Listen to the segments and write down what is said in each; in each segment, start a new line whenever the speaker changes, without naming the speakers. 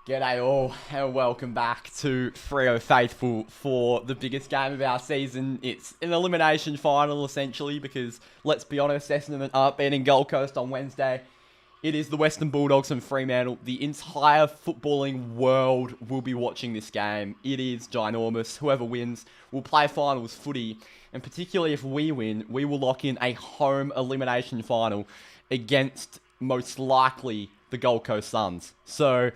G'day all, and welcome back to Freo Faithful for the biggest game of our season. It's an elimination final, essentially, because, let's be honest, Essendon aren't beating Gold Coast on Wednesday. It is the Western Bulldogs and Fremantle. The entire footballing world will be watching this game. It is ginormous. Whoever wins will play finals footy, and particularly if we win, we will lock in a home elimination final against, most likely, the Gold Coast Suns. So,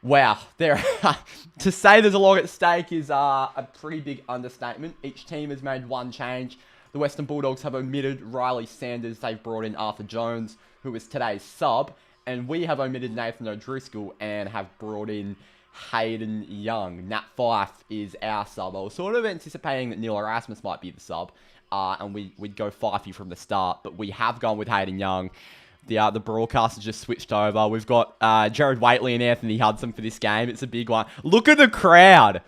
wow, to say there's a lot at stake is a pretty big understatement. Each team has made one change. The Western Bulldogs have omitted Riley Sanders. They've brought in Arthur Jones, who is today's sub. And we have omitted Nathan O'Driscoll and have brought in Hayden Young. Nat Fyfe is our sub. I was sort of anticipating that Neil Erasmus might be the sub. And we'd go Fyfey from the start. But we have gone with Hayden Young. The broadcast has just switched over. We've got Jared Waitley and Anthony Hudson for this game. It's a big one. Look at the crowd.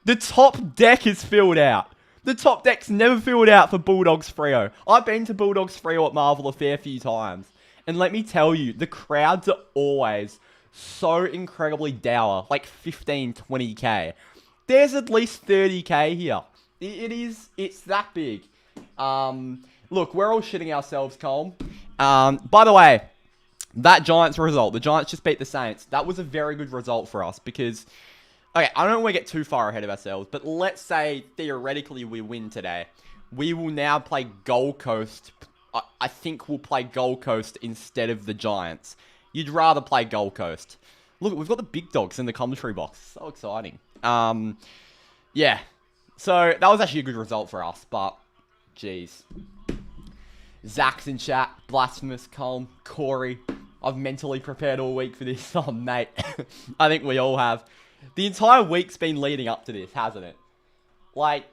The top deck is filled out. The top deck's never filled out for Bulldogs Freo. I've been to Bulldogs Freo at Marvel a fair few times. And let me tell you, the crowds are always so incredibly dour. Like 15, 20k. There's at least 30k here. It's that big. Look, we're all shitting ourselves, Cole. By the way, that Giants result, the Giants just beat the Saints. That was a very good result for us because, okay, I don't want to get too far ahead of ourselves, but let's say theoretically we win today. We will now play Gold Coast. I think we'll play Gold Coast instead of the Giants. You'd rather play Gold Coast. Look, we've got the big dogs in the commentary box. So exciting. Yeah. So that was actually a good result for us, but jeez. Zach's in chat, Blasphemous, Colm, Corey. I've mentally prepared all week for this. Oh, mate. I think we all have. The entire week's been leading up to this, hasn't it? Like,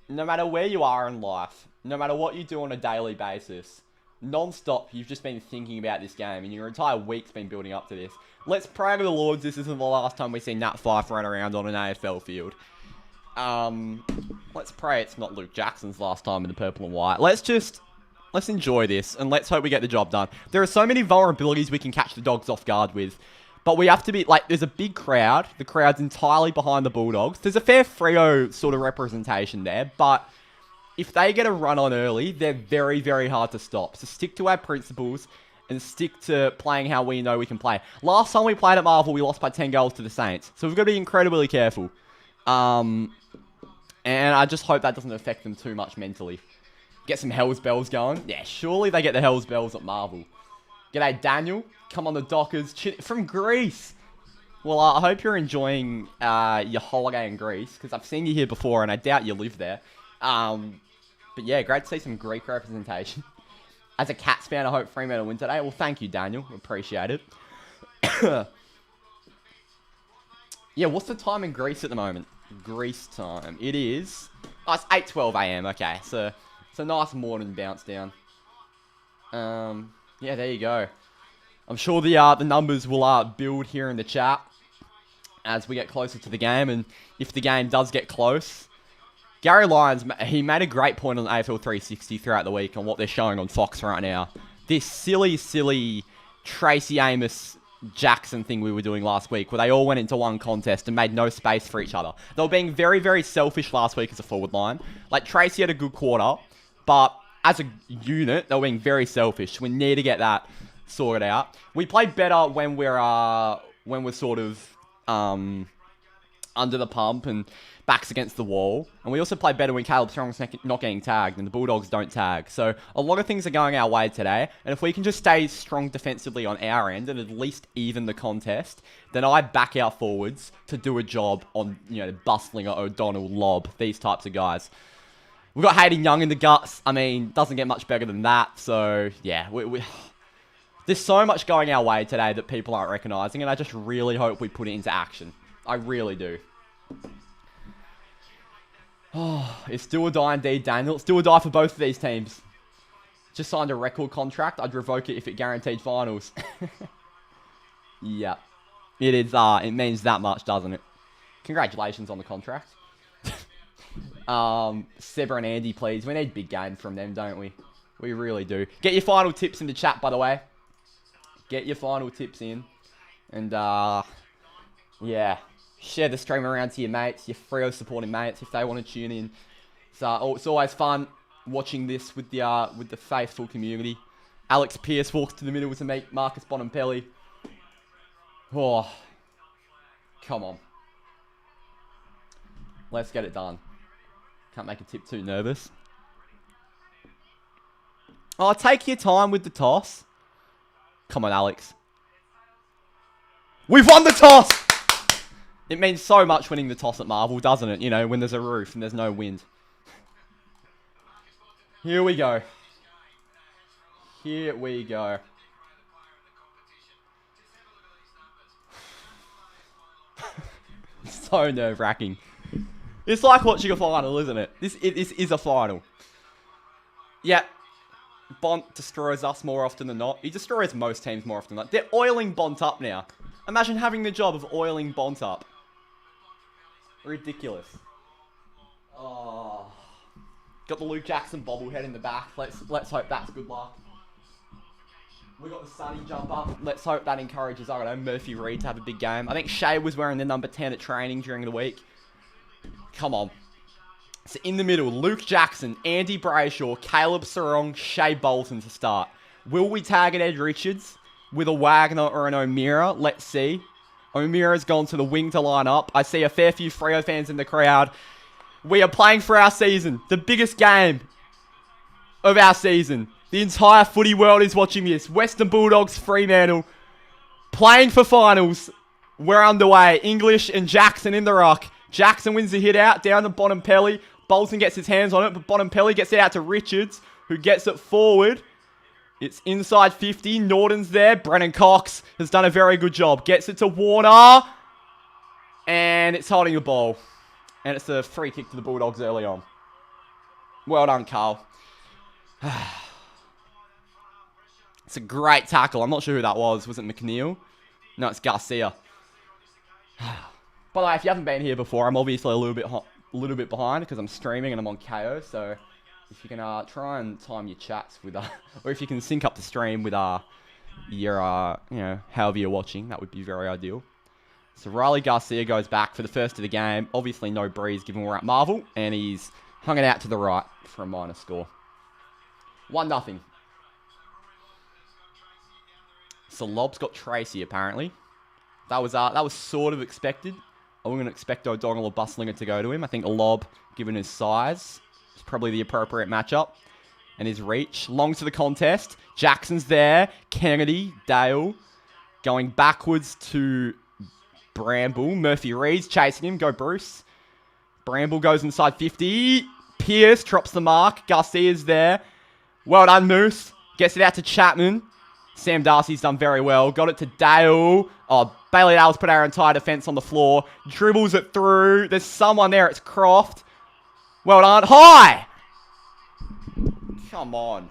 no matter where you are in life, no matter what you do on a daily basis, non-stop, you've just been thinking about this game, and your entire week's been building up to this. Let's pray to the Lords this isn't the last time we see Nat Fyfe run around on an AFL field. Let's pray it's not Luke Jackson's last time in the purple and white. Let's enjoy this, and let's hope we get the job done. There are so many vulnerabilities we can catch the Dogs off guard with, but we have to be, like, there's a big crowd. The crowd's entirely behind the Bulldogs. There's a fair Freo sort of representation there, but if they get a run on early, they're very, very hard to stop. So stick to our principles and stick to playing how we know we can play. Last time we played at Marvel, we lost by 10 goals to the Saints, so we've got to be incredibly careful. And I just hope that doesn't affect them too much mentally. Get some Hell's Bells going. Yeah, surely they get the Hell's Bells at Marvel. G'day, Daniel. Come on the Dockers. From Greece. Well, I hope you're enjoying your holiday in Greece, because I've seen you here before, and I doubt you live there. But yeah, great to see some Greek representation. As a Cats fan, I hope Fremantle win today. Well, thank you, Daniel. Appreciate it. Yeah, what's the time in Greece at the moment? Greece time. It is... Oh, it's 8:12 a.m. Okay, so... It's a nice morning bounce down. Yeah, there you go. I'm sure the numbers will build here in the chat as we get closer to the game, and if the game does get close. Gary Lyons, he made a great point on AFL 360 throughout the week on what they're showing on Fox right now. This silly Tracy Amos Jackson thing we were doing last week, where they all went into one contest and made no space for each other. They were being very, very selfish last week as a forward line. Like, Tracy had a good quarter, but as a unit, they were being very selfish. We need to get that sorted out. We played better when we're sort of under the pump and backs against the wall. And we also play better when Caleb Strong's not getting tagged and the Bulldogs don't tag. So a lot of things are going our way today. And if we can just stay strong defensively on our end and at least even the contest, then I back our forwards to do a job on, you know, Bustlinger, O'Donnell, Lobb, these types of guys. We've got Hayden Young in the guts. I mean, doesn't get much better than that. So, yeah, there's so much going our way today that people aren't recognising, and I just really hope we put it into action. I really do. Oh, it's do or die indeed, Daniel. It's do or die for both of these teams. Just signed a record contract. I'd revoke it if it guaranteed finals. Yeah. It is, it means that much, doesn't it? Congratulations on the contract. Seba and Andy, please. We need big games from them, don't we? We really do. Get your final tips in the chat, by the way. Get your final tips in. And, Yeah. Share the stream around to your mates, your Freo supporting mates, if they want to tune in. So it's always fun watching this with the faithful community. Alex Pearce walks to the middle to meet Marcus Bonampelli. Oh, come on. Let's get it done. Can't make a tip too nervous. Oh, take your time with the toss. Come on, Alex. We've won the toss! It means so much winning the toss at Marvel, doesn't it? You know, when there's a roof and there's no wind. Here we go. Here we go. So nerve-wracking. It's like watching a final, isn't it? This is a final. Yeah. Bont destroys us more often than not. He destroys most teams more often than not. They're oiling Bont up now. Imagine having the job of oiling Bont up. Ridiculous. Oh. Got the Luke Jackson bobblehead in the back. Let's hope that's good luck. We got the Sunny jumper. Let's hope that encourages, I don't know, Murphy Reed to have a big game. I think Shea was wearing the number 10 at training during the week. Come on. So in the middle, Luke Jackson, Andy Brayshaw, Caleb Sarong, Shea Bolton to start. Will we target Ed Richards with a Wagner or an O'Meara? Let's see. O'Meara's gone to the wing to line up. I see a fair few Freo fans in the crowd. We are playing for our season. The biggest game of our season. The entire footy world is watching this. Western Bulldogs, Fremantle, playing for finals. We're underway. English and Jackson in the ruck. Jackson wins the hit out, down to Bonampelli. Bolton gets his hands on it, but Bonampelli gets it out to Richards, who gets it forward. It's inside 50. Norton's there. Brennan Cox has done a very good job. Gets it to Warner. And it's holding the ball. And it's a free kick to the Bulldogs early on. Well done, Carl. It's a great tackle. I'm not sure who that was. Was it McNeil? No, it's Garcia. By the way, if you haven't been here before, I'm obviously a little bit behind because I'm streaming and I'm on KO. So if you can try and time your chats with, or if you can sync up the stream with your however you're watching, that would be very ideal. So Riley Garcia goes back for the first of the game. Obviously no breeze given we're at Marvel, and he's hung it out to the right for a minor score. 1-0. So Lob's got Tracy apparently. That was sort of expected. I wouldn't expect O'Donnell or Buslinger to go to him. I think a Lob, given his size, is probably the appropriate matchup. And his reach. Long to the contest. Jackson's there. Kennedy, Dale. Going backwards to Bramble. Murphy Reed's chasing him. Go Bruce. Bramble goes inside 50. Pierce drops the mark. Garcia's there. Well done, Moose. Gets it out to Chapman. Sam Darcy's done very well. Got it to Dale. Oh, Bailey Dale's put our entire defense on the floor. Dribbles it through. There's someone there. It's Croft. Well done. High! Come on.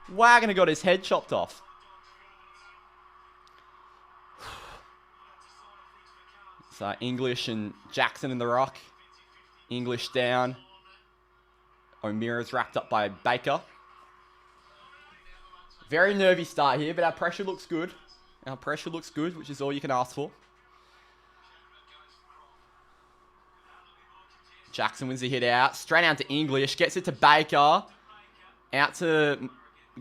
Wagner got his head chopped off. So English and Jackson in the ruck. English down. O'Meara's racked up by Baker. Very nervy start here, but our pressure looks good. Our pressure looks good, which is all you can ask for. Jackson wins the hit out. Straight out to English. Gets it to Baker. Out to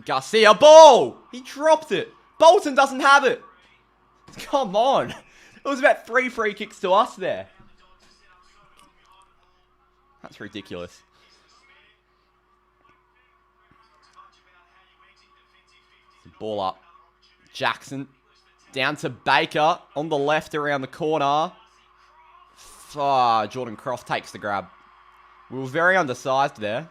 Garcia. Ball! He dropped it. Bolton doesn't have it. Come on. It was about 3 free kicks to us there. That's ridiculous. Ball up. Jackson. Down to Baker. On the left around the corner. Jordan Croft takes the grab. We were very undersized there.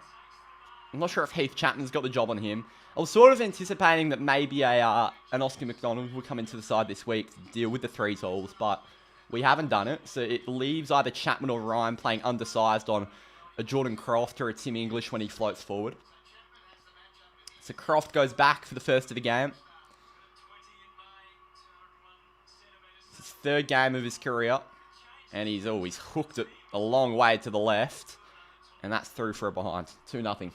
I'm not sure if Heath Chapman's got the job on him. I was sort of anticipating that maybe an Oscar McDonald would come into the side this week to deal with the 3 tools, but we haven't done it. So it leaves either Chapman or Ryan playing undersized on a Jordan Croft or a Tim English when he floats forward. So Croft goes back for the first of the game. It's his 3rd game of his career. And he's always hooked it a long way to the left. And that's through for a behind. 2-0.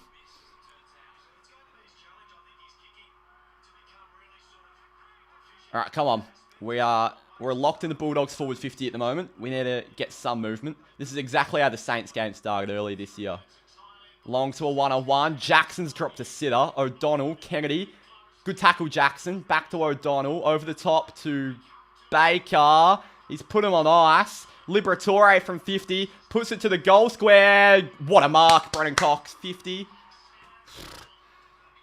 Alright, come on. We are We're locked in the Bulldogs forward 50 at the moment. We need to get some movement. This is exactly how the Saints game started early this year. Long to a one-on-one. Jackson's dropped a sitter. O'Donnell, Kennedy. Good tackle, Jackson. Back to O'Donnell. Over the top to Baker. He's put him on ice. Liberatore from 50. Puts it to the goal square. What a mark. Brennan Cox, 50.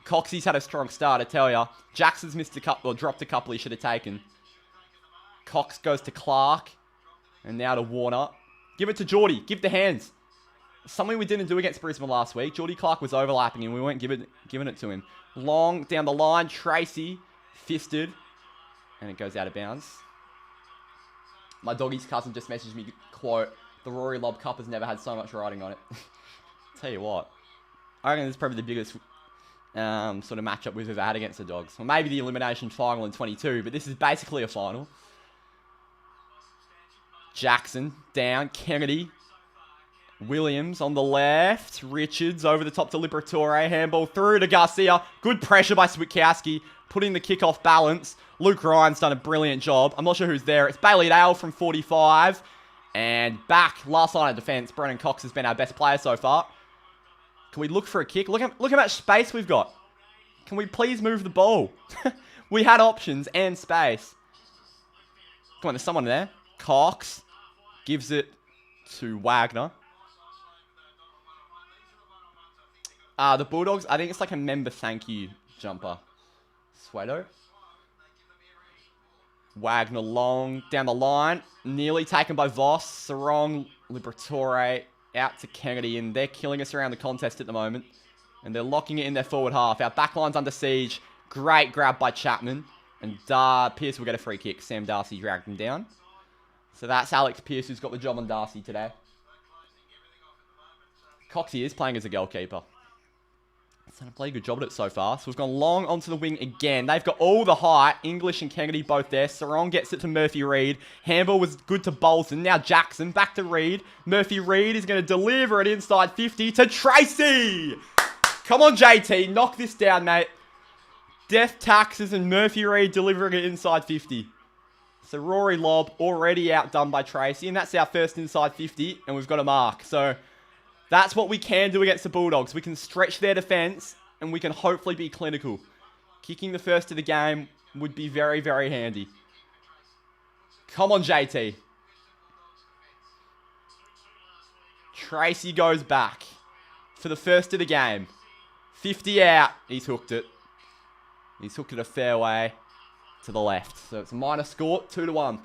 Coxie's had a strong start, I tell ya. Jackson's missed a couple, or dropped a couple he should have taken. Cox goes to Clark. And now to Warner. Give it to Geordie. Give the hands. Something we didn't do against Brisbane last week. Geordie Clark was overlapping and we weren't giving it to him. Long down the line. Tracy. Fisted. And it goes out of bounds. My doggy's cousin just messaged me, quote, "The Rory Lobb Cup has never had so much riding on it." Tell you what. I reckon this is probably the biggest sort of matchup we've ever had against the Dogs. Well, maybe the elimination final in 22, but this is basically a final. Jackson down. Kennedy. Williams on the left. Richards over the top to Liberatore. Handball through to Garcia. Good pressure by Switkowski. Putting the kick off balance. Luke Ryan's done a brilliant job. I'm not sure who's there. It's Bailey Dale from 45. And back. Last line of defense. Brennan Cox has been our best player so far. Can we look for a kick? Look how much space we've got. Can we please move the ball? We had options and space. Come on, there's someone there. Cox gives it to Wagner. The Bulldogs, I think it's like a member thank you jumper. Sweato. Wagner long down the line. Nearly taken by Voss. Sarong, Liberatore out to Kennedy. And they're killing us around the contest at the moment. And they're locking it in their forward half. Our backline's under siege. Great grab by Chapman. And Pearce will get a free kick. Sam Darcy dragged him down. So that's Alex Pearce who's got the job on Darcy today. Coxie is playing as a goalkeeper. He's done a bloody good job at it so far. So we've gone long onto the wing again. They've got all the height. English and Kennedy both there. Sarong gets it to Murphy Reid. Handball was good to Bolton. Now Jackson back to Reid. Murphy Reid is going to deliver it inside 50 to Tracy. Come on, JT. Knock this down, mate. Death Taxes and Murphy Reid delivering it inside 50. So Rory Lobb already outdone by Tracy. And that's our first inside 50. And we've got a mark. So that's what we can do against the Bulldogs. We can stretch their defense and we can hopefully be clinical. Kicking the first of the game would be very, very handy. Come on, JT. Tracy goes back for the first of the game. 50 out. He's hooked it. He's hooked it a fair way to the left. So it's a minor score, 2-1.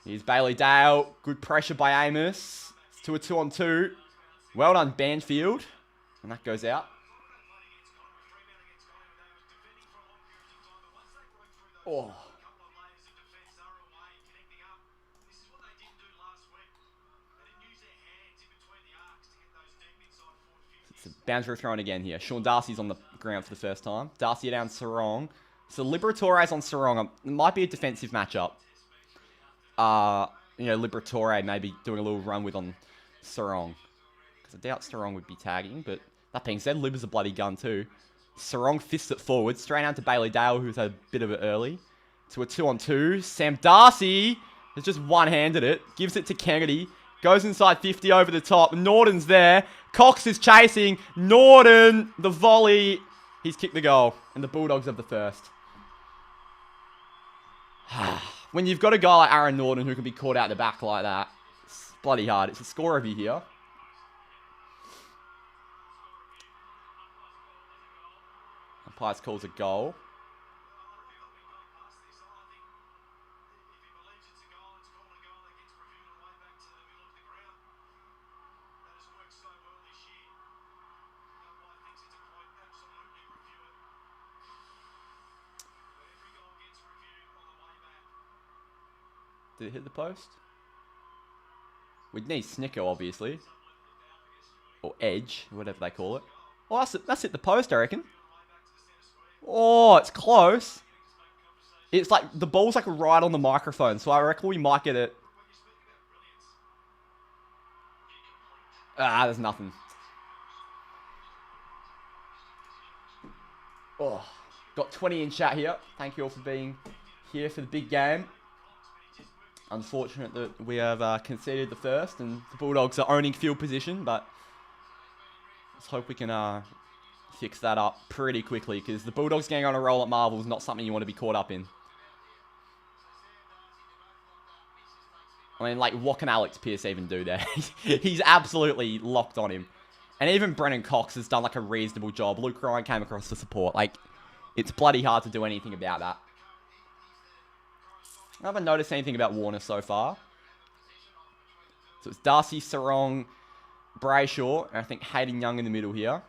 Here's Bailey Dale. Good pressure by Amos. It's to a 2-on-2. Well done, Banfield. And that goes out. Oh. It's a boundary thrown again here. Sean Darcy's on the ground for the first time. Darcy down Sarong. So Liberatore's on Sarong. It might be a defensive matchup. Liberatore maybe doing a little run with on Sarong. Because I doubt Sarong would be tagging, but that being said, Lib is a bloody gun too. Sarong fists it forward, straight out to Bailey Dale, who's had a bit of it early. To a 2-on-2. Sam Darcy has just one-handed it. Gives it to Kennedy. Goes inside 50 over the top. Norton's there. Cox is chasing. Norton, the volley. He's kicked the goal. And the Bulldogs have the first. When you've got a guy like Aaron Norton who can be caught out the back like that, it's bloody hard. It's a score review here. Umpire's calls a goal. Did it hit the post? We'd need Snicker, obviously. Or Edge, whatever they call it. Oh, that's hit the post, I reckon. Oh, it's close. It's like, the ball's like right on the microphone, so I reckon we might get it. There's nothing. Oh, got 20 in chat here. Thank you all for being here for the big game. Unfortunate that we have conceded the first and the Bulldogs are owning field position, but let's hope we can fix that up pretty quickly, because the Bulldogs getting on a roll at Marvel is not something you want to be caught up in. I mean, like, what can Alex Pearce even do there? He's absolutely locked on him. And even Brennan Cox has done, like, a reasonable job. Luke Ryan came across to support. Like, it's bloody hard to do anything about that. I haven't noticed anything about Warner so far. So it's Darcy, Sarong, Brayshaw, and I think Hayden Young in the middle here.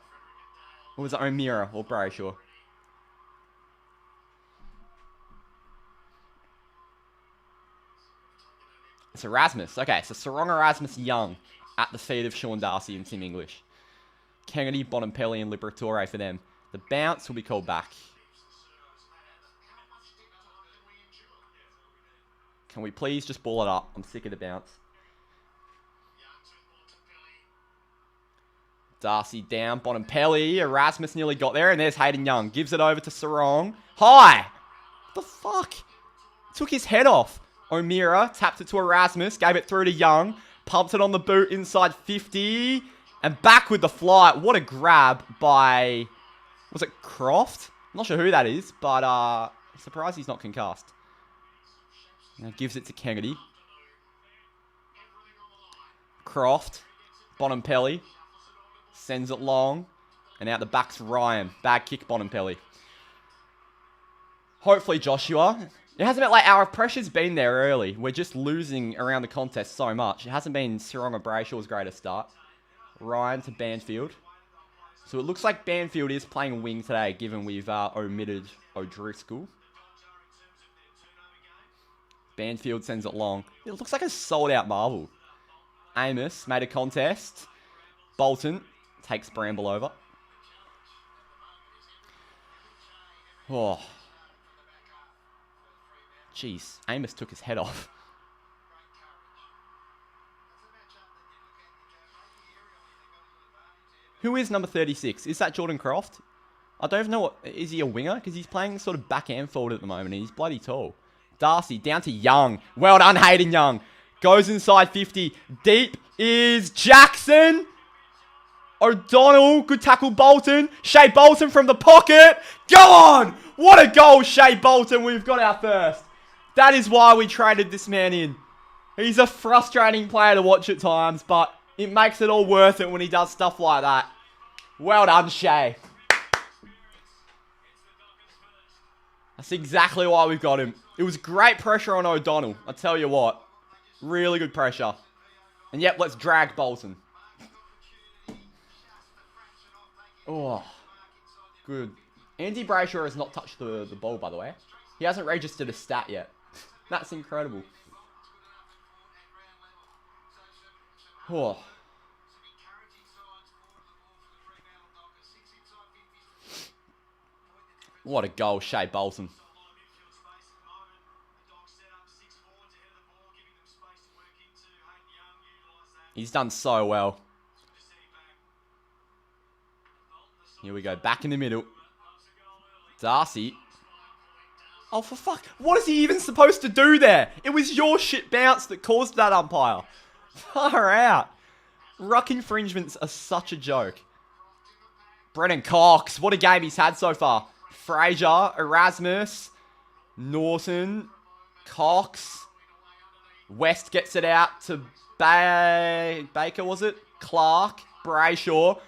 Or was it O'Meara or Brayshaw? It's Erasmus. Okay, so Sarong, Erasmus, Young at the feet of Sean Darcy and Tim English. Kennedy, Bonampelli, and Liberatore for them. The bounce will be called back. Can we please just ball it up? I'm sick of the bounce. Darcy down, Bonampelli, Erasmus nearly got there, and there's Hayden Young. Gives it over to Sarong. High! What the fuck? Took his head off. O'Meara tapped it to Erasmus, gave it through to Young, pumped it on the boot inside 50, and back with the flight. What a grab by, was it Croft? I'm not sure who that is, but I'm surprised he's not concussed. Now gives it to Kennedy. Croft, Bonampelli, sends it long, and out the back's Ryan. Bad kick, Bonampelli. Hopefully Joshua. It hasn't been, like, our pressure's been there early. We're just losing around the contest so much. It hasn't been Sarong or Brayshaw's greatest start. Ryan to Banfield. So it looks like Banfield is playing wing today, given we've omitted O'Driscoll. Banfield sends it long. It looks like a sold-out Marvel. Amos made a contest. Bolton takes Bramble over. Oh. Jeez, Amos took his head off. Who is number 36? Is that Jordan Croft? I don't even know what... Is he a winger? Because he's playing sort of backhand forward at the moment, and he's bloody tall. Darcy, down to Young. Well done, Hayden Young. Goes inside 50. Deep is Jackson. O'Donnell. Good tackle, Bolton. Shea Bolton from the pocket. Go on! What a goal, Shea Bolton. We've got our first. That is why we traded this man in. He's a frustrating player to watch at times, but it makes it all worth it when he does stuff like that. Well done, Shea. That's exactly why we've got him. It was great pressure on O'Donnell. I tell you what. Really good pressure. And yep, let's drag Bolton. Oh, good. Andy Brayshaw has not touched the ball, by the way. He hasn't registered a stat yet. That's incredible. Oh. What a goal, Shea Bolton. He's done so well. Here we go, back in the middle. Darcy. Oh, for fuck. What is he even supposed to do there? It was your shit bounce that caused that, umpire. Far out. Ruck infringements are such a joke. Brennan Cox. What a game he's had so far. Fraser, Erasmus, Norton, Cox. West gets it out to Baker, was it? Clark, Brayshaw.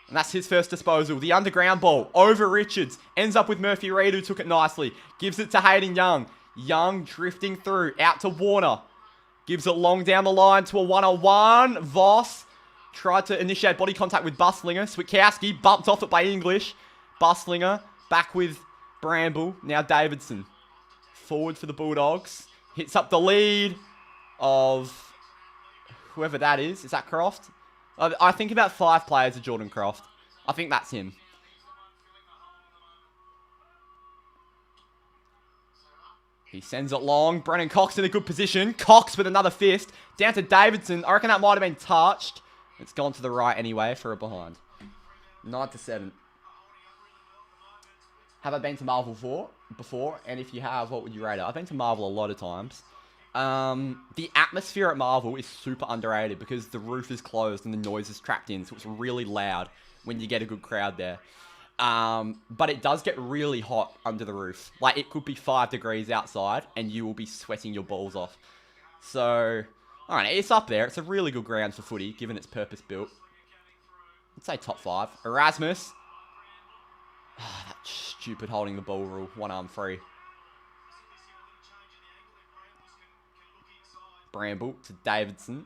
And that's his first disposal. The underground ball over Richards. Ends up with Murphy Reid, who took it nicely. Gives it to Hayden Young. Young drifting through. Out to Warner. Gives it long down the line to a one-on-one. Voss tried to initiate body contact with Buslinger. Switkowski bumped off it by English. Buslinger back with Bramble. Now Davidson. Forward for the Bulldogs. Hits up the lead of whoever that is. Is that Croft? I think about 5 players of Jordan Croft. I think that's him. He sends it long. Brennan Cox in a good position. Cox with another fist. Down to Davidson. I reckon that might have been touched. It's gone to the right anyway for a behind. 9-7. Have I been to Marvel before? And if you have, what would you rate it? I've been to Marvel a lot of times. The atmosphere at Marvel is super underrated because the roof is closed and the noise is trapped in, so it's really loud when you get a good crowd there. But it does get really hot under the roof. Like, it could be 5 degrees outside and you will be sweating your balls off. So, alright, it's up there. It's a really good ground for footy, given it's purpose-built. I'd say top 5. Erasmus. Oh, that stupid holding the ball rule. One arm free. Bramble to Davidson.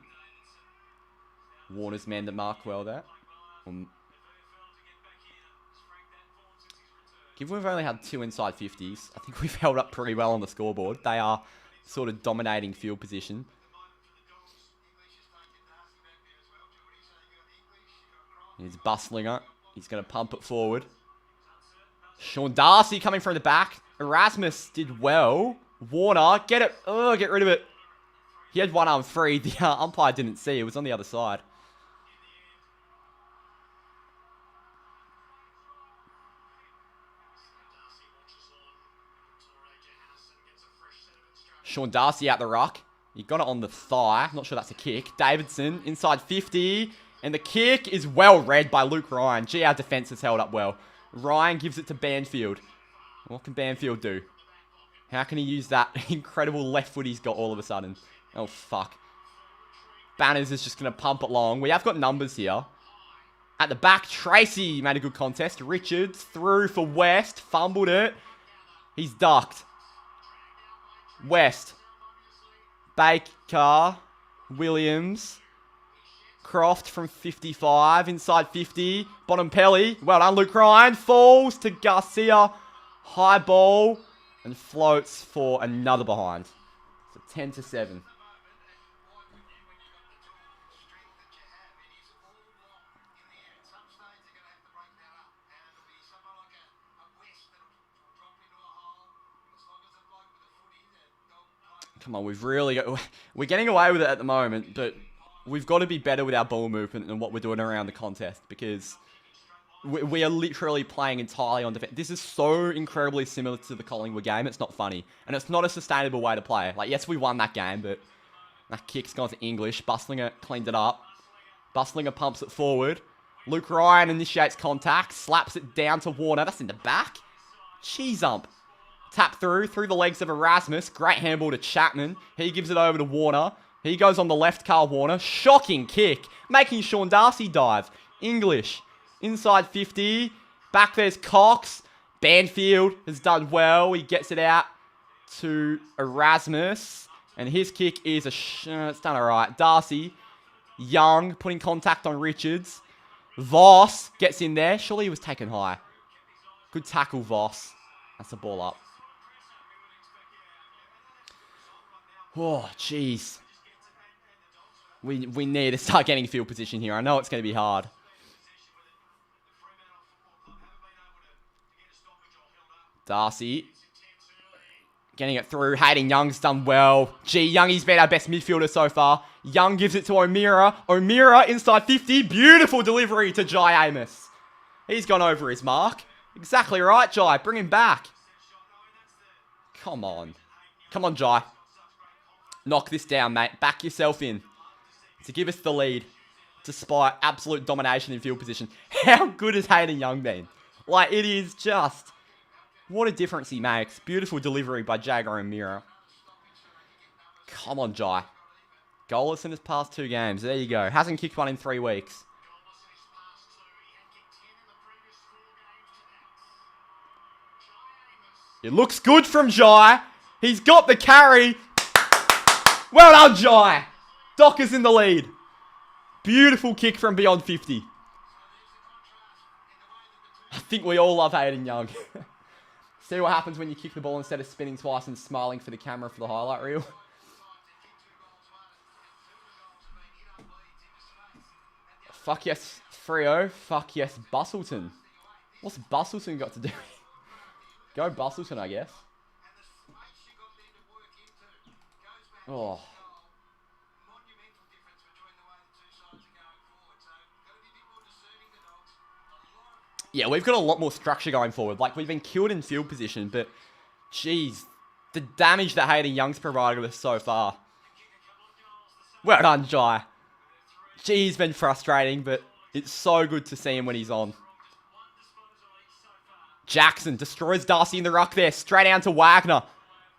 Warner's man to mark well there. Given we've only had 2 inside 50s, I think we've held up pretty well on the scoreboard. They are sort of dominating field position. Here's Bustlinger. He's going to pump it forward. Sean Darcy coming from the back. Erasmus did well. Warner, get it. Oh, get rid of it. He had one arm free. The umpire didn't see. It was on the other side. Sean Darcy out the ruck. He got it on the thigh. Not sure that's a kick. Davidson inside 50. And the kick is well read by Luke Ryan. Gee, our defense has held up well. Ryan gives it to Banfield. What can Banfield do? How can he use that incredible left foot he's got all of a sudden? Oh, fuck. Banners is just going to pump it long. We have got numbers here. At the back, Tracy made a good contest. Richards through for West. Fumbled it. He's ducked. West. Baker. Williams. Croft from 55. Inside 50. Bonompelli. Well done, Luke Ryan. Falls to Garcia. High ball. And floats for another behind. So 10-7. Come on, we're getting away with it at the moment, but we've got to be better with our ball movement than what we're doing around the contest because we are literally playing entirely on defense. This is so incredibly similar to the Collingwood game. It's not funny, and it's not a sustainable way to play. Like, yes, we won that game, but that kick's gone to English. Bustlinger cleaned it up. Bustlinger pumps it forward. Luke Ryan initiates contact, slaps it down to Warner. That's in the back. Cheese ump. Tap through the legs of Erasmus. Great handball to Chapman. He gives it over to Warner. He goes on the left, Carl Warner. Shocking kick. Making Sean Darcy dive. English. Inside 50. Back there's Cox. Banfield has done well. He gets it out to Erasmus. And his kick is it's done alright. Darcy. Young putting contact on Richards. Voss gets in there. Surely he was taken high. Good tackle, Voss. That's the ball up. Oh, jeez. We need to start getting field position here. I know it's going to be hard. Darcy. Getting it through. Hayden Young's done well. Gee, Youngie's been our best midfielder so far. Young gives it to O'Meara. O'Meara inside 50. Beautiful delivery to Jai Amos. He's gone over his mark. Exactly right, Jai. Bring him back. Come on. Come on, Jai. Knock this down, mate. Back yourself in to give us the lead despite absolute domination in field position. How good has Hayden Young been? Like, it is just... What a difference he makes. Beautiful delivery by Jagger and Mira. Come on, Jai. Goalless in his past 2 games. There you go. Hasn't kicked one in 3 weeks. It looks good from Jai. He's got the carry. Well done, Jai. Dockers in the lead. Beautiful kick from beyond 50. I think we all love Hayden Young. See what happens when you kick the ball instead of spinning twice and smiling for the camera for the highlight reel. Fuck yes, Freo. Fuck yes, Bustleton. What's Bustleton got to do? Go Bustleton, I guess. Oh. Yeah, we've got a lot more structure going forward. Like, we've been killed in field position, but, geez, the damage that Hayden Young's provided us so far. Well done, Jai. Geez, been frustrating, but it's so good to see him when he's on. Jackson destroys Darcy in the ruck there. Straight down to Wagner.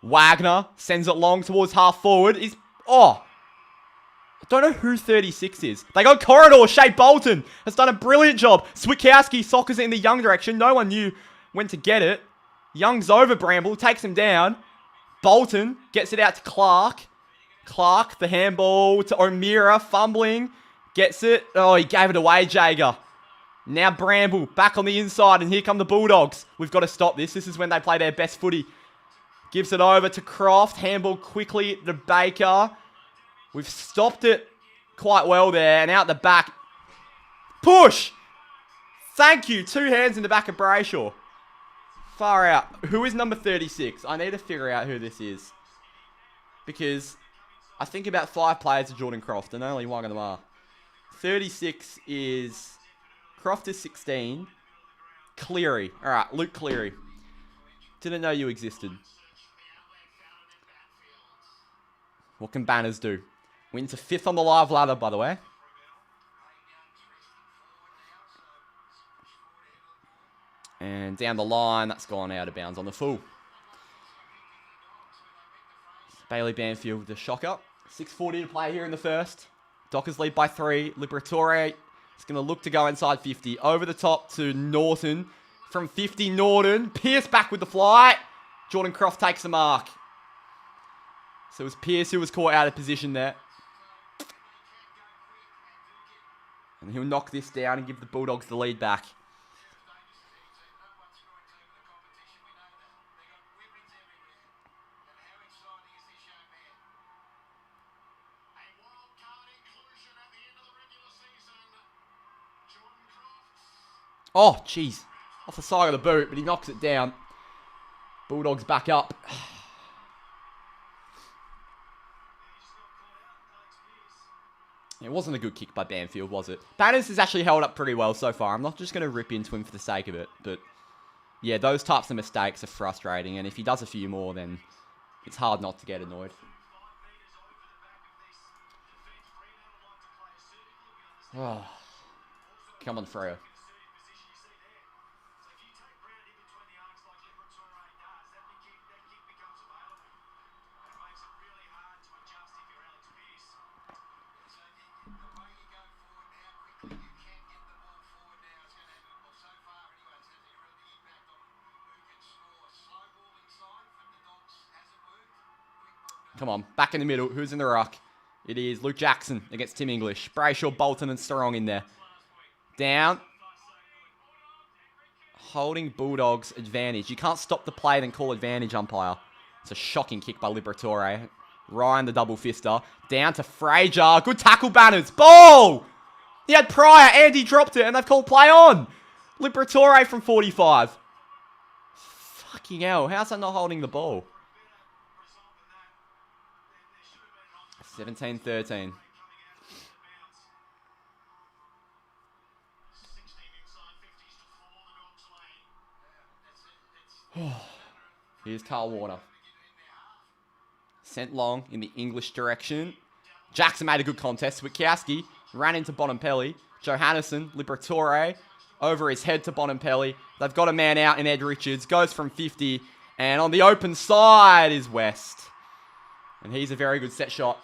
Wagner sends it long towards half forward. I don't know who 36 is. They go corridor. Shea Bolton has done a brilliant job. Switkowski soccers it in the Young direction. No one knew when to get it. Young's over Bramble. Takes him down. Bolton gets it out to Clark. Clark, the handball to O'Meara. Fumbling. Gets it. Oh, he gave it away, Jager. Now Bramble back on the inside, and here come the Bulldogs. We've got to stop this. This is when they play their best footy. Gives it over to Croft. Handball quickly to Baker. We've stopped it quite well there, and out the back. Push! Thank you. 2 hands in the back of Brayshaw. Far out. Who is number 36? I need to figure out who this is. Because I think about 5 players are Jordan Croft, and only one of them are. 36 is... Croft is 16. Cleary. Alright, Luke Cleary. Didn't know you existed. What can Banners do? We're into 5th on the live ladder, by the way. And down the line, that's gone out of bounds on the full. Bailey Banfield, the shocker. 6:40 to play here in the first. Dockers lead by 3. Liberatore is going to look to go inside 50. Over the top to Norton. From 50, Norton. Pierce back with the fly. Jordan Croft takes the mark. So it was Pierce who was caught out of position there. And he'll knock this down and give the Bulldogs the lead back. Oh, jeez. Off the side of the boot, but he knocks it down. Bulldogs back up. It wasn't a good kick by Banfield, was it? Banners has actually held up pretty well so far. I'm not just going to rip into him for the sake of it. But, yeah, those types of mistakes are frustrating. And if he does a few more, then it's hard not to get annoyed. Oh. Come on, Freo. Come on, back in the middle. Who's in the ruck? It is Luke Jackson against Tim English. Brayshaw, Bolton, and Strong in there. Down. Holding Bulldogs advantage. You can't stop the play, then call advantage, umpire. It's a shocking kick by Liberatore. Ryan, the double fister. Down to Fraser. Good tackle, Banners. Ball! He had Pryor. Andy dropped it, and they've called play on. Liberatore from 45. Fucking hell. How's that not holding the ball? 17-13. Here's Carl Warner. Sent long in the English direction. Jackson made a good contest. Switkowski ran into Bonampelli. Johannesson, Liberatore, over his head to Bonampelli. They've got a man out in Ed Richards. Goes from 50. And on the open side is West. And he's a very good set shot.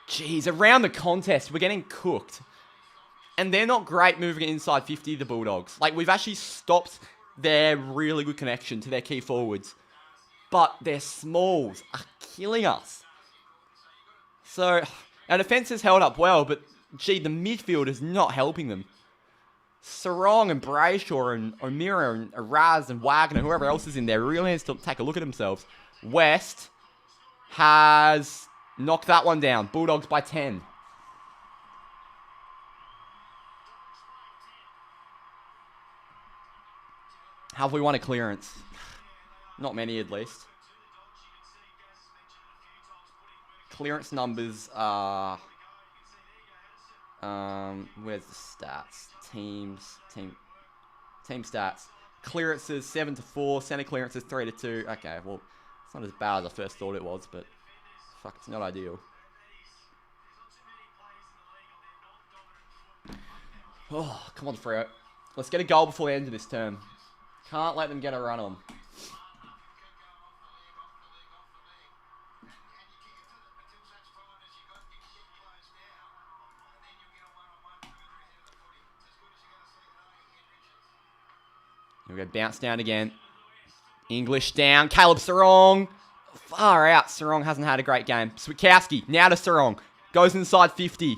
Jeez, around the contest, we're getting cooked. And they're not great moving it inside 50, the Bulldogs. Like, we've actually stopped their really good connection to their key forwards. But their smalls are killing us. So, our defense has held up well, but, gee, the midfield is not helping them. Sarong and Brayshaw and O'Meara and Raz and Wagner, whoever else is in there, really needs to take a look at themselves. West has knocked that one down. Bulldogs by 10. Have we won a clearance? Not many, at least. Clearance numbers are... where's the stats? Team Team stats. Clearances 7-4. Centre clearances 3-2. Okay, well, it's not as bad as I first thought it was, but fuck, it's not ideal. Oh, come on, Freo. Let's get a goal before the end of this term. Can't let them get a run on. Here we go, bounce down again. English down. Caleb Sarong. Far out. Sarong hasn't had a great game. Switkowski. Now to Sarong. Goes inside 50.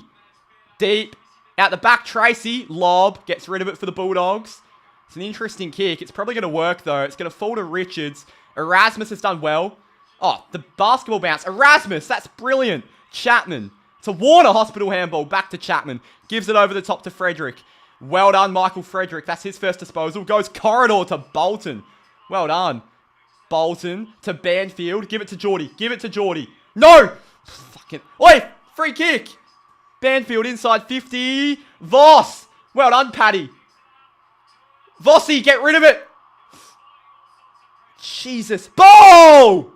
Deep. Out the back, Tracy. Lob. Gets rid of it for the Bulldogs. It's an interesting kick. It's probably going to work, though. It's going to fall to Richards. Erasmus has done well. Oh, the basketball bounce. Erasmus. That's brilliant. Chapman. To Warner. Hospital handball. Back to Chapman. Gives it over the top to Frederick. Well done, Michael Frederick. That's his first disposal. Goes corridor to Bolton. Well done. Bolton to Banfield. Give it to Geordie. Give it to Geordie. No! Fucking... Oi! Free kick! Banfield inside 50. Voss! Well done, Paddy. Vossi, get rid of it! Jesus. Ball!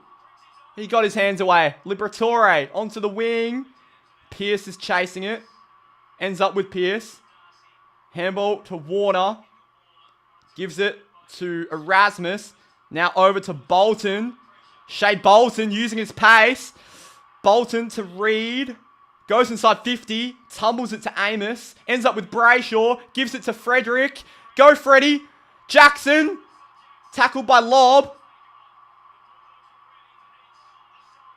He got his hands away. Liberatore onto the wing. Pierce is chasing it. Ends up with Pierce. Handball to Warner. Gives it to Erasmus. Now over to Bolton. Shea Bolton using his pace. Bolton to Reed. Goes inside 50. Tumbles it to Amos. Ends up with Brayshaw. Gives it to Frederick. Go Freddie. Jackson. Tackled by Lob.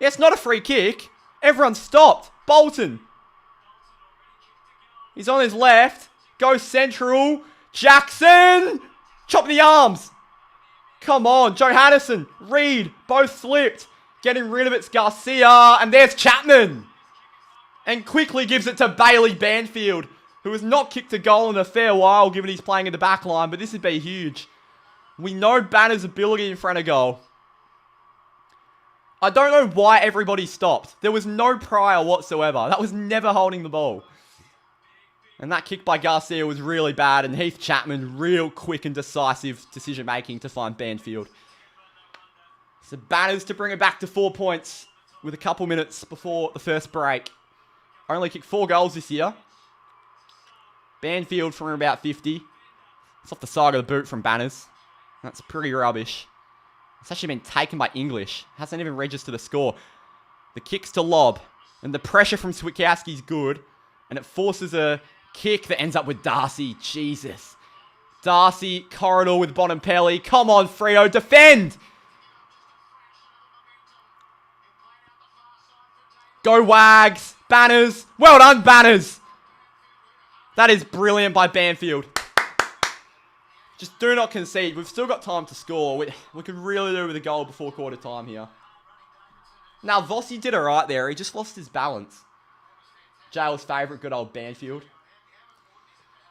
Yeah, it's not a free kick. Everyone stopped. Bolton. He's on his left. Goes central. Jackson. Chop the arms. Come on. Johannesson. Reed. Both slipped. Getting rid of it's Garcia. And there's Chapman. And quickly gives it to Bailey Banfield, who has not kicked a goal in a fair while, given he's playing in the back line. But this would be huge. We know Banner's ability in front of goal. I don't know why everybody stopped. There was no prior whatsoever. That was never holding the ball. And that kick by Garcia was really bad. And Heath Chapman, real quick and decisive decision-making to find Banfield. So Banners to bring it back to 4 points with a couple minutes before the first break. Only kicked 4 goals this year. Banfield from about 50. It's off the side of the boot from Banners. That's pretty rubbish. It's actually been taken by English. Hasn't even registered a score. The kick's to Lob. And the pressure from Switkowski's good. And it forces a kick that ends up with Darcy. Jesus. Darcy, corridor with Bonampelli. Come on, Freo, defend! Go Wags. Banners. Well done, Banners. That is brilliant by Banfield. Just do not concede. We've still got time to score. We could really do with a goal before quarter time here. Now, Vossi did alright there. He just lost his balance. Jail's favourite, good old Banfield.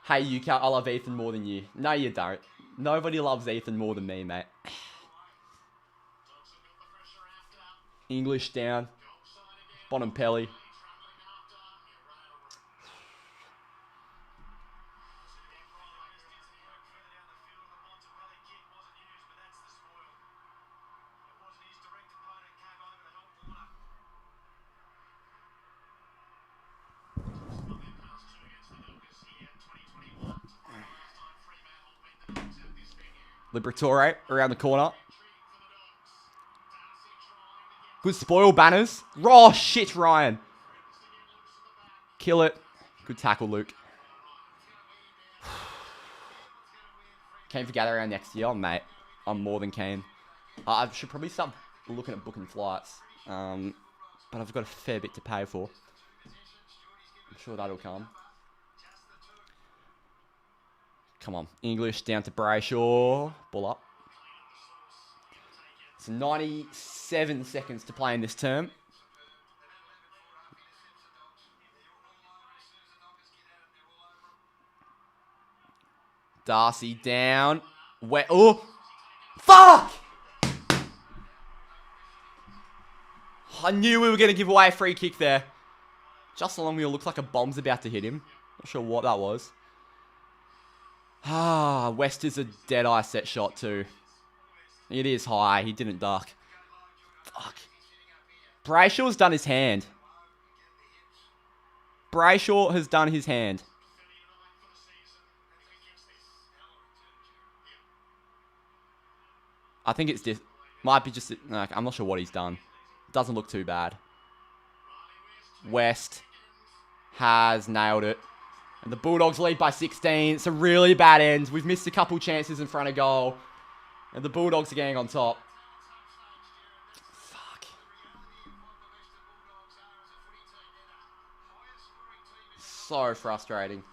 Hey, UK, I love Ethan more than you. No, you don't. Nobody loves Ethan more than me, mate. English down. Bonampelli. Liberatore around the corner. Good spoil, Banners. Oh, shit, Ryan. Kill it. Good tackle, Luke. Keen for gather around next year, mate. I'm more than keen. I should probably start looking at booking flights. But I've got a fair bit to pay for. I'm sure that'll come. Come on. English down to Brayshaw. Ball up. It's 97 seconds to play in this term. Darcy down. Oh! Fuck! I knew we were going to give away a free kick there. Justin Longmuir looks like a bomb's about to hit him. Not sure what that was. Ah, West is a dead-eye set shot too. It is high. He didn't duck. Fuck. Brayshaw's done his hand. Brayshaw has done his hand. I think it's just... Might be just... Like, I'm not sure what he's done. Doesn't look too bad. West has nailed it. And the Bulldogs lead by 16. It's a really bad end. We've missed a couple chances in front of goal. And the Bulldogs are getting on top. Fuck. So frustrating.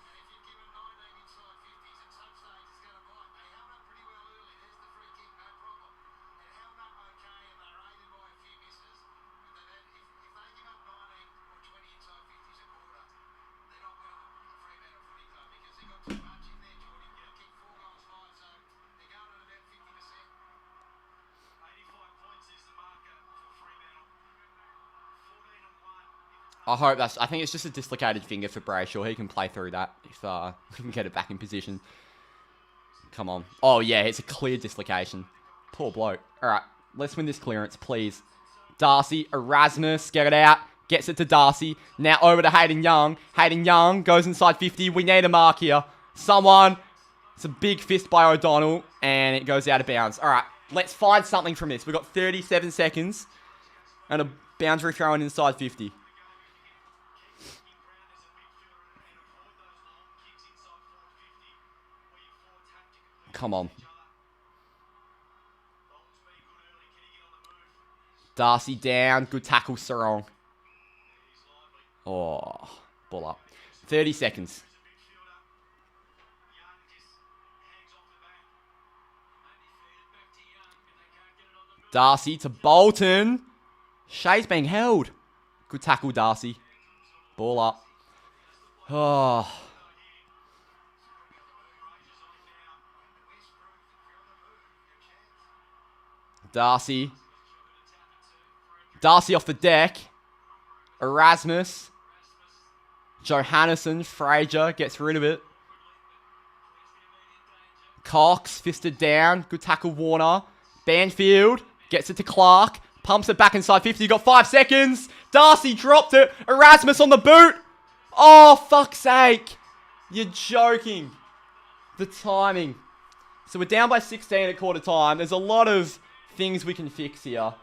I think it's just a dislocated finger for Brayshaw. He can play through that if we can get it back in position. Come on. Oh, yeah, it's a clear dislocation. Poor bloke. All right, let's win this clearance, please. Darcy, Erasmus, get it out. Gets it to Darcy. Now over to Hayden Young. Hayden Young goes inside 50. We need a mark here. Someone. It's a big fist by O'Donnell, and it goes out of bounds. All right, let's find something from this. We've got 37 seconds and a boundary throw in inside 50. Come on. Darcy down. Good tackle, Sarong. Oh, ball up. 30 seconds. Darcy to Bolton. Shea's being held. Good tackle, Darcy. Ball up. Oh. Darcy. Darcy off the deck. Erasmus. Johannesson. Fraser gets rid of it. Cox fisted down. Good tackle, Warner. Banfield gets it to Clark. Pumps it back inside 50. Got 5 seconds. Darcy dropped it. Erasmus on the boot. Oh, fuck's sake. You're joking. The timing. So we're down by 16 at quarter time. There's a lot of things we can fix here.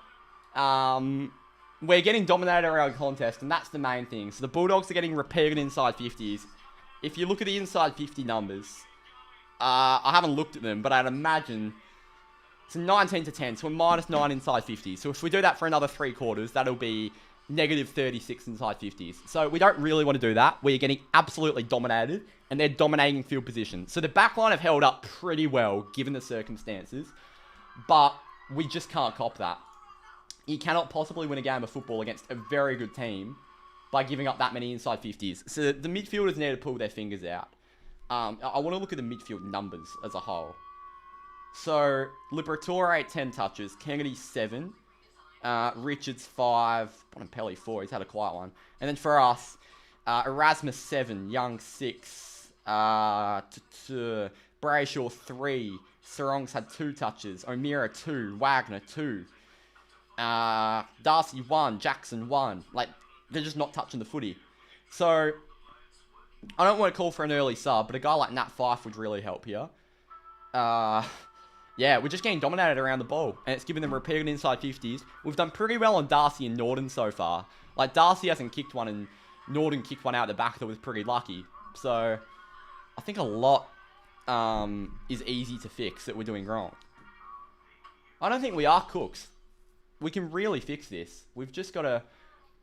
We're getting dominated around contest, and that's the main thing. So the Bulldogs are getting repeated inside 50s. If you look at the inside 50 numbers, I haven't looked at them, but I'd imagine it's a 19 to 10, so we're minus 9 inside 50s. So if we do that for another 3 quarters, that'll be negative 36 inside 50s. So we don't really want to do that. We're getting absolutely dominated, and they're dominating field position. So the backline have held up pretty well, given the circumstances, but we just can't cop that. You cannot possibly win a game of football against a very good team by giving up that many inside 50s. So the midfielders need to pull their fingers out. I want to look at the midfield numbers as a whole. So, Liberatore, 10 touches. Kennedy, 7. Richards, 5. Bonampelli, 4. He's had a quiet one. And then for us, Erasmus, 7. Young, 6. Brayshaw, 3. Sarong's had 2 touches. O'Meara, 2. Wagner, 2. Darcy, 1. Jackson, 1. Like, they're just not touching the footy. So, I don't want to call for an early sub, but a guy like Nat Fyfe would really help here. Yeah, we're just getting dominated around the ball, and it's giving them repeated inside 50s. We've done pretty well on Darcy and Norden so far. Like, Darcy hasn't kicked one, and Norden kicked one out the back that was pretty lucky. So, I think a lot is easy to fix that we're doing wrong. I don't think we are cooks. We can really fix this. We've just got to...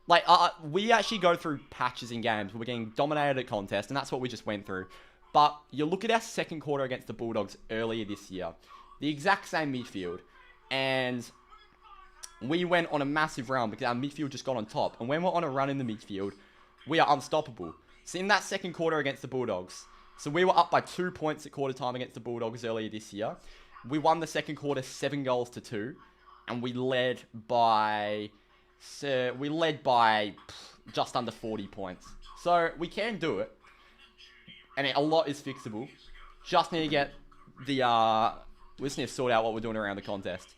Like, we actually go through patches in games where we're getting dominated at contest, and that's what we just went through. But you look at our second quarter against the Bulldogs earlier this year. The exact same midfield. And we went on a massive run because our midfield just got on top. And when we're on a run in the midfield, we are unstoppable. So in that second quarter against the Bulldogs, so we were up by 2 points at quarter time against the Bulldogs earlier this year. We won the second quarter 7 goals to 2. And we led by... So we led by just under 40 points. So we can do it. And a lot is fixable. Just need to get the we just need to sort out what we're doing around the contest.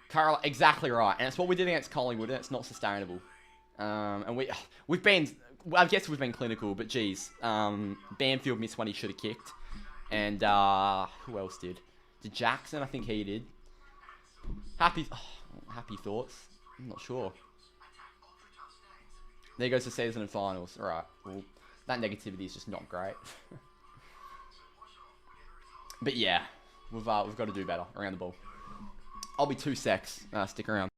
Carl, exactly right, and it's what we did against Collingwood, and it's not sustainable. And we've been, well, I guess we've been clinical, but geez, Banfield missed one he should have kicked, and who else did? Did Jackson? I think he did. Happy thoughts. I'm not sure. There goes the season and finals. All right. Well, that negativity is just not great. But yeah, we've got to do better around the ball. I'll be 2 secs. Stick around.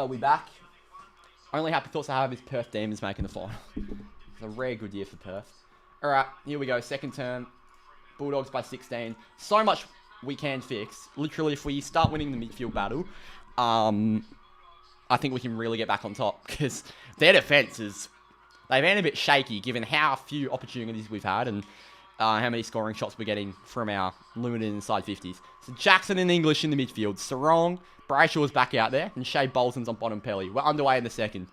We back. Only happy thoughts I have is Perth Demons making the final. It's a rare good year for Perth. Alright, here we go. Second term. Bulldogs by 16. So much we can fix. Literally, if we start winning the midfield battle, I think we can really get back on top. Because their defence is... They've been a bit shaky given how few opportunities we've had and how many scoring shots we're getting from our limited inside 50s. So Jackson and English in the midfield. Sarong, Brayshaw's back out there, and Shea Bolton's on bottom pelly. We're underway in the second.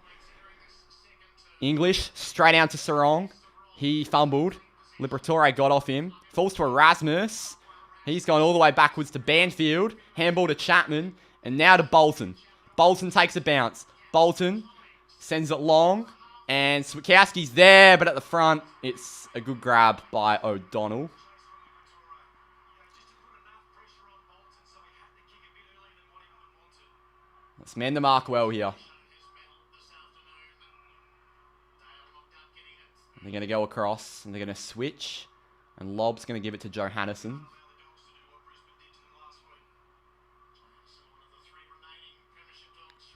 English, straight out to Sarong. He fumbled. Liberatore got off him. Falls to Erasmus. He's gone all the way backwards to Banfield. Handball to Chapman. And now to Bolton. Bolton takes a bounce. Bolton sends it long. And Switkowski's there, but at the front, it's a good grab by O'Donnell. Let's man the mark well here. They're going to go across, and they're going to switch. And Lob's going to give it to Johannison.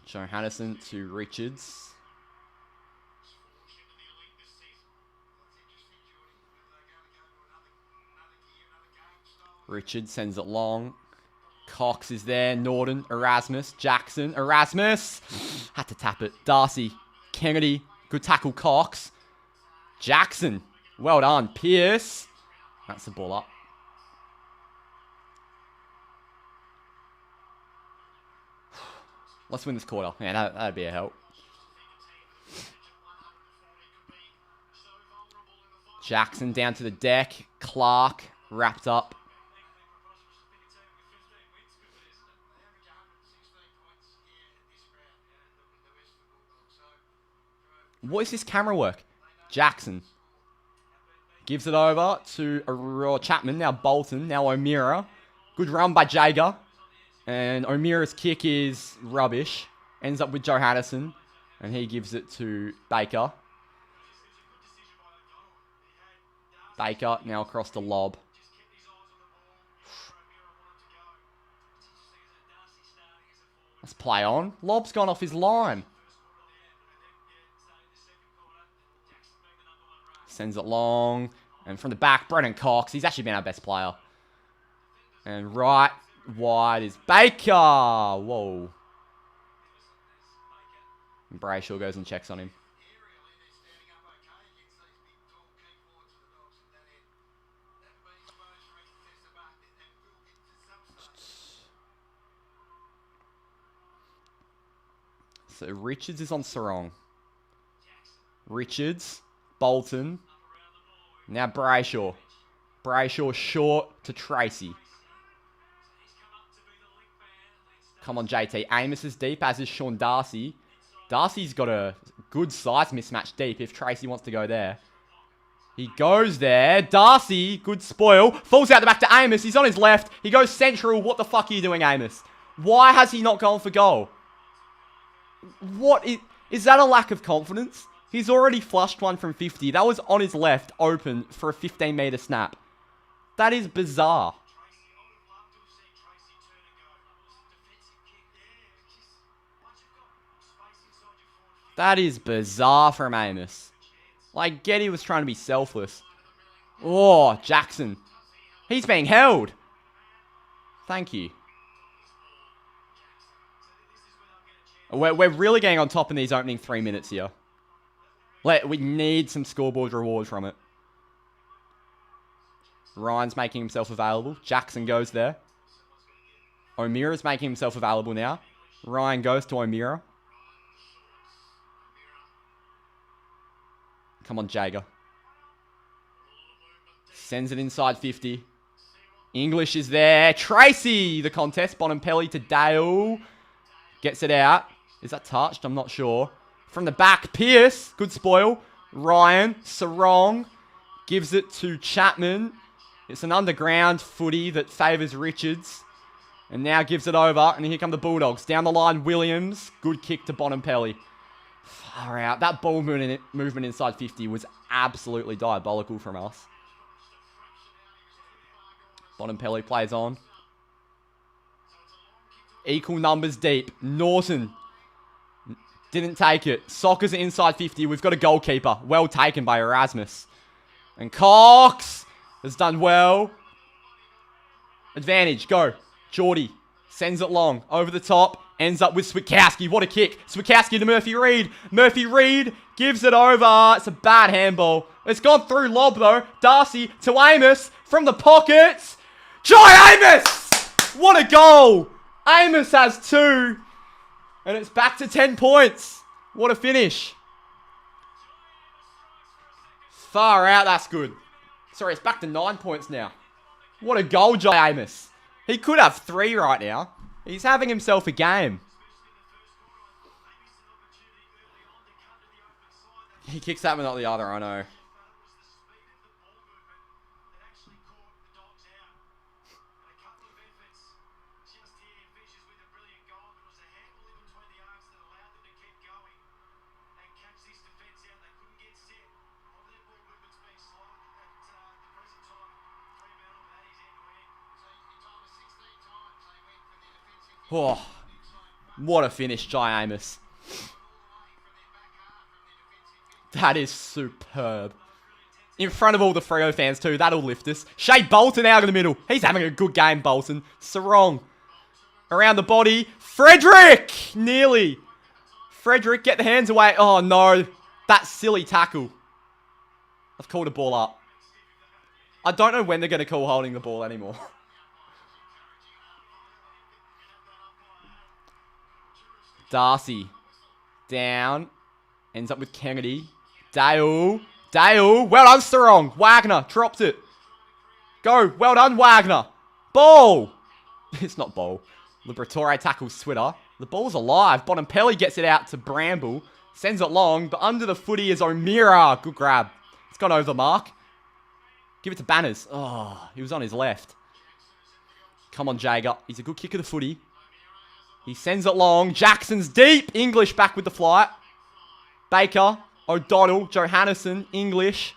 Johannison to Richards. Richards sends it long. Cox is there. Norton, Erasmus, Jackson, Erasmus. Had to tap it. Darcy, Kennedy, good tackle, Cox. Jackson, well done. Pierce. That's the ball up. Let's win this quarter. Yeah, that'd be a help. Jackson down to the deck. Clark wrapped up. What is this camera work? Jackson gives it over to Chapman. Now Bolton. Now O'Meara. Good run by Jager. And O'Meara's kick is rubbish. Ends up with Johannesson. And he gives it to Baker. Baker now across the lob. Let's play on. Lob's gone off his line. Sends it long. And from the back, Brennan Cox. He's actually been our best player. And right wide is Baker. Whoa. And Brayshaw goes and checks on him. So Richards is on Sarong. Richards, Bolton. Now Brayshaw. Brayshaw short to Tracy. Come on, JT. Amos is deep, as is Sean Darcy. Darcy's got a good size mismatch deep if Tracy wants to go there. He goes there. Darcy, good spoil. Falls out the back to Amos. He's on his left. He goes central. What the fuck are you doing, Amos? Why has he not gone for goal? What is that a lack of confidence? He's already flushed one from 50. That was on his left, open for a 15-meter snap. That is bizarre. That is bizarre from Amos. Like, Getty was trying to be selfless. Oh, Jackson. He's being held. Thank you. We're really getting on top in these opening 3 minutes here. We need some scoreboard reward from it. Ryan's making himself available. Jackson goes there. O'Meara's making himself available now. Ryan goes to O'Meara. Come on, Jager. Sends it inside 50. English is there. Tracy, the contest. Bonampelli to Dale. Gets it out. Is that touched? I'm not sure. From the back, Pierce. Good spoil. Ryan. Sarong. Gives it to Chapman. It's an underground footy that favours Richards. And now gives it over. And here come the Bulldogs. Down the line, Williams. Good kick to Bonampelli. Far out. That ball movement inside 50 was absolutely diabolical from us. Bonampelli plays on. Equal numbers deep. Norton didn't take it. Soccer's inside 50. We've got a goalkeeper. Well taken by Erasmus. And Cox has done well. Advantage. Go. Geordie sends it long. Over the top. Ends up with Switkowski. What a kick. Switkowski to Murphy Reid. Murphy Reid gives it over. It's a bad handball. It's gone through lob though. Darcy to Amos from the pockets. Jai Amos! What a goal. Amos has 2. And it's back to 10 points. What a finish. Far out. That's good. Sorry, it's back to 9 points now. What a goal, Jai Amos. He could have 3 right now. He's having himself a game. He kicks that one, not the other, I know. Oh, what a finish, Jai Amos. That is superb. In front of all the Freo fans too. That'll lift us. Shea Bolton out in the middle. He's having a good game, Bolton. Sarong. Around the body. Frederick! Nearly. Frederick, get the hands away. Oh, no. That silly tackle. I've called a ball up. I don't know when they're going to call holding the ball anymore. Darcy. Down. Ends up with Kennedy. Dale. Well done, Sarong. Wagner drops it. Go. Well done, Wagner. Ball. It's not ball. Liberatore tackles Switter. The ball's alive. Bonampelli gets it out to Bramble. Sends it long, but under the footy is O'Meara. Good grab. It's gone over the mark. Give it to Banners. Oh, he was on his left. Come on, Jager. He's a good kick of the footy. He sends it long. Jackson's deep. English back with the flight. Baker. O'Donnell. Johannesson. English.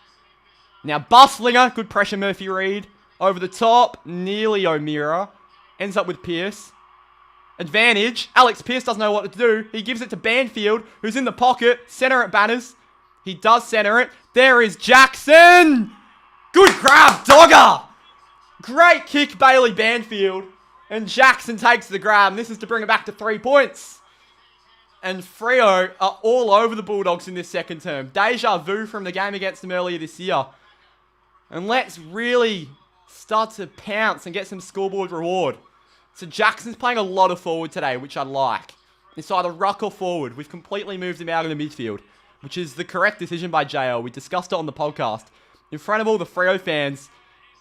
Now Busslinger. Good pressure, Murphy Reid. Over the top. Nearly O'Meara. Ends up with Pearce. Advantage. Alex Pearce doesn't know what to do. He gives it to Banfield, who's in the pocket. Center at Banners. He does center it. There is Jackson. Good grab, Dogger. Great kick, Bailey Banfield. And Jackson takes the grab. And this is to bring it back to 3 points. And Freo are all over the Bulldogs in this second term. Deja vu from the game against them earlier this year. And let's really start to pounce and get some scoreboard reward. So Jackson's playing a lot of forward today, which I like. It's either ruck or forward. We've completely moved him out of the midfield, which is the correct decision by JL. We discussed it on the podcast. In front of all the Freo fans,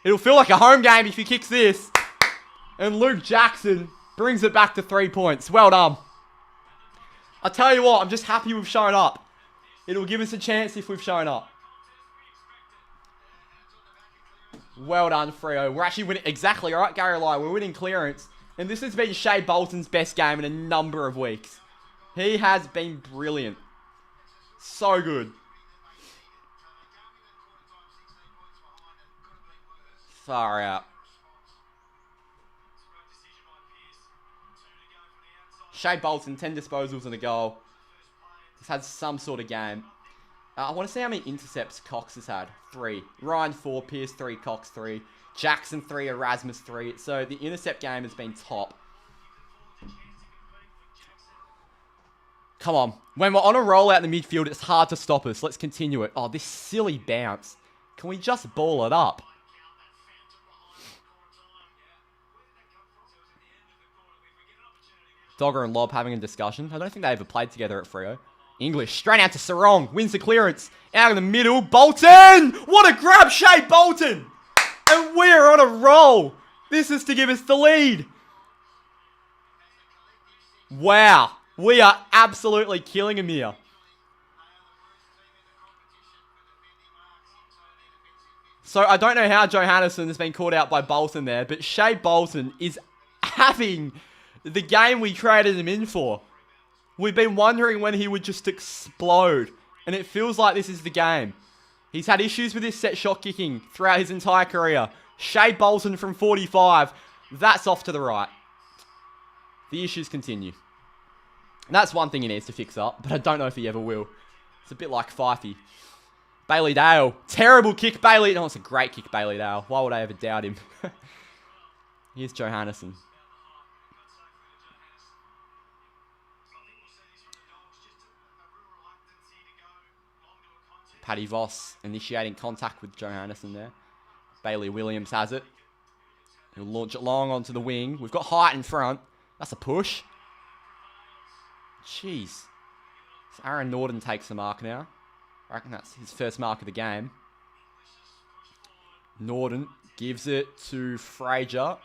it'll feel like a home game if he kicks this. And Luke Jackson brings it back to 3 points. Well done. I tell you what, I'm just happy we've shown up. It'll give us a chance if we've shown up. Well done, Freo. We're actually winning. Exactly right, Gary Lai. We're winning clearance. And this has been Shea Bolton's best game in a number of weeks. He has been brilliant. So good. Far out. Shea Bolton, 10 disposals and a goal. He's had some sort of game. I want to see how many intercepts Cox has had. 3. Ryan 4, Pearce 3, Cox 3. Jackson 3, Erasmus 3. So the intercept game has been top. Come on. When we're on a roll out in the midfield, it's hard to stop us. Let's continue it. Oh, this silly bounce. Can we just ball it up? Dogger and Lob having a discussion. I don't think they ever played together at Freo. English straight out to Sarong. Wins the clearance. Out in the middle. Bolton! What a grab, Shea Bolton! And we're on a roll. This is to give us the lead. Wow. We are absolutely killing him here. So I don't know how Johannesson has been caught out by Bolton there, but Shea Bolton is having the game we traded him in for. We've been wondering when he would just explode. And it feels like this is the game. He's had issues with his set shot kicking throughout his entire career. Shea Bolton from 45. That's off to the right. The issues continue. And that's one thing he needs to fix up, but I don't know if he ever will. It's a bit like Fifey. Bailey Dale. Terrible kick, Bailey. No, it's a great kick, Bailey Dale. Why would I ever doubt him? Here's Johannesson. Paddy Voss initiating contact with Johannesson there. Bailey Williams has it. He'll launch it long onto the wing. We've got height in front. That's a push. Jeez. So Aaron Norton takes the mark now. I reckon that's his first mark of the game. Norton gives it to Fraser.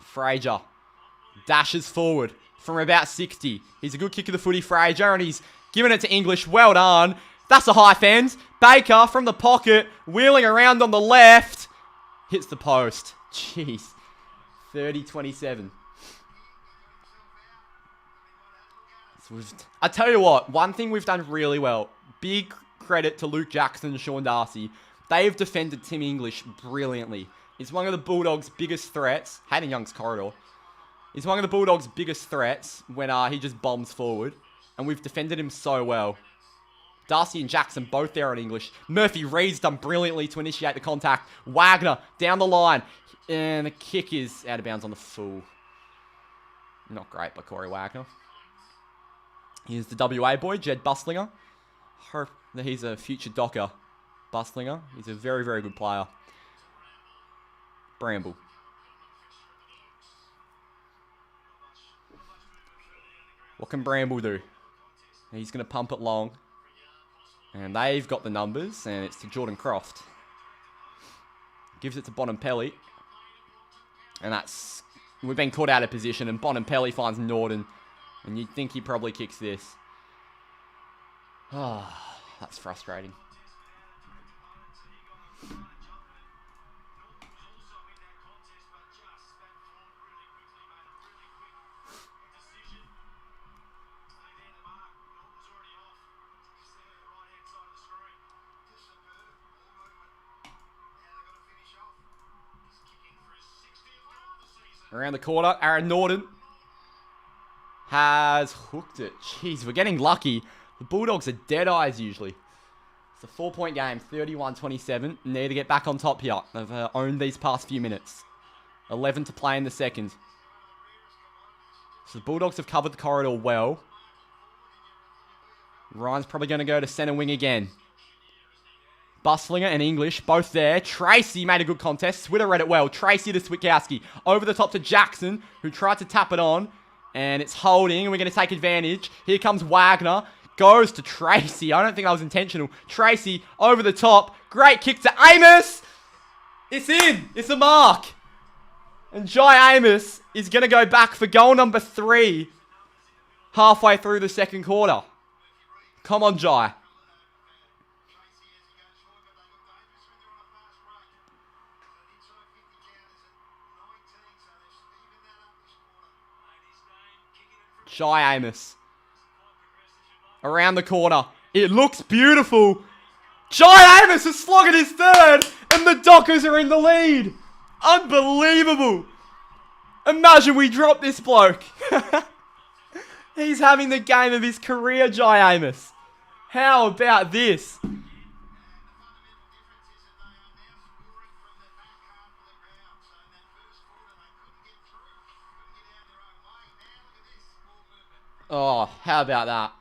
Fraser dashes forward from about 60. He's a good kick of the footy, Fraser, and he's giving it to English. Well done. That's a high fence. Baker from the pocket, wheeling around on the left. Hits the post. Jeez. 30-27. So I tell you what, one thing we've done really well. Big credit to Luke Jackson and Sean Darcy. They've defended Tim English brilliantly. He's one of the Bulldogs' biggest threats. Hayden Young's corridor. He's one of the Bulldogs' biggest threats when he just bombs forward. And we've defended him so well. Darcy and Jackson both there on English. Murphy Reid's done brilliantly to initiate the contact. Wagner down the line. And the kick is out of bounds on the full. Not great by Corey Wagner. Here's the WA boy, Jed Busslinger. Hope that he's a future Docker. Busslinger. He's a very, very good player. Bramble. What can Bramble do? He's going to pump it long. And they've got the numbers, and it's to Jordan Croft. Gives it to Bonampelli. And that's... We've been caught out of position, and Bonampelli finds Norton. And you'd think he probably kicks this. Ah, that's frustrating. Around the corner, Aaron Norton has hooked it. Jeez, we're getting lucky. The Bulldogs are dead eyes usually. It's a 4-point game, 31-27. Need to get back on top here. They've owned these past few minutes. 11 to play in the second. So the Bulldogs have covered the corridor well. Ryan's probably going to go to centre wing again. Buslinger and English, both there. Tracy made a good contest. Switter read it well. Tracy to Switkowski. Over the top to Jackson, who tried to tap it on. And it's holding, and we're going to take advantage. Here comes Wagner. Goes to Tracy. I don't think that was intentional. Tracy over the top. Great kick to Amos. It's in. It's a mark. And Jai Amos is going to go back for goal number 3. Halfway through the second quarter. Come on, Jai. Jai Amos. Around the corner. It looks beautiful. Jai Amos is slogging his third. And the Dockers are in the lead. Unbelievable. Imagine we drop this bloke. He's having the game of his career, Jai Amos. How about this? Oh, how about that?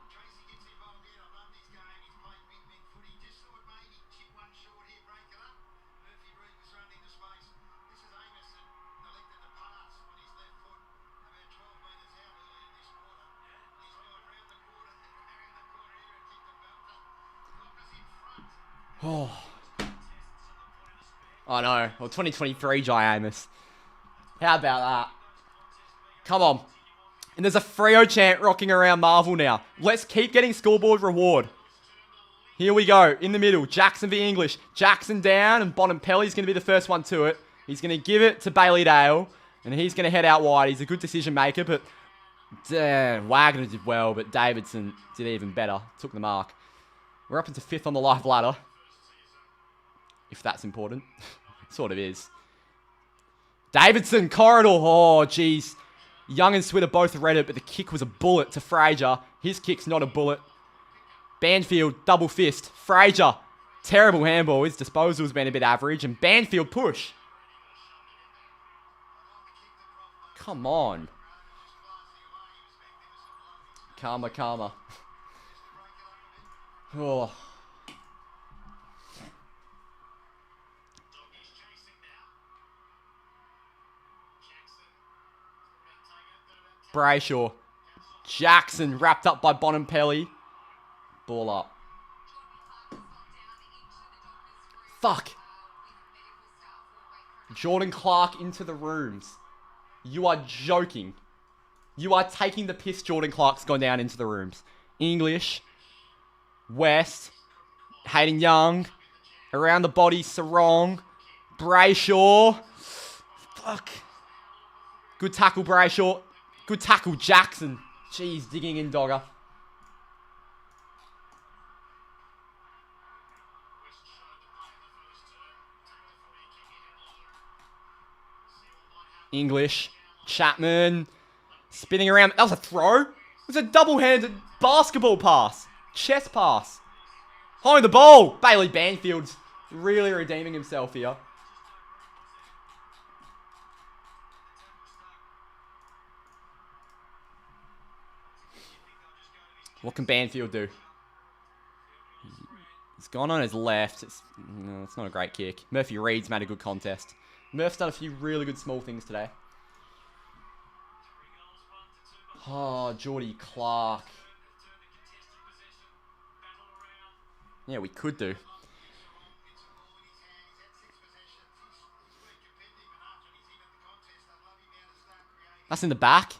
Oh. I know. Well, 2023 Jai Amos. How about that? Come on. And there's a Freo chant rocking around Marvel now. Let's keep getting scoreboard reward. Here we go. In the middle. Jackson v English. Jackson down, and Bonampelli's going to be the first one to it. He's going to give it to Bailey Dale, and he's going to head out wide. He's a good decision maker, but Wagner did well, but Davidson did even better. Took the mark. We're up into 5th on the live ladder. If that's important. Sort of is. Davidson, corridor. Oh, jeez. Young and Switter both read it, but the kick was a bullet to Fraser. His kick's not a bullet. Banfield, double fist. Fraser, terrible handball. His disposal's been a bit average. And Banfield push. Come on. Karma, karma. Oh. Brayshaw. Jackson wrapped up by Bonampelli. Ball up. Fuck. Jordan Clark into the rooms. You are joking. You are taking the piss. Jordan Clark's gone down into the rooms. English. West. Hayden Young. Around the body, Sarong. Brayshaw. Fuck. Good tackle, Brayshaw. Good tackle, Jackson. Jeez, digging in, Dogger. English. Chapman. Spinning around. That was a throw. It was a double-handed basketball pass. Chest pass. Holding the ball. Bailey Banfield's really redeeming himself here. What can Banfield do? He's gone on his left. It's not a great kick. Murphy Reed's made a good contest. Murph's done a few really good small things today. Oh, Geordie Clark. Yeah, we could do. That's in the back.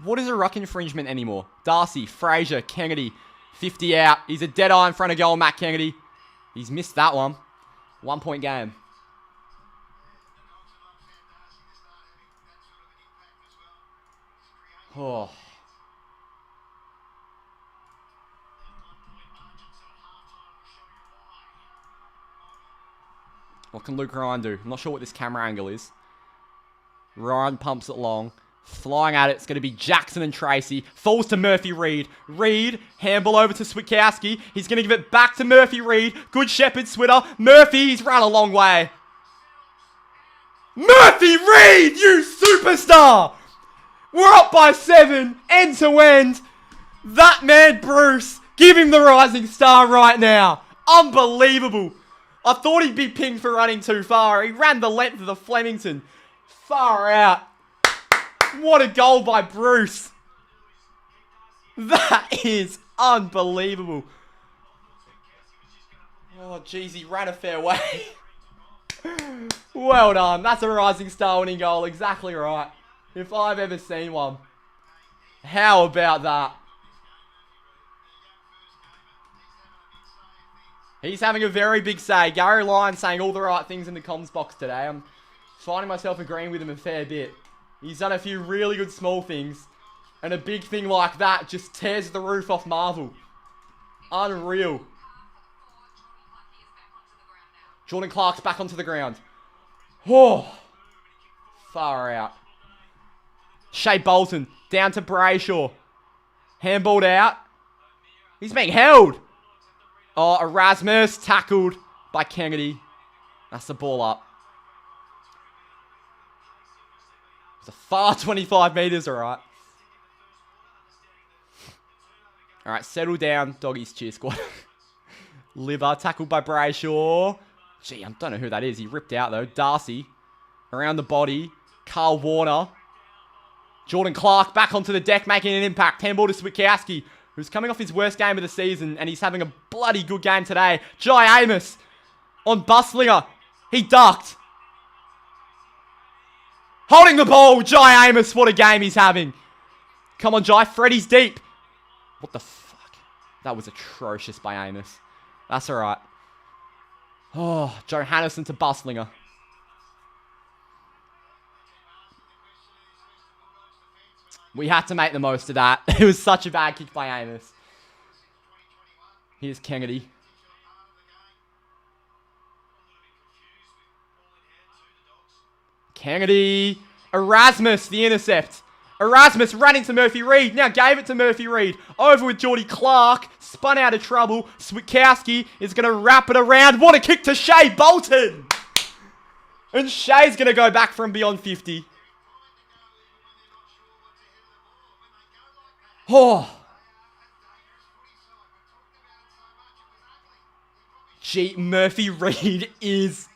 What is a ruck infringement anymore? Darcy, Fraser, Kennedy, 50 out. He's a dead eye in front of goal, Matt Kennedy. He's missed that one. 1 point game. Oh. What can Luke Ryan do? I'm not sure what this camera angle is. Ryan pumps it long. Flying at it. It's going to be Jackson and Tracy. Falls to Murphy Reid. Reid, handball over to Switkowski. He's going to give it back to Murphy Reid. Good Shepherd, Switter. Murphy, he's run a long way. Murphy Reid, you superstar! We're up by 7, end to end. That man, Bruce, give him the rising star right now. Unbelievable. I thought he'd be pinged for running too far. He ran the length of the Flemington. Far out. What a goal by Bruce. That is unbelievable. Oh, jeez, he ran a fair way. Well done. That's a rising star winning goal. Exactly right. If I've ever seen one. How about that? He's having a very big say. Gary Lyon saying all the right things in the comms box today. I'm finding myself agreeing with him a fair bit. He's done a few really good small things. And a big thing like that just tears the roof off Marvel. Unreal. Jordan Clark's back onto the ground. Oh. Far out. Shea Bolton down to Brayshaw. Handballed out. He's being held. Oh, Erasmus tackled by Kennedy. That's the ball up. It's a far 25 metres, alright. Alright, settle down, doggies cheer squad. Liver tackled by Brayshaw. Gee, I don't know who that is. He ripped out though. Darcy around the body. Carl Warner. Jordan Clark back onto the deck making an impact. Handball to Switkowski, who's coming off his worst game of the season, and he's having a bloody good game today. Jai Amos on Buslinger. He ducked. Holding the ball, Jai Amos. What a game he's having. Come on, Jai. Freddie's deep. What the fuck? That was atrocious by Amos. That's alright. Oh, Johannison to Buslinger. We had to make the most of that. It was such a bad kick by Amos. Here's Kennedy. Kennedy. Erasmus, the intercept. Erasmus ran into Murphy Reid. Now gave it to Murphy Reid. Over with Geordie Clark. Spun out of trouble. Switkowski is going to wrap it around. What a kick to Shea Bolton. And Shea's going to go back from beyond 50. Oh. Gee, Murphy Reid is...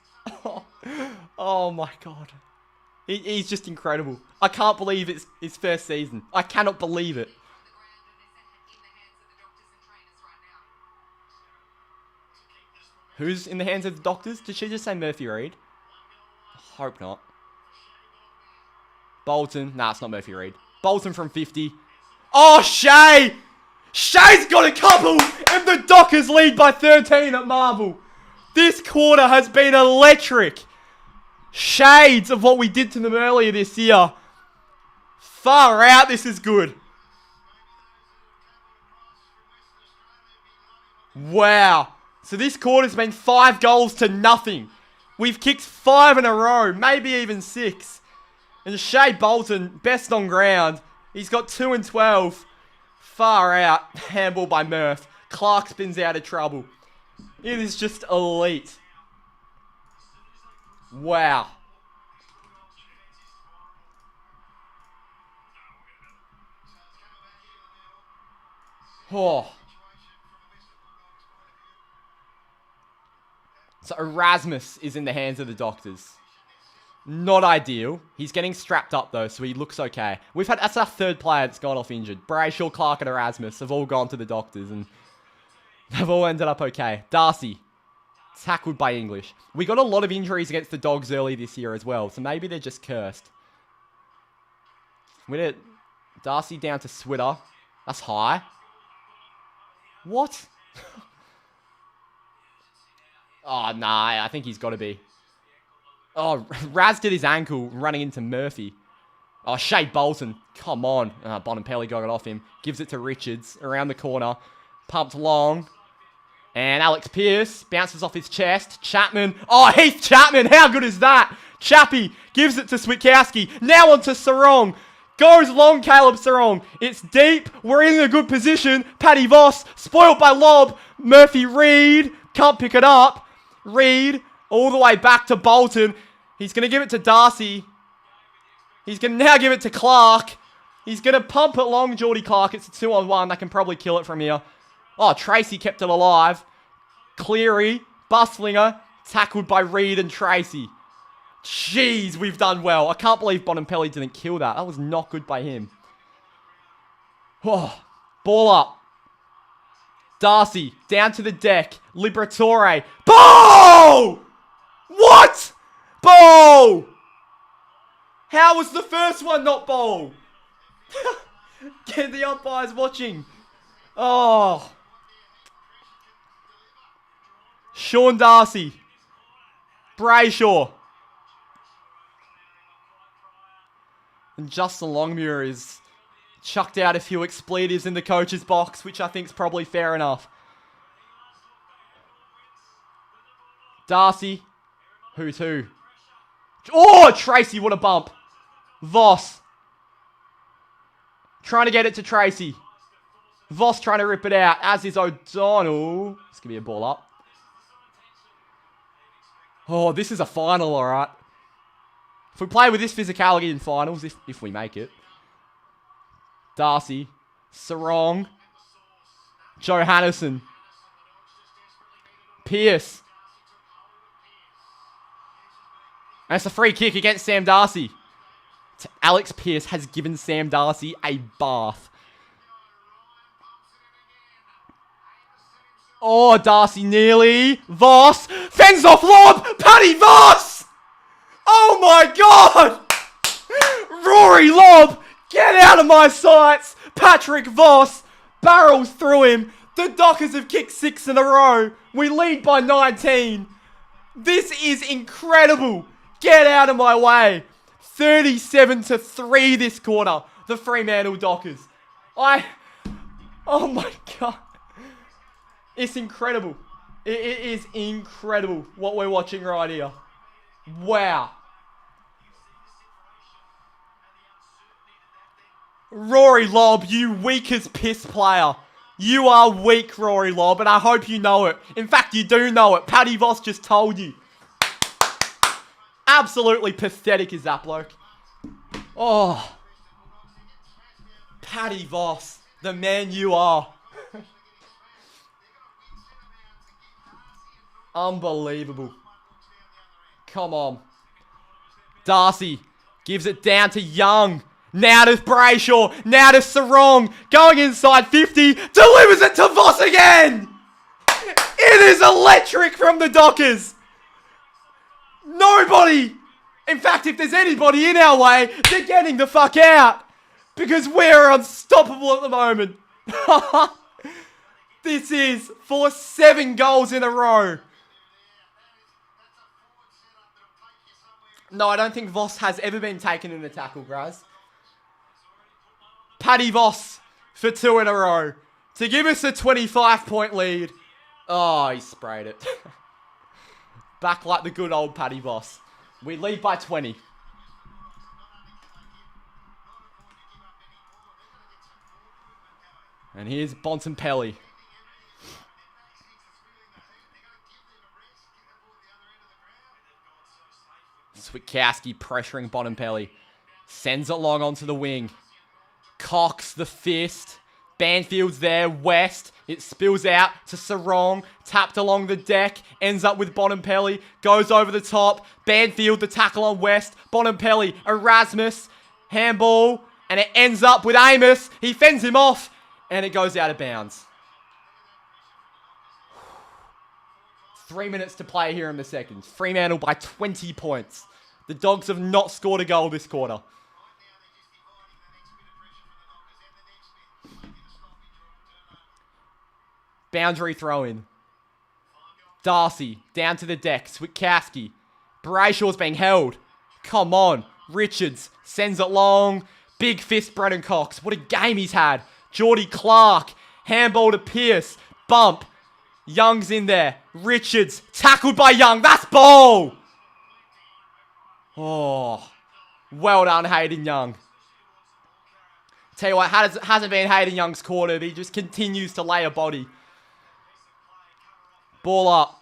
Oh my God. He's just incredible. I can't believe it's his first season. I cannot believe it. Who's in the hands of the doctors? Did she just say Murphy Reid? I hope not. Bolton. Nah, it's not Murphy Reid. Bolton from 50. Oh, Shea! Shea's got a couple! And the Dockers lead by 13 at Marvel. This quarter has been electric. Shades of what we did to them earlier this year. Far out, this is good. Wow. So this quarter's been 5 goals to nothing. We've kicked 5 in a row, maybe even 6. And Shea Bolton, best on ground. He's got 2 and 12. Far out. Handball by Murph. Clark spins out of trouble. It is just elite. Wow. Oh. So Erasmus is in the hands of the doctors. Not ideal. He's getting strapped up, though, so he looks okay. That's our third player that's gone off injured. Brayshaw, Clark, and Erasmus have all gone to the doctors, and they've all ended up okay. Darcy, tackled by English. We got a lot of injuries against the Dogs early this year as well, so maybe they're just cursed. Darcy down to Switter. That's high. What? Oh, nah, I think he's got to be. Oh, Raz did his ankle running into Murphy. Oh, Shea Bolton. Come on. Bonampelli got it off him. Gives it to Richards around the corner. Pumped long. And Alex Pearce bounces off his chest. Chapman. Oh, Heath Chapman. How good is that? Chappie gives it to Switkowski. Now on to Sarong. Goes long, Caleb Sarong. It's deep. We're in a good position. Paddy Voss. Spoiled by lob. Murphy Reed. Can't pick it up. Reed. All the way back to Bolton. He's going to give it to Darcy. He's going to now give it to Clark. He's going to pump it long, Geordie Clark. It's a 2-on-1. They can probably kill it from here. Oh, Tracy kept it alive. Cleary, Buslinger, tackled by Reed and Tracy. Jeez, we've done well. I can't believe Bonampelli didn't kill that. That was not good by him. Oh, ball up. Darcy, down to the deck. Liberatore. Ball! What? Ball! How was the first one not ball? Get the umpires watching. Oh. Sean Darcy. Brayshaw. And Justin Longmuir is chucked out a few expletives in the coach's box, which I think is probably fair enough. Darcy. Who's who? Oh, Tracy, what a bump. Voss. Trying to get it to Tracy. Voss trying to rip it out, as is O'Donnell. This could be a ball up. Oh, this is a final, all right. If we play with this physicality in finals, if we make it. Darcy. Sarong. Johannesen. Pearce. And it's a free kick against Sam Darcy. Alex Pearce has given Sam Darcy a bath. Oh, Darcy nearly. Voss. Fends off lob. Paddy Voss. Oh my God. Rory Lobb. Get out of my sights. Patrick Voss barrels through him. The Dockers have kicked 6 in a row. We lead by 19. This is incredible. Get out of my way. 37-3 this quarter. The Fremantle Dockers. Oh my God. It's incredible. It is incredible what we're watching right here. Wow. Rory Lobb, you weak as piss player. You are weak, Rory Lobb, and I hope you know it. In fact, you do know it. Paddy Voss just told you. Absolutely pathetic is that bloke. Oh. Paddy Voss, the man you are. Unbelievable. Come on. Darcy gives it down to Young. Now to Brayshaw. Now to Sarong. Going inside 50. Delivers it to Voss again. It is electric from the Dockers. Nobody. In fact, if there's anybody in our way, they're getting the fuck out. Because we're unstoppable at the moment. This is for 7 goals in a row. No, I don't think Voss has ever been taken in a tackle, Graz. Paddy Voss for 2 in a row. To give us a 25-point lead. Oh, he sprayed it. Back like the good old Paddy Voss. We lead by 20. And here's Bontempelli. Switkowski pressuring Bontempelli. Sends it long onto the wing. Cocks the fist. Banfield's there. West. It spills out to Sarong. Tapped along the deck. Ends up with Bonampelli. Goes over the top. Banfield, the tackle on West. Bonampelli. Erasmus. Handball. And it ends up with Amos. He fends him off. And it goes out of bounds. 3 minutes to play here in the second. Fremantle by 20 points. The Dogs have not scored a goal this quarter. Boundary throw-in. Darcy, down to the deck. Switkowski. Brayshaw's being held. Come on. Richards sends it long. Big fist, Brennan Cox. What a game he's had. Geordie Clark. Handball to Pierce. Bump. Young's in there. Richards. Tackled by Young. That's ball. Oh. Well done, Hayden Young. Tell you what, hasn't been Hayden Young's quarter. He just continues to lay a body. Ball up.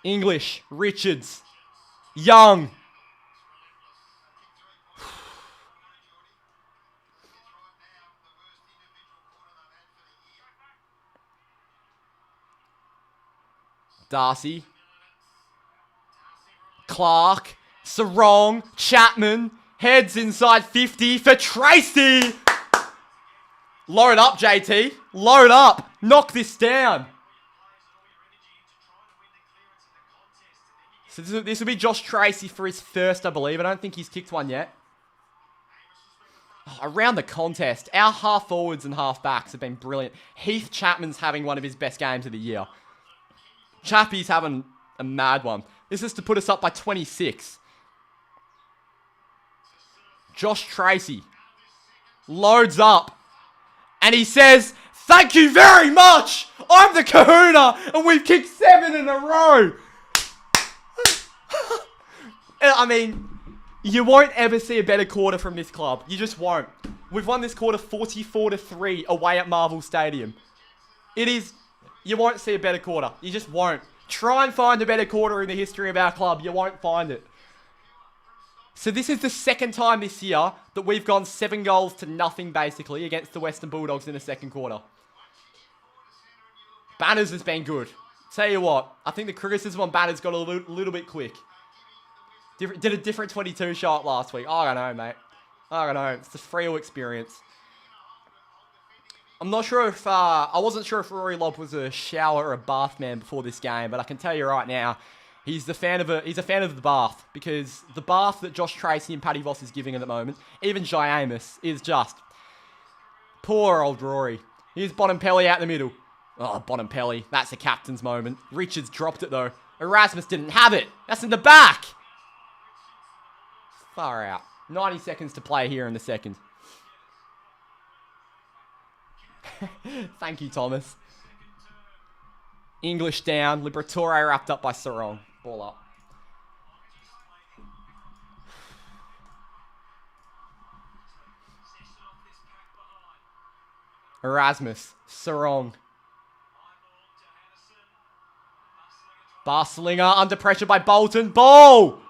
English. Richards. Young. Darcy. Clark. Sarong. Chapman. Heads inside 50 for Tracy. Load up, JT. Load up. Knock this down. So this will be Josh Tracy for his first, I believe. I don't think he's kicked one yet. Oh, around the contest, our half forwards and half backs have been brilliant. Heath Chapman's having one of his best games of the year. Chappie's having a mad one. This is to put us up by 26. Josh Tracy loads up. And he says, "Thank you very much. I'm the kahuna. And we've kicked 7 in a row." I mean, you won't ever see a better quarter from this club. You just won't. We've won this quarter 44-3 away at Marvel Stadium. It is... You won't see a better quarter. You just won't. Try and find a better quarter in the history of our club. You won't find it. So this is the second time this year that we've gone 7 goals to nothing, basically, against the Western Bulldogs in the second quarter. Banners has been good. Tell you what, I think the criticism on Banners got a little bit quick. Did a different 22 shot last week. I don't know, mate. I don't know. It's the Freo experience. I'm not sure if... I wasn't sure if Rory Lobb was a shower or a bath man before this game, but I can tell you right now, he's a fan of the bath, because the bath that Josh Tracy and Paddy Voss is giving at the moment, even Jai Amos, is just... Poor old Rory. Here's Bonampelli out the middle. Oh, Bonampelli. That's a captain's moment. Richards dropped it, though. Erasmus didn't have it. That's in the back. Far out. 90 seconds to play here in the second. Thank you, Thomas. English down. Liberatore wrapped up by Sarong. Ball up. Erasmus. Sarong. Barslinger under pressure by Bolton. Ball!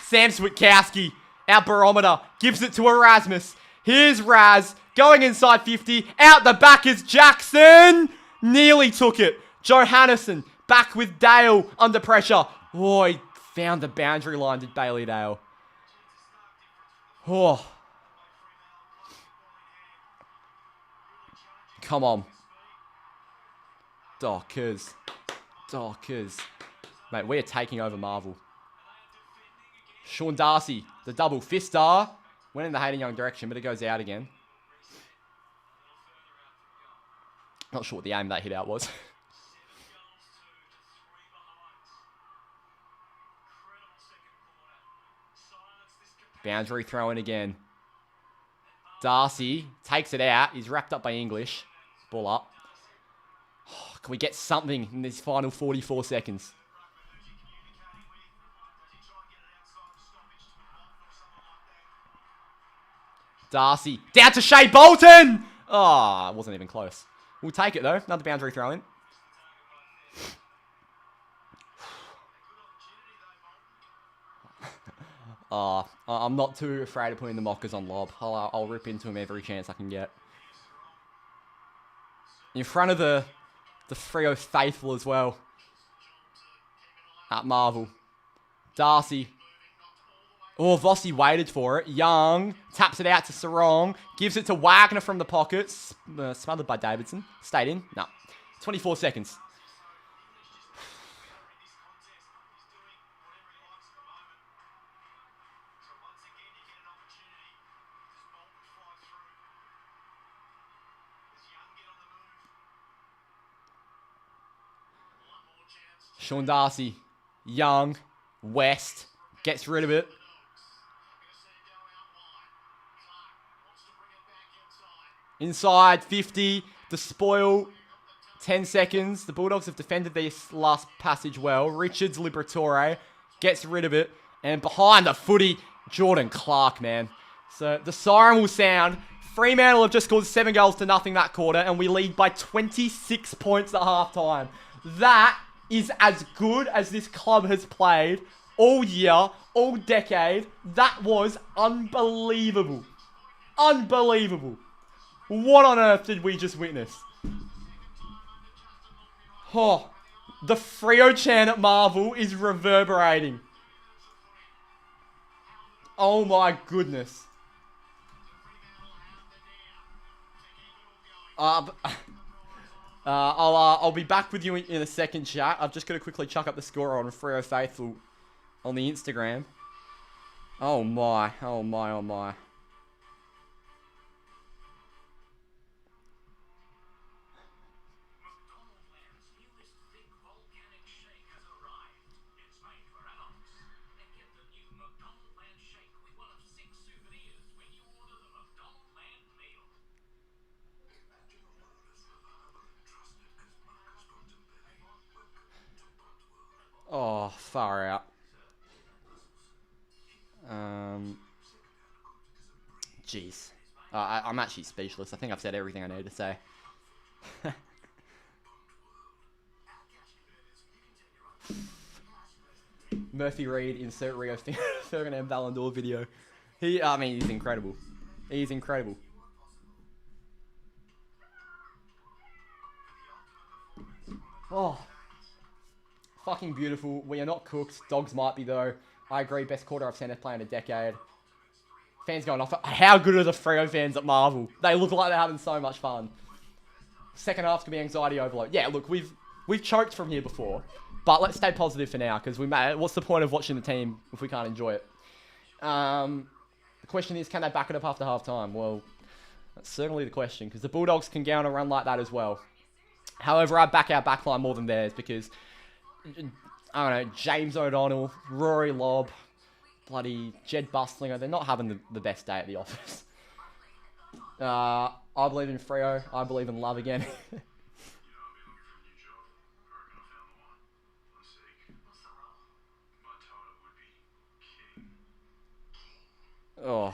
Sam Switkowski, our barometer, gives it to Erasmus. Here's Raz, going inside 50. Out the back is Jackson. Nearly took it. Johannesson, back with Dale, under pressure. Oh, he found the boundary line, did Bailey Dale. Oh. Come on. Dockers. Dockers. Mate, we are taking over Marvel. Sean Darcy, the double fister. Went in the Hayden Young direction, but it goes out again. Not sure what the aim of that hit out was. Boundary throw in again. Darcy takes it out. He's wrapped up by English. Ball up. Oh, can we get something in these final 44 seconds? Darcy. Down to Shea Bolton! Oh, it wasn't even close. We'll take it, though. Another boundary throw in. I'm not too afraid of putting the mockers on lob. I'll rip into him every chance I can get. In front of the Freo Faithful as well. At Marvel. Darcy. Oh, Vossi waited for it. Young taps it out to Sarong. Gives it to Wagner from the pocket. Smothered by Davidson. Stayed in. No. 24 seconds. Sean Darcy. Young. West. Gets rid of it. Inside, 50. The spoil. 10 seconds. The Bulldogs have defended this last passage well. Richards Liberatore gets rid of it. And behind the footy, Jordan Clark, man. So the siren will sound. Fremantle have just scored 7 goals to nothing that quarter. And we lead by 26 points at halftime. That is as good as this club has played all year, all decade. That was unbelievable. Unbelievable. What on earth did we just witness? Oh, the Freo chant at Marvel is reverberating. Oh my goodness. I'll be back with you in a second, chat. I've just got to quickly chuck up the score on Freo Faithful on the Instagram. Oh my, oh my, oh my. Oh, far out. Jeez. I'm actually speechless. I think I've said everything I need to say. Murphy Reed, insert Rio Ferdinand Ballon d'Or video. He's incredible. He's incredible. Oh. Fucking beautiful. We are not cooked. Dogs might be, though. I agree. Best quarter I've seen us play in a decade. Fans going off. How good are the Freo fans at Marvel? They look like they're having so much fun. Second half's going to be anxiety overload. Yeah, look, we've choked from here before. But let's stay positive for now, because what's the point of watching the team if we can't enjoy it? The question is, can they back it up after half-time? Well, that's certainly the question, because the Bulldogs can go on a run like that as well. However, I back our backline more than theirs, because I don't know, James O'Donnell, Rory Lobb, bloody Jed Bustlinger, they're not having the best day at the office. I believe in Freo. I believe in love again. Oh.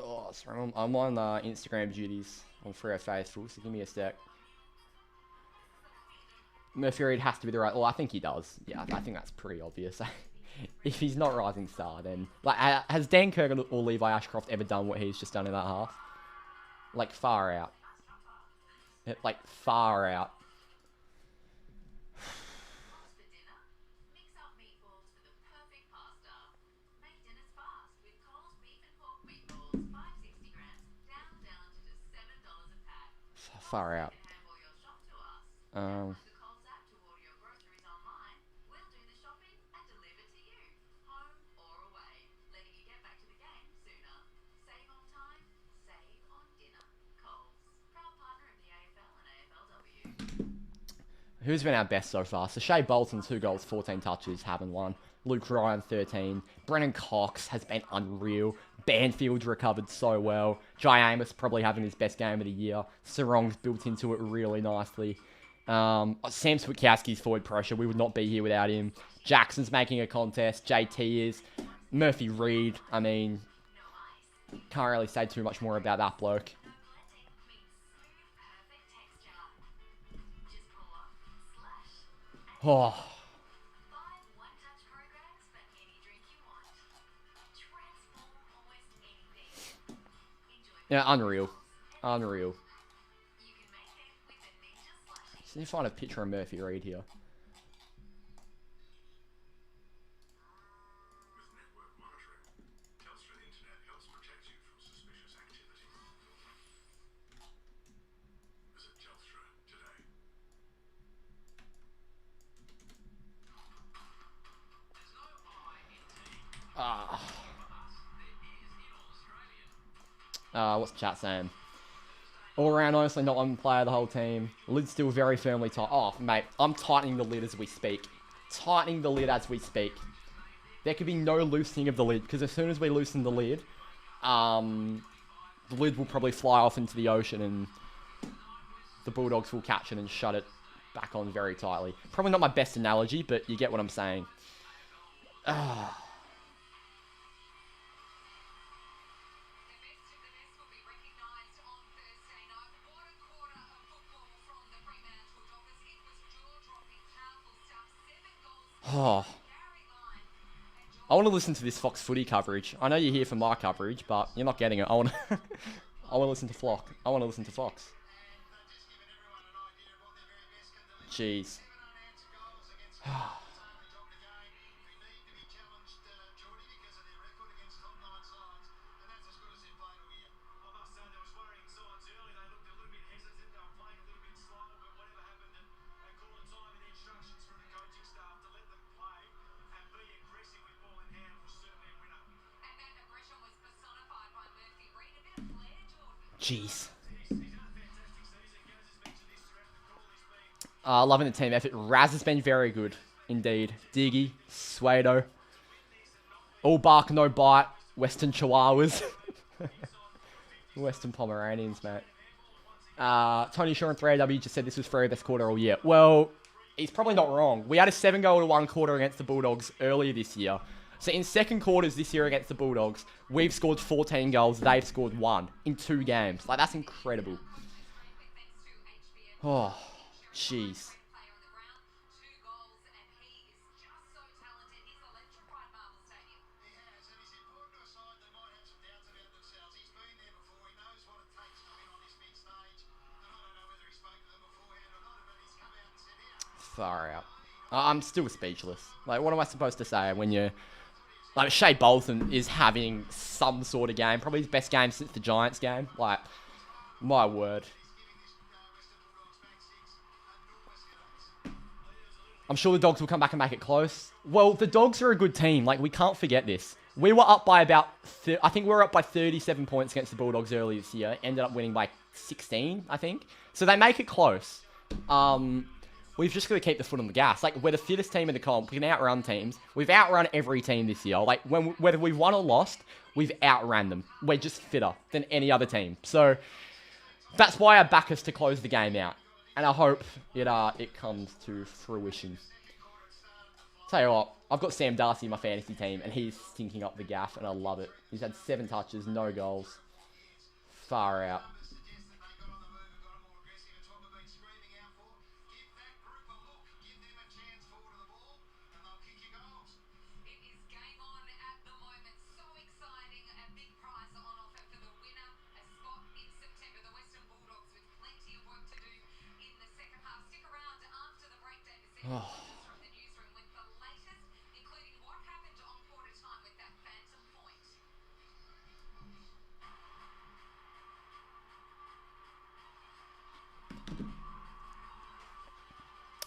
Oh, sorry, I'm on Instagram duties on Freo Faithful, so give me a sec. Murphy Reed has to be the right... Well, I think he does. Yeah, I think that's pretty obvious. If he's not Rising Star, then... Like, has Dan Kurgan or Levi Ashcroft ever done what he's just done in that half? Like, far out. Like, far out. Far out. Who's been our best so far? So Shea Bolton, 2 goals, 14 touches, having one. Luke Ryan, 13. Brennan Cox has been unreal. Banfield's recovered so well. Jai Amos probably having his best game of the year. Sarong's built into it really nicely. Sam Switkowski's forward pressure. We would not be here without him. Jackson's making a contest. JT is. Murphy Reed. I mean, can't really say too much more about that bloke. Oh. Yeah, unreal. Unreal. Just need to find a picture of Murphy Reed here. What's the chat saying? All around, honestly, not one player, the whole team. Lid's still very firmly tight. Oh, mate, I'm tightening the lid as we speak. Tightening the lid as we speak. There could be no loosening of the lid, because as soon as we loosen the lid will probably fly off into the ocean, and the Bulldogs will catch it and shut it back on very tightly. Probably not my best analogy, but you get what I'm saying. Oh. I want to listen to this Fox footy coverage. I know you're here for my coverage, but you're not getting it. I want to I want to listen to Flock. I want to listen to Fox. Jeez. Jeez. Loving the team effort. Raz has been very good, indeed. Diggy, Suedo. All bark, no bite. Western Chihuahuas. Western Pomeranians, mate. Tony Shaw and 3AW just said this was Freo's best quarter all year. Well, he's probably not wrong. We had a 7-goal-to-1 quarter against the Bulldogs earlier this year. So in second quarters this year against the Bulldogs, we've scored 14 goals. They've scored 1 in 2 games. Like, that's incredible. Oh, jeez. Far out. I'm still speechless. Like, what am I supposed to say when you're... Like, Shea Bolton is having some sort of game. Probably his best game since the Giants game. Like, my word. I'm sure the Dogs will come back and make it close. Well, the Dogs are a good team. Like, we can't forget this. We were up by about... I think we were up by 37 points against the Bulldogs earlier this year. Ended up winning by 16, I think. So they make it close. We've just got to keep the foot on the gas. Like, we're the fittest team in the comp. We can outrun teams. We've outrun every team this year. Like, whether we've won or lost, we've outran them. We're just fitter than any other team. So, that's why I back us to close the game out. And I hope it comes to fruition. Tell you what, I've got Sam Darcy in my fantasy team, and he's stinking up the gaff, and I love it. He's had 7 touches, no goals. Far out. Oh.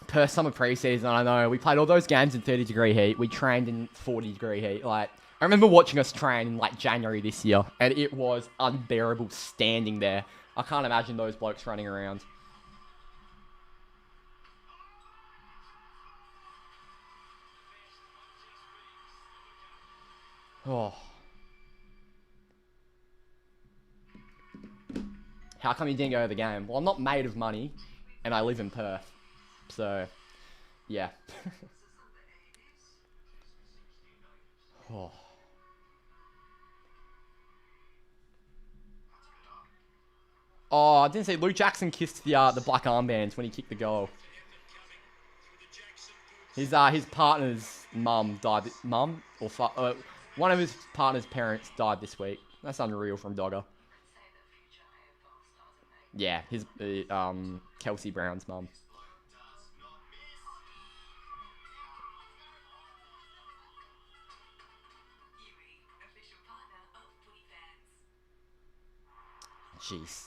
Per summer preseason, I know, we played all those games in 30-degree heat. We trained in 40-degree heat. Like, I remember watching us train in, like, January this year, and it was unbearable standing there. I can't imagine those blokes running around. Oh. How come you didn't go to the game? Well, I'm not made of money, and I live in Perth. So, yeah. Oh. Oh, I didn't say Luke Jackson kissed the black armbands when he kicked the goal. His partner's mum died. One of his partner's parents died this week. That's unreal from Dogger. Yeah, his Kelsey Brown's mum. Jeez.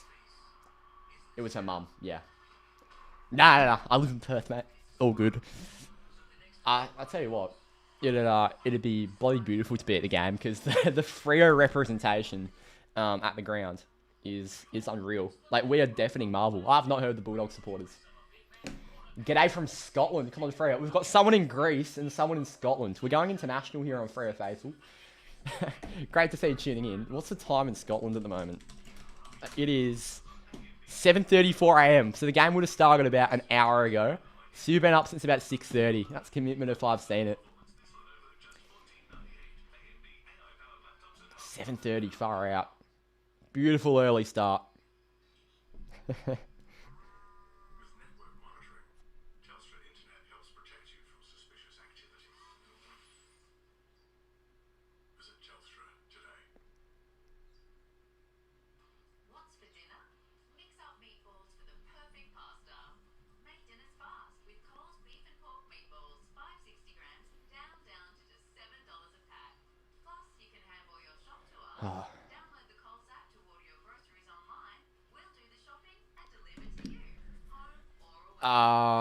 It was her mum, yeah. Nah. I live in Perth, mate. All good. I tell you what, it'd be bloody beautiful to be at the game because the Freo representation at the ground is unreal. Like, we are deafening marvel. I've not heard the Bulldog supporters. G'day from Scotland. Come on, Freo. We've got someone in Greece and someone in Scotland. We're going international here on Freo Faithful. Great to see you tuning in. What's the time in Scotland at the moment? It is 7:34 a.m. So the game would have started about an hour ago. So you've been up since about 6:30. That's commitment if I've seen it. 7:30, far out. Beautiful early start. Oh.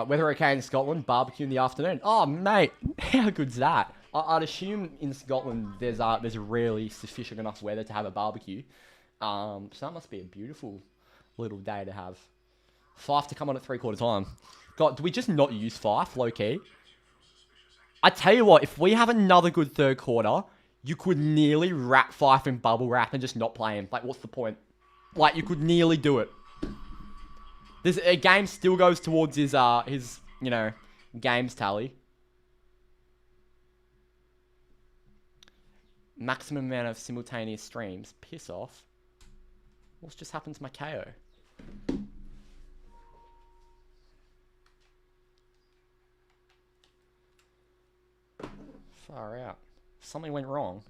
Weather okay in Scotland? Barbecue in the afternoon. Oh, mate, how good's that? I'd assume in Scotland there's rarely sufficient enough weather to have a barbecue. So that must be a beautiful little day to have. Fife to come on at 3/4 time. God, do we just not use Fife, low key? I tell you what, if we have another good third quarter, you could nearly wrap Fife in bubble wrap and just not play him. Like, what's the point? Like, you could nearly do it. This a game still goes towards his games tally. Maximum amount of simultaneous streams. Piss off. What's just happened to my KO? Far out. Something went wrong.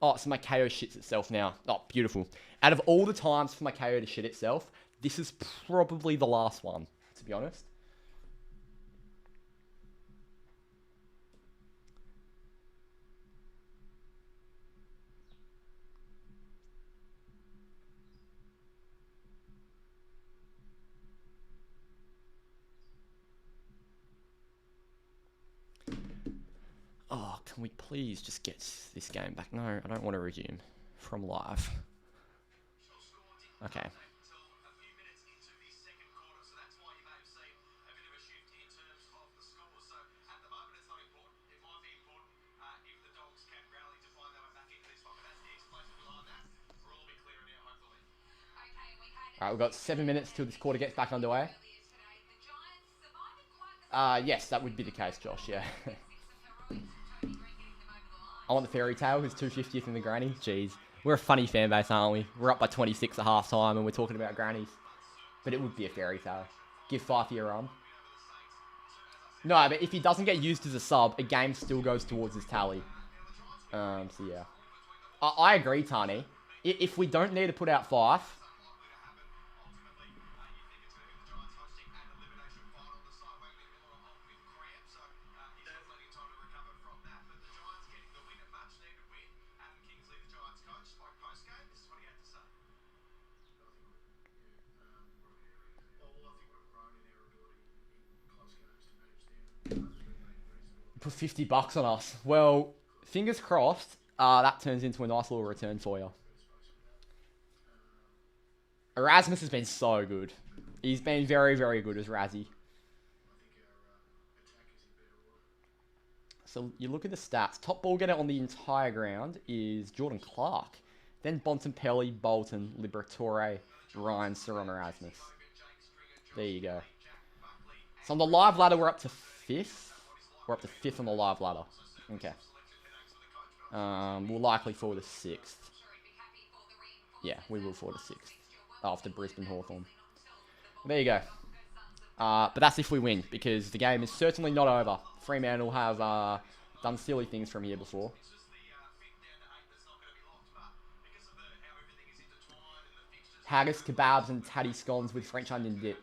Oh, so my KO shits itself now. Oh, beautiful. Out of all the times for my KO to shit itself, this is probably the last one, to be honest. Oh, can we please just get this game back? No, I don't want to resume from live. Okay. Alright, we've got 7 minutes till this quarter gets back underway. Yes, that would be the case, Josh, yeah. I want the fairy tale, who's 250th in the granny. Jeez. We're a funny fan base, aren't we? We're up by 26 at half time and we're talking about grannies. But it would be a fairy tale. Give Fife your run. No, but if he doesn't get used as a sub, a game still goes towards his tally. So yeah. I agree, Tani. If we don't need to put out Fife... Put $50 on us. Well, fingers crossed, that turns into a nice little return for you. Erasmus has been so good. He's been very, very good as Razzie. So you look at the stats. Top ball getter on the entire ground is Jordan Clark. Then Bontempelli, Bolton, Liberatore, Ryan Serrano Erasmus. There you go. So on the live ladder, we're up to 5th. We're up to 5th on the live ladder. Okay. We'll likely fall to 6th. Yeah, we will fall to 6th after Brisbane Hawthorn. There you go. But that's if we win, because the game is certainly not over. Fremantle have done silly things from here before. Haggis, kebabs, and tatty scones with French onion dip.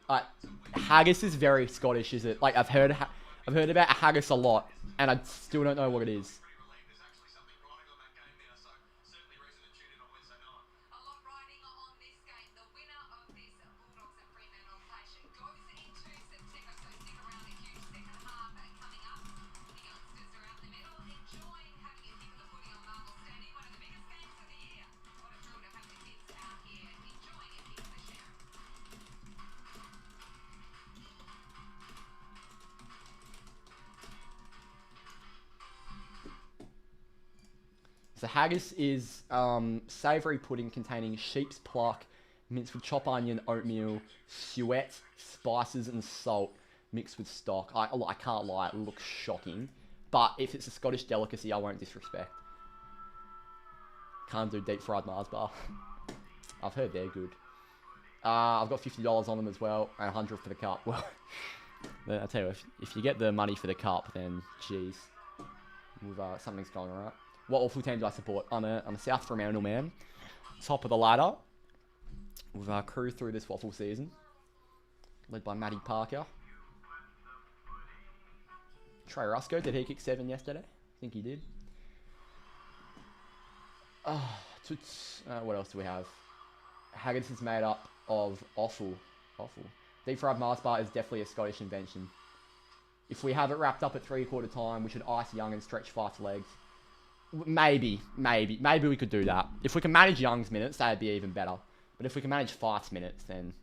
Haggis is very Scottish, is it? Like, I've heard about haggis a lot, and I still don't know what it is. So haggis is savoury pudding containing sheep's pluck, minced with chopped onion, oatmeal, suet, spices, and salt, mixed with stock. I can't lie, it looks shocking. But if it's a Scottish delicacy, I won't disrespect. Can't do deep fried Mars bar. I've heard they're good. I've got $50 on them as well, and 100 for the cup. Well, I tell you, if you get the money for the cup, then geez, something's going right. What awful team do I support? I'm a South Fremantle man. Top of the ladder. We've cruised through this waffle season. Led by Matty Parker. Trey Rusco, did he kick 7 yesterday? I think he did. What else do we have? Haggis is made up of offal. Deep fried Mars bar is definitely a Scottish invention. If we have it wrapped up at 3/4 time, we should ice Young and stretch Fife's legs. Maybe we could do that. If we can manage Young's minutes, that'd be even better. But if we can manage Fife's minutes, then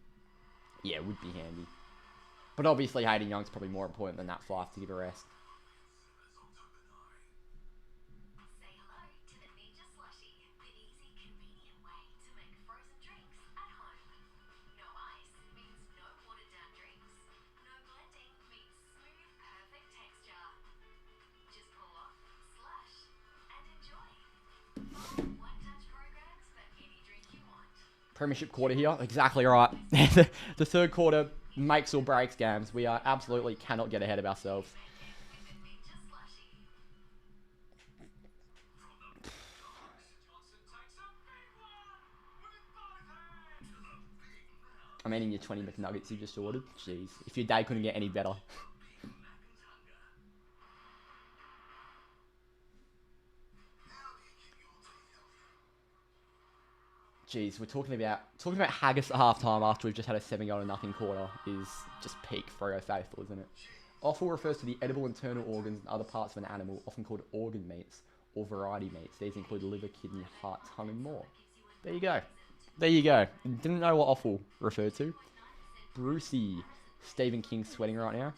yeah, it would be handy. But obviously, Hayden Young's probably more important than that Fife to give a rest. Premiership quarter here, exactly right. The third quarter makes or breaks games. We absolutely cannot get ahead of ourselves. I'm eating your 20 McNuggets you just ordered. Jeez, if your day couldn't get any better. Jeez, we're talking about haggis at halftime after we've just had a 7-0 quarter is just peak Freo Faithful, isn't it? Offal refers to the edible internal organs and other parts of an animal, often called organ meats or variety meats. These include liver, kidney, heart, tongue, and more. There you go. There you go. Didn't know what offal referred to. Brucey. Stephen King's sweating right now.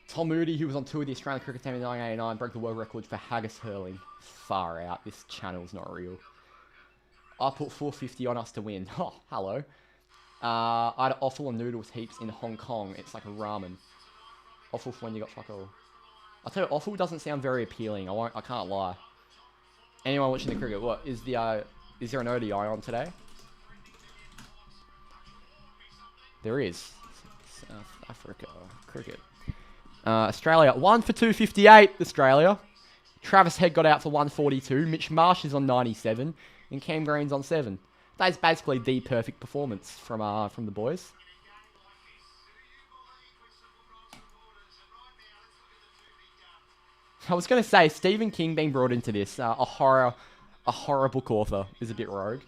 Tom Moody, who was on tour with the Australian cricket team in 1989, broke the world record for haggis hurling. Far out. This channel's not real. I put 450 on us to win. Oh, hello. I had offal and noodles heaps in Hong Kong. It's like a ramen. Offal for when you got fuck all. I'll tell you, offal doesn't sound very appealing. I can't lie. Anyone watching the cricket, what is there an ODI on today? There is. South Africa cricket. Australia, 1 for 258, Australia. Travis Head got out for 142. Mitch Marsh is on 97. And Cam Green's on 7. That's basically the perfect performance from the boys. I was going to say, Stephen King being brought into this, a horror book author, is a bit rogue.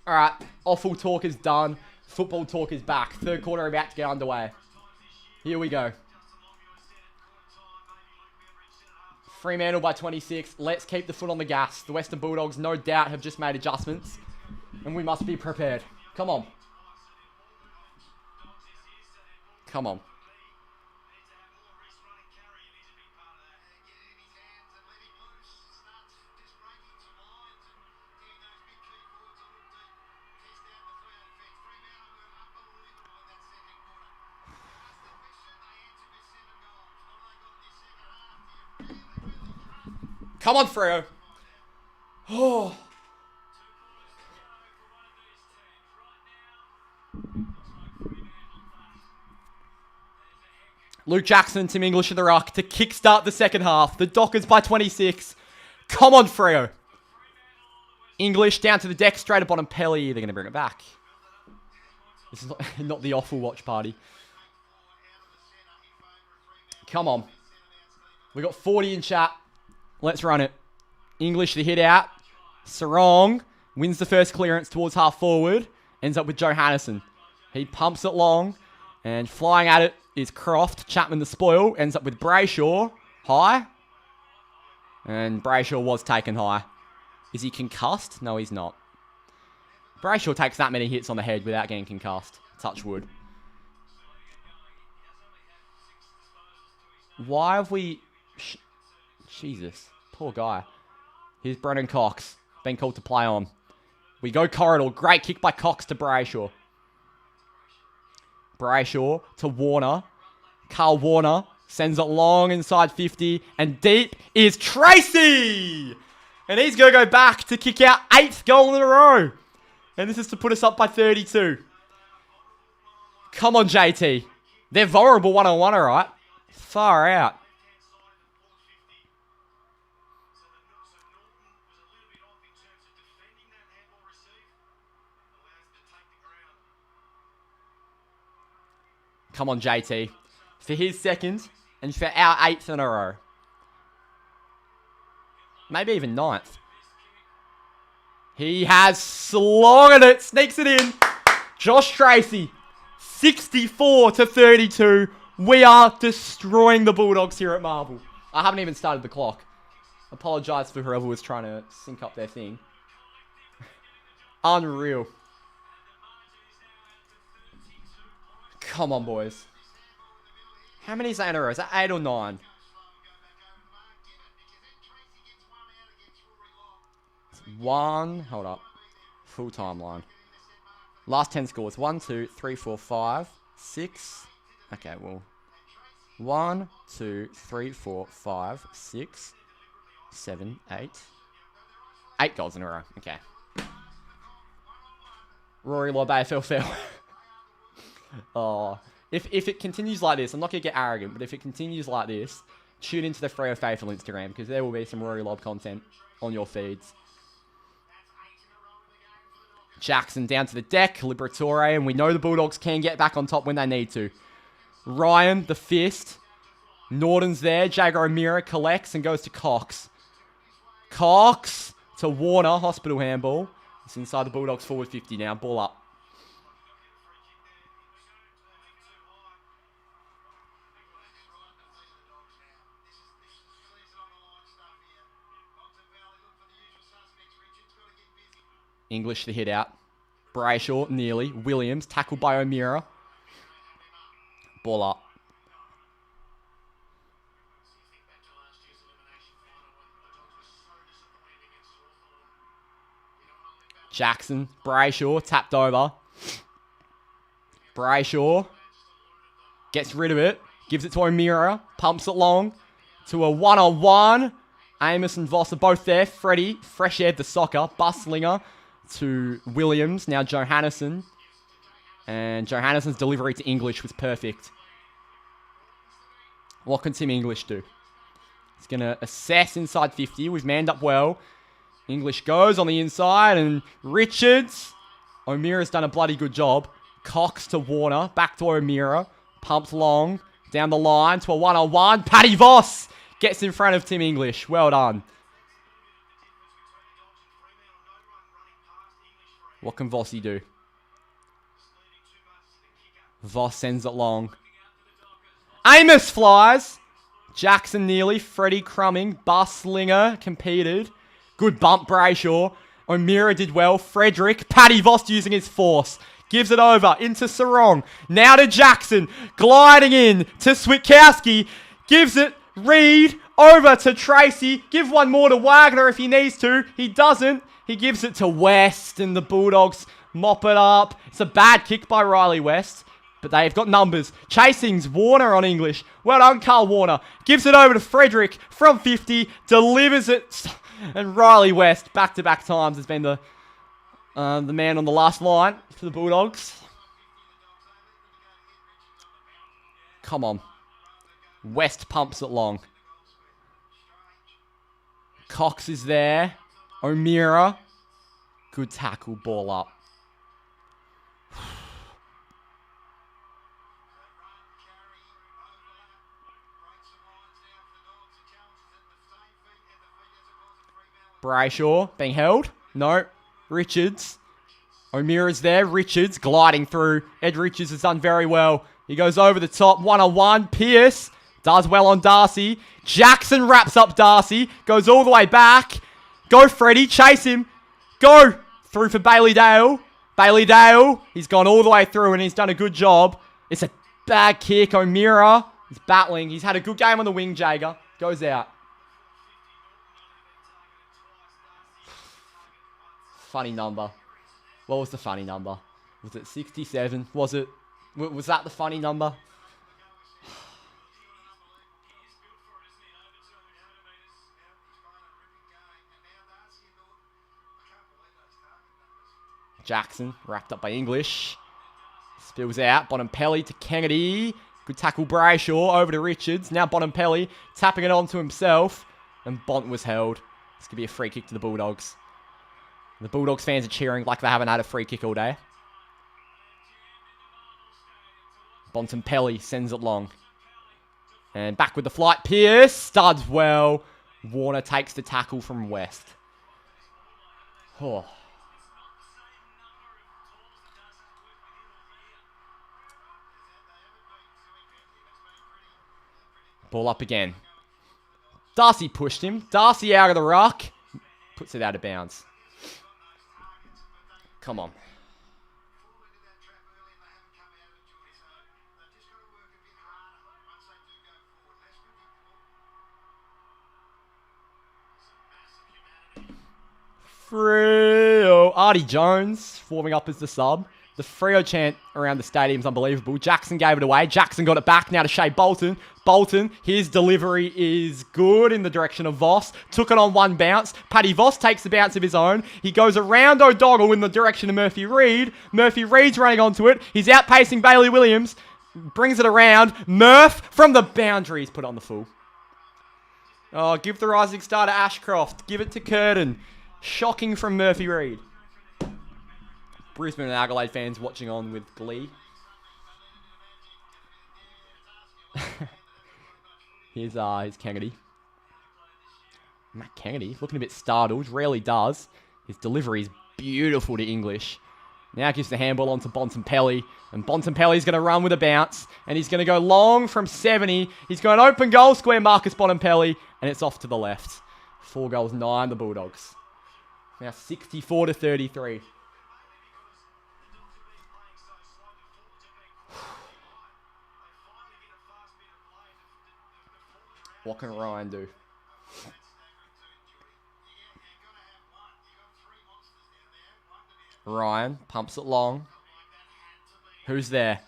Alright, awful talk is done. Football talk is back. Third quarter about to get underway. Here we go. Fremantle by 26. Let's keep the foot on the gas. The Western Bulldogs, no doubt, have just made adjustments. And we must be prepared. Come on. Come on. Come on, Freo. Oh. Luke Jackson, Tim English in the ruck to kickstart the second half. The Dockers by 26. Come on, Freo. English down to the deck, straight up on Pelly. They're going to bring it back. This is not the awful watch party. Come on. We got 40 in chat. Let's run it. English the hit out. Sarong wins the first clearance towards half forward. Ends up with Johannisen. He pumps it long. And flying at it is Croft. Chapman the spoil. Ends up with Brayshaw. High. And Brayshaw was taken high. Is he concussed? No, he's not. Brayshaw takes that many hits on the head without getting concussed. Touch wood. Why have we... Jesus. Poor guy. Here's Brennan Cox. Been called to play on. We go corridor. Great kick by Cox to Brayshaw. Brayshaw to Warner. Carl Warner sends it long inside 50. And deep is Tracy! And he's going to go back to kick out 8th goal in a row. And this is to put us up by 32. Come on, JT. They're vulnerable one-on-one, all right? Far out. Come on, JT. For his second and for our 8th in a row. Maybe even 9th. He has slung it. Sneaks it in. Josh Tracy. 64 to 32. We are destroying the Bulldogs here at Marvel. I haven't even started the clock. Apologise for whoever was trying to sync up their thing. Unreal. Come on, boys. How many is that in a row? Is that 8 or 9? It's 1. Hold up. Full timeline. Last 10 scores. 1, 2, 3, 4, 5, 6. Okay, well. 1, 2, 3, 4, 5, 6, 7, 8. 8 goals in a row. Okay. Rory Lobb AFL fail. Oh, if it continues like this, I'm not going to get arrogant, but if it continues like this, tune into the Freo Faithful Instagram, because there will be some Rory Lobb content on your feeds. Jackson down to the deck, Liberatore, and we know the Bulldogs can get back on top when they need to. Ryan, the fist. Norton's there. Jago O'Meara collects and goes to Cox. Cox to Warner, hospital handball. It's inside the Bulldogs forward 50 now. Ball up. English the hit out. Brayshaw, nearly. Williams, tackled by O'Meara. Ball up. Jackson, Brayshaw, tapped over. Brayshaw gets rid of it. Gives it to O'Meara. Pumps it long to a one-on-one. Amos and Voss are both there. Freddie, fresh-aired the soccer. Buslinger to Williams. Now Johannisen. And Johannison's delivery to English was perfect. What can Tim English do? He's going to assess inside 50. We've manned up well. English goes on the inside. And Richards. O'Meara's done a bloody good job. Cox to Warner. Back to O'Meara. Pumped long. Down the line to a one-on-one. Paddy Voss gets in front of Tim English. Well done. What can Vossi do? Voss sends it long. Amos flies. Jackson nearly. Freddie crumbing. Buslinger competed. Good bump, Brayshaw. O'Meara did well. Frederick. Paddy Voss using his force. Gives it over into Sarong. Now to Jackson. Gliding in to Switkowski. Gives it. Reed. Over to Tracy. Give one more to Wagner if he needs to. He doesn't. He gives it to West. And the Bulldogs mop it up. It's a bad kick by Riley West. But they've got numbers. Chasing's Warner on English. Well done, Carl Warner. Gives it over to Frederick from 50. Delivers it. And Riley West, back-to-back times, has been the man on the last line for the Bulldogs. Come on. West pumps it long. Cox is there. O'Meara. Good tackle, ball up. Brayshaw being held. No. Richards. O'Meara's there. Richards gliding through. Ed Richards has done very well. He goes over the top. 1-on-1. Pierce does well on Darcy. Jackson wraps up Darcy. Goes all the way back. Go Freddie. Chase him. Go. Through for Bailey Dale. Bailey Dale. He's gone all the way through and he's done a good job. It's a bad kick. O'Meara is battling. He's had a good game on the wing, Jager. Goes out. Funny number. What was the funny number? Was it 67? Was that the funny number? Jackson, wrapped up by English. Spills out. Bonampelli to Kennedy. Good tackle, Brayshaw. Over to Richards. Now Bonampelli tapping it onto himself. And Bont was held. This could be a free kick to the Bulldogs. The Bulldogs fans are cheering like they haven't had a free kick all day. Bontempelli sends it long. And back with the flight. Pierce studs well. Warner takes the tackle from West. Oh. Ball up again. Darcy pushed him. Darcy out of the ruck. Puts it out of bounds. Come on. Freo. Artie Jones forming up as the sub. The Freo chant around the stadium is unbelievable. Jackson gave it away. Jackson got it back now to Shea Bolton. Bolton, his delivery is good in the direction of Voss. Took it on one bounce. Paddy Voss takes the bounce of his own. He goes around O'Donnell in the direction of Murphy Reed. Murphy Reed's running onto it. He's outpacing Bailey Williams. Brings it around. Murph from the boundaries. Put it on the full. Oh, give the rising star to Ashcroft. Give it to Curtin. Shocking from Murphy Reed. Brisbane and Adelaide fans watching on with glee. Here's Kennedy. Matt Kennedy looking a bit startled. Rarely does. His delivery is beautiful to English. Now gives the handball on to Bontempelli. And Bontempelli's going to run with a bounce. And he's going to go long from 70. He's going open goal square, Marcus Bontempelli. And it's off to the left. 4 goals, 9 the Bulldogs. Now 64-33. What can Ryan do? Ryan pumps it long. Who's there?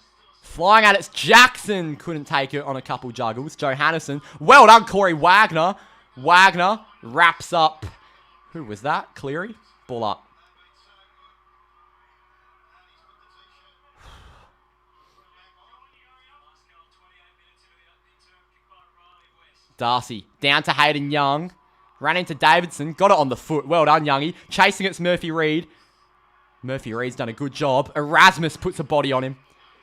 Flying at it, it's Jackson. Couldn't take it on a couple juggles. Johannison. Well done, Corey Wagner. Wagner wraps up. Who was that? Cleary? Ball up. Darcy. Down to Hayden Young. Ran into Davidson. Got it on the foot. Well done, Youngie. Chasing it's Murphy Reed. Murphy Reed's done a good job. Erasmus puts a body on him.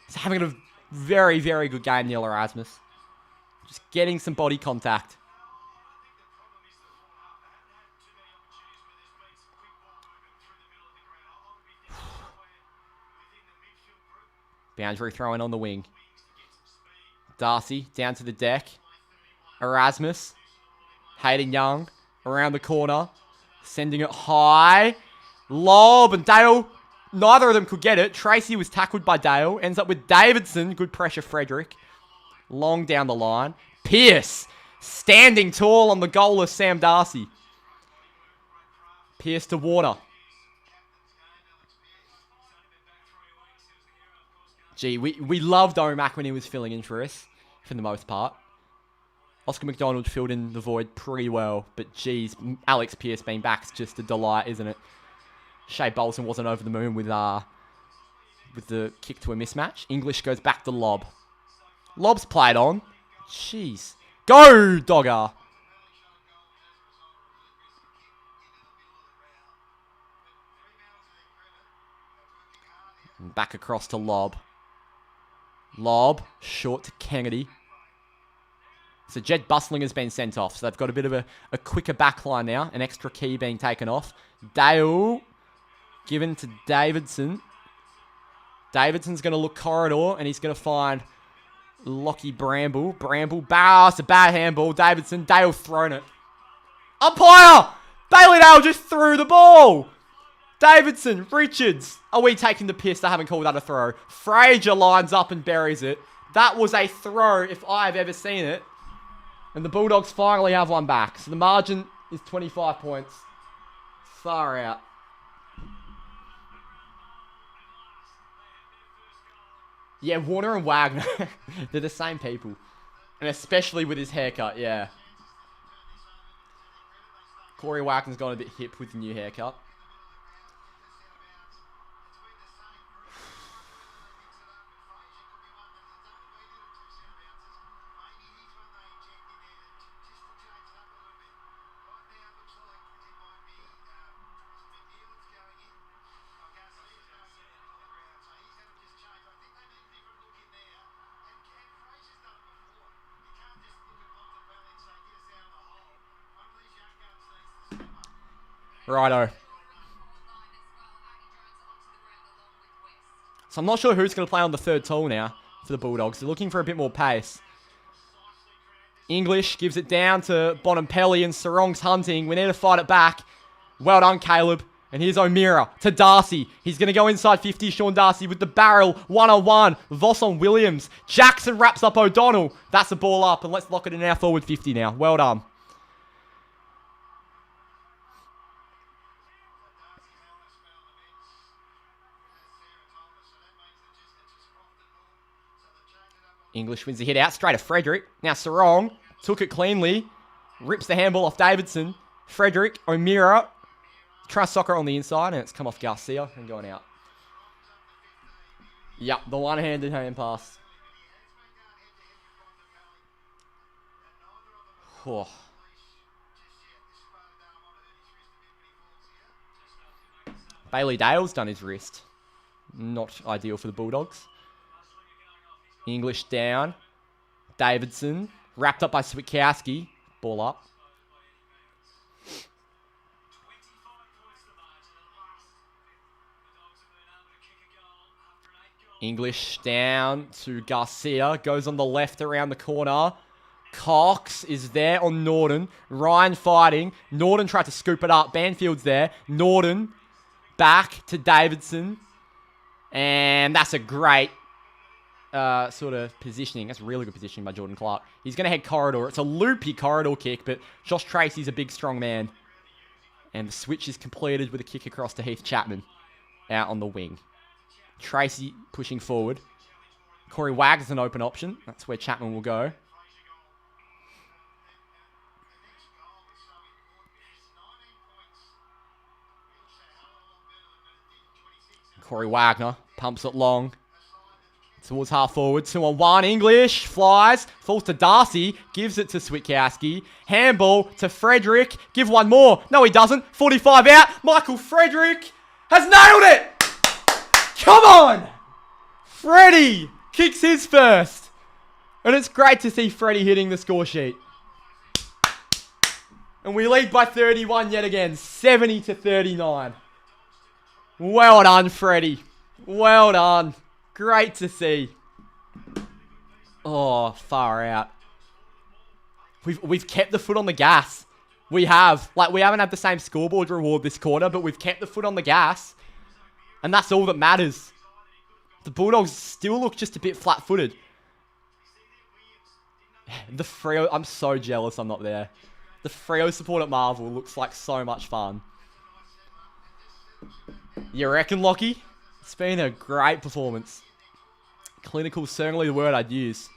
He's having a very, very good game, Neil Erasmus. Just getting some body contact. Boundary throwing on the wing. Darcy down to the deck. Erasmus. Hayden Young around the corner. Sending it high. Lob and Dale. Neither of them could get it. Tracy was tackled by Dale. Ends up with Davidson. Good pressure, Frederick. Long down the line. Pierce. Standing tall on the goalless Sam Darcy. Pierce to Warner. Gee, we loved Omac when he was filling in for us, for the most part. Oscar McDonald filled in the void pretty well, but geez, Alex Pierce being back's just a delight, isn't it? Shea Bolton wasn't over the moon with the kick to a mismatch. English goes back to Lob. Lob's played on. Jeez. Go, Dogger! And back across to Lob. Lob, short to Kennedy. So Jed Bustling has been sent off. So they've got a bit of a quicker backline now. An extra key being taken off. Dale, given to Davidson. Davidson's going to look corridor, and he's going to find Lockie Bramble. Bramble, it's a bad handball. Davidson, Dale thrown it. Umpire! Bailey Dale just threw the ball. Davidson, Richards. Are we taking the piss? They haven't called that a throw. Fraser lines up and buries it. That was a throw if I've ever seen it. And the Bulldogs finally have one back. So the margin is 25 points. Far out. Yeah, Warner and Wagner. They're the same people. And especially with his haircut, yeah. Corey Wagner's gone a bit hip with the new haircut. Righto. So I'm not sure who's going to play on the third tall now for the Bulldogs. They're looking for a bit more pace. English gives it down to Bonampelli and Sarong's hunting. We need to fight it back. Well done, Caleb. And here's O'Meara to Darcy. He's going to go inside 50. Sean Darcy with the barrel. 1-on-1. Voss on Williams. Jackson wraps up O'Donnell. That's a ball up. And let's lock it in our forward 50 now. Well done. English wins the hit out. Straight to Frederick. Now Sarong took it cleanly. Rips the handball off Davidson. Frederick, O'Meara. Tries soccer on the inside, and it's come off Garcia and going out. Yep, the one-handed hand pass. Oh. Bailey Dale's done his wrist. Not ideal for the Bulldogs. English down. Davidson. Wrapped up by Switkowski. Ball up. English down to Garcia. Goes on the left around the corner. Cox is there on Norton. Ryan fighting. Norton tried to scoop it up. Banfield's there. Norton back to Davidson. And that's a great sort of positioning. That's really good positioning by Jordan Clark. He's going to head corridor. It's a loopy corridor kick, but Josh Tracy's a big, strong man. And the switch is completed with a kick across to Heath Chapman out on the wing. Tracy pushing forward. Corey Wagner's an open option. That's where Chapman will go. Corey Wagner pumps it long. Towards half forward. 2-on-1. English flies. Falls to Darcy. Gives it to Switkowski. Handball to Frederick. Give one more. No, he doesn't. 45 out. Michael Frederick has nailed it. Come on. Freddie kicks his first. And it's great to see Freddie hitting the score sheet. And we lead by 31 yet again. 70-39. Well done, Freddie. Well done. Great to see. Oh, far out. We've kept the foot on the gas. We have. Like, we haven't had the same scoreboard reward this quarter, but we've kept the foot on the gas. And that's all that matters. The Bulldogs still look just a bit flat-footed. The Freo... I'm so jealous I'm not there. The Freo support at Marvel looks like so much fun. You reckon, Lockie? It's been a great performance. Clinical is certainly the word I'd use.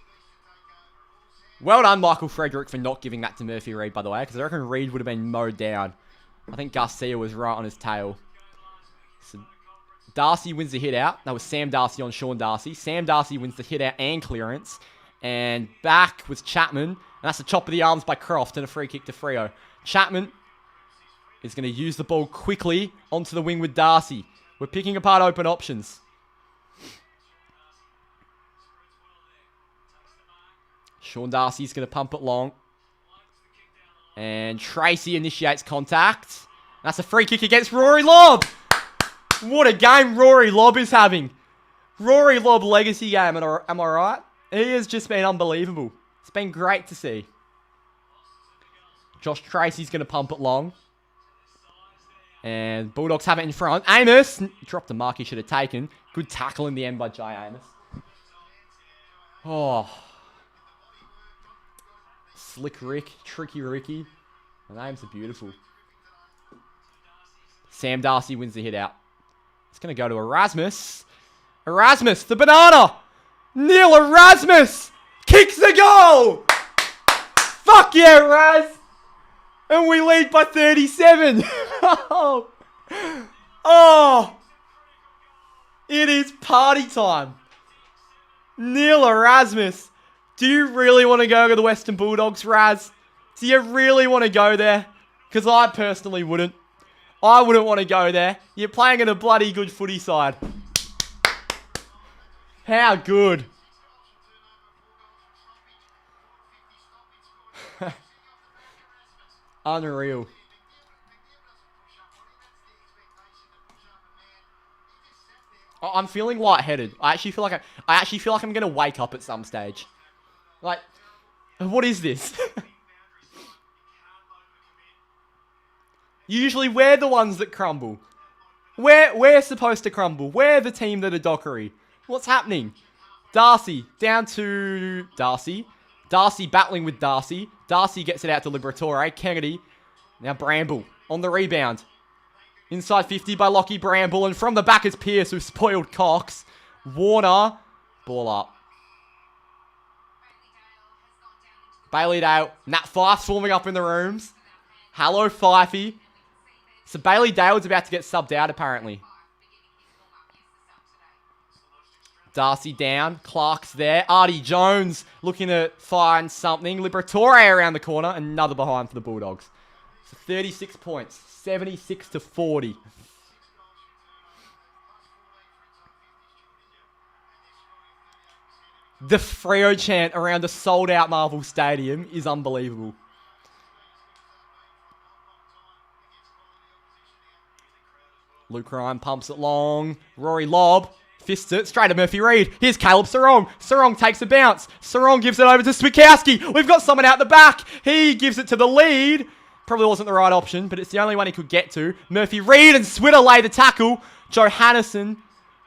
Well done, Michael Frederick, for not giving that to Murphy Reid, by the way, because I reckon Reid would have been mowed down. I think Garcia was right on his tail. So Darcy wins the hit out. That was Sam Darcy on Sean Darcy. Sam Darcy wins the hit out and clearance. And back was Chapman. And that's a chop of the arms by Croft and a free kick to Freo. Chapman is going to use the ball quickly onto the wing with Darcy. We're picking apart open options. Sean Darcy's going to pump it long. And Tracy initiates contact. That's a free kick against Rory Lobb. What a game Rory Lobb is having. Rory Lobb legacy game, am I right? He has just been unbelievable. It's been great to see. Josh Tracy's going to pump it long. And Bulldogs have it in front. Amos dropped the mark he should have taken. Good tackle in the end by Jay Amos. Oh. Slick Rick, Tricky Ricky. The names are beautiful. Sam Darcy wins the hit out. It's going to go to Erasmus. Erasmus, the banana! Neil Erasmus kicks the goal! Fuck yeah, Raz! And we lead by 37. Oh! It is party time. Neil Erasmus. Do you really want to go to the Western Bulldogs, Raz? Do you really want to go there? Because I personally wouldn't. I wouldn't want to go there. You're playing in a bloody good footy side. How good. Unreal. I'm feeling lightheaded. I actually feel like I'm gonna wake up at some stage. Like, what is this? Usually we're the ones that crumble. We're supposed to crumble. We're the team that are Dockery. What's happening? Darcy, down to Darcy. Darcy battling with Darcy. Darcy gets it out to Liberatore. Kennedy. Now Bramble on the rebound. Inside 50 by Lockie Bramble. And from the back is Pierce, who spoiled Cox. Warner. Ball up. Bailey Dale. Nat Fife swarming up in the rooms. Hello, Fifey. So Bailey Dale's about to get subbed out, apparently. Darcy down. Clark's there. Artie Jones looking to find something. Liberatore around the corner. Another behind for the Bulldogs. So 36 points. 76 to 40. The Freo chant around a sold-out Marvel Stadium is unbelievable. Luke Ryan pumps it long. Rory Lobb fists it straight to Murphy Reid. Here's Caleb Sarong. Sarong takes a bounce. Sarong gives it over to Swikowski. We've got someone out the back. He gives it to the lead. Probably wasn't the right option, but it's the only one he could get to. Murphy Reid and Switter lay the tackle. Johannison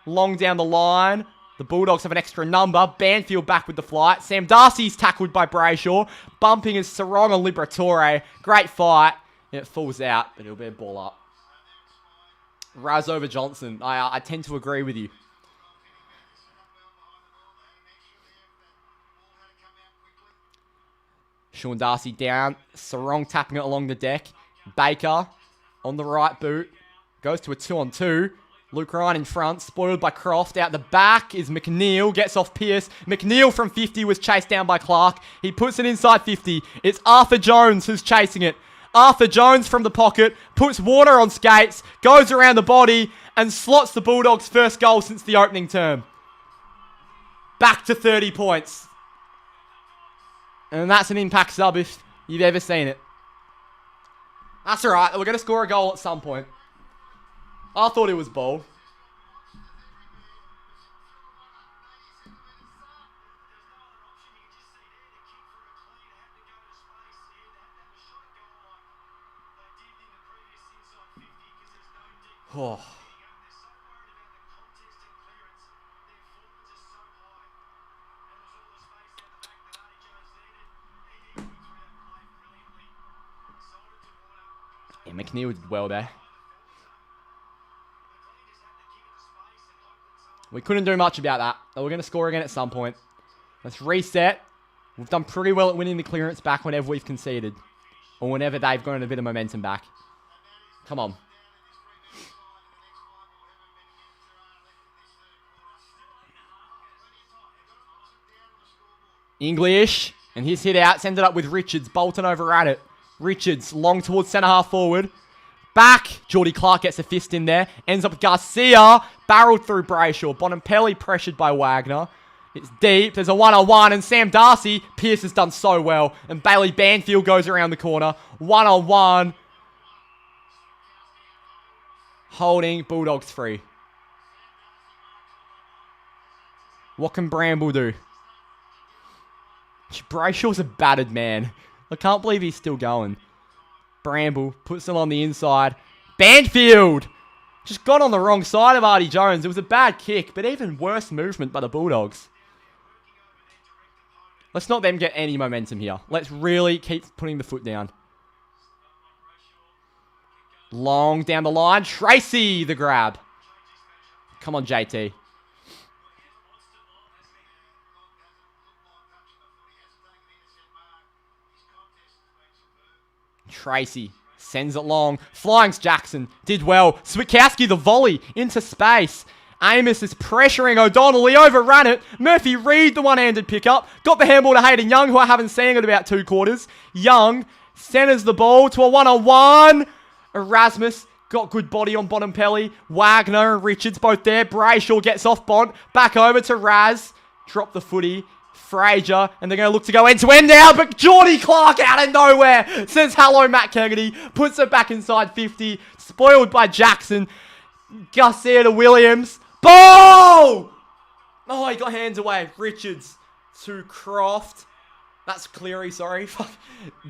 long down the line. The Bulldogs have an extra number. Banfield back with the flight. Sam Darcy's tackled by Brayshaw. Bumping is Sarong on Liberatore. Great fight. It falls out, but it'll be a ball up. Raz over Johnson. I tend to agree with you. Sean Darcy down. Sarong tapping it along the deck. Baker on the right boot. Goes to a 2-on-2. Luke Ryan in front. Spoiled by Croft. Out the back is McNeil. Gets off Pierce. McNeil from 50 was chased down by Clark. He puts it inside 50. It's Arthur Jones who's chasing it. Arthur Jones from the pocket. Puts Warner on skates. Goes around the body. And slots the Bulldogs' first goal since the opening term. Back to 30 points. And that's an impact sub if you've ever seen it. That's alright. We're going to score a goal at some point. I thought it was bold. Oh. Yeah, McNeil did well there. We couldn't do much about that. We're going to score again at some point. Let's reset. We've done pretty well at winning the clearance back whenever we've conceded. Or whenever they've gotten a bit of momentum back. Come on. English. And his hit out. Sends it up with Richards. Bolton over at it. Richards long towards centre half forward. Back. Geordie Clark gets a fist in there. Ends up with Garcia. Barreled through Brayshaw. Bontempelli pressured by Wagner. It's deep. There's a one-on-one. And Sam Darcy. Pearce has done so well. And Bailey Banfield goes around the corner. One-on-one. Holding. Bulldogs free. What can Bramble do? Brayshaw's a battered man. I can't believe he's still going. Bramble puts him on the inside. Banfield! Just got on the wrong side of Artie Jones. It was a bad kick, but even worse movement by the Bulldogs. Let's not them get any momentum here. Let's really keep putting the foot down. Long down the line. Tracy, the grab. Come on, JT. Tracy sends it long. Flying's Jackson. Did well. Switkowski, the volley into space. Amos is pressuring O'Donnell. He overran it. Murphy Reid, the one-handed pickup. Got the handball to Hayden Young, who I haven't seen in about 2 quarters. Young centers the ball to a one-on-one. Erasmus got good body on Bontempelli. Wagner and Richards both there. Brayshaw gets off Bont. Back over to Raz. Drop the footy. Fraser, and they're going to look to go end-to-end now, but Geordie Clark out of nowhere says hello, Matt Kennedy, puts it back inside 50, spoiled by Jackson. Garcia to Williams. Ball! Oh, he got hands away. Richards to Croft. That's Cleary, sorry.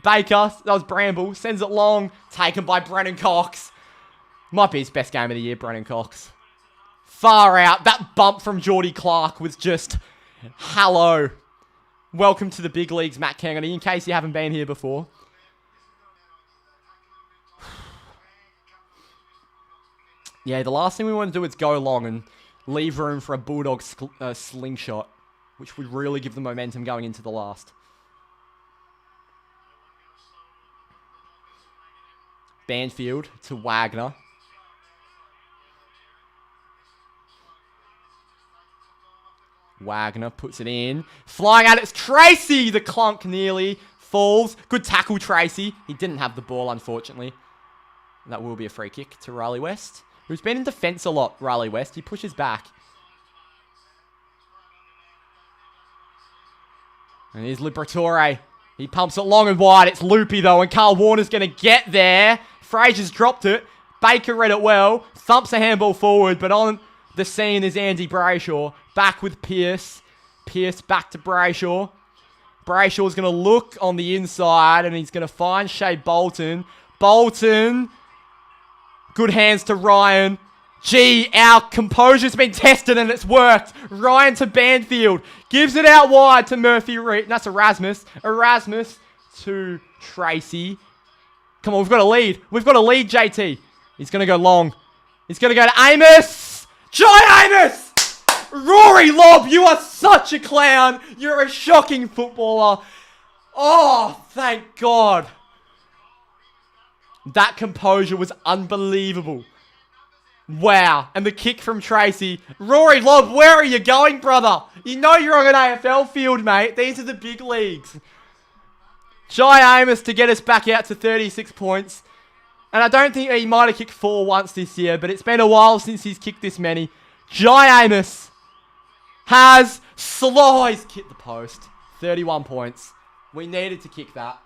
Baker, that was Bramble, sends it long, taken by Brennan Cox. Might be his best game of the year, Brennan Cox. Far out. That bump from Geordie Clark was just hello. Welcome to the big leagues, Matt Kennedy, in case you haven't been here before. Yeah, the last thing we want to do is go long and leave room for a Bulldog slingshot, which would really give the momentum going into the last. Banfield to Wagner. Wagner puts it in. Flying at it, it's Tracy! The clunk nearly falls. Good tackle, Tracy. He didn't have the ball, unfortunately. That will be a free kick to Riley West, who's been in defence a lot, Riley West. He pushes back. And here's Liberatore. He pumps it long and wide. It's loopy, though, and Carl Warner's going to get there. Fraser's dropped it. Baker read it well. Thumps a handball forward, but on the scene is Andy Brayshaw. Back with Pearce. Pearce back to Brayshaw. Brayshaw's going to look on the inside, and he's going to find Shea Bolton. Bolton. Good hands to Ryan. Gee, our composure's been tested and it's worked. Ryan to Banfield. Gives it out wide to Murphy Reid. That's Erasmus. Erasmus to Tracy. Come on, we've got a lead. We've got a lead, JT. He's going to go long. He's going to go to Amos. Jai Amos! Rory Lobb, you are such a clown. You're a shocking footballer. Oh, thank God. That composure was unbelievable. Wow. And the kick from Tracy. Rory Lobb, where are you going, brother? You know you're on an AFL field, mate. These are the big leagues. Jai Amos to get us back out to 36 points. And I don't think he might have kicked 4 once this year, but it's been a while since he's kicked this many. Jai Amos has he's kicked the post. 31 points. We needed to kick that.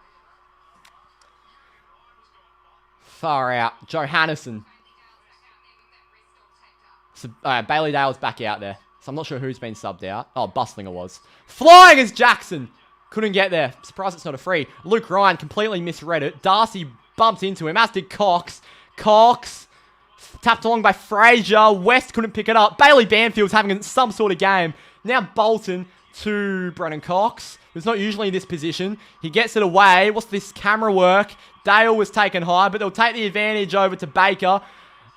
Far out. Johannison. So, Bailey Dale's back out there. So I'm not sure who's been subbed out. Oh, Bustlinger was. Flying is Jackson. Couldn't get there. Surprised it's not a free. Luke Ryan completely misread it. Darcy bumped into him, as did Cox. Cox Tapped along by Fraser. West couldn't pick it up. Bailey Banfield's having some sort of game. Now Bolton to Brennan Cox, who's not usually in this position. He gets it away. What's this camera work? Dale was taken high, but they'll take the advantage over to Baker.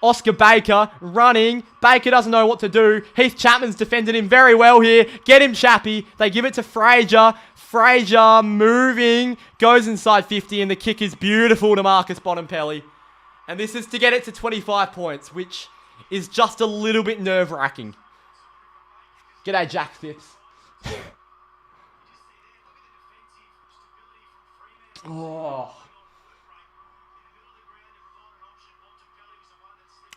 Oscar Baker running. Baker doesn't know what to do. Heath Chapman's defended him very well here. Get him, Chappie. They give it to Fraser. Fraser moving. Goes inside 50, and the kick is beautiful to Marcus Bontempelli. And this is to get it to 25 points, which is just a little bit nerve-wracking. G'day, Jack Phipps. Oh.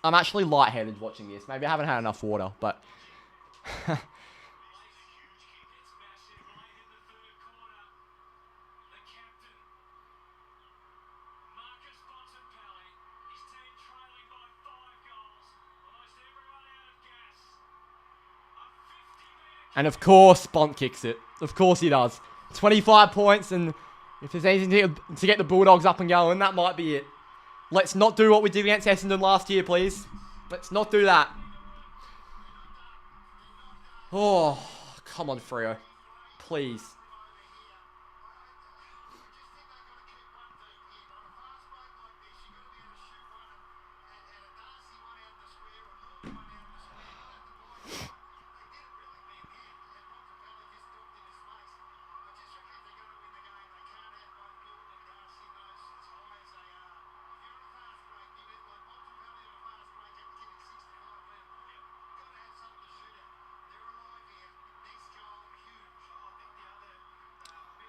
I'm actually lightheaded watching this. Maybe I haven't had enough water, but... And of course, Bont kicks it. Of course he does. 25 points, and if there's anything to get the Bulldogs up and going, that might be it. Let's not do what we did against Essendon last year, please. Let's not do that. Oh, come on, Freo. Please.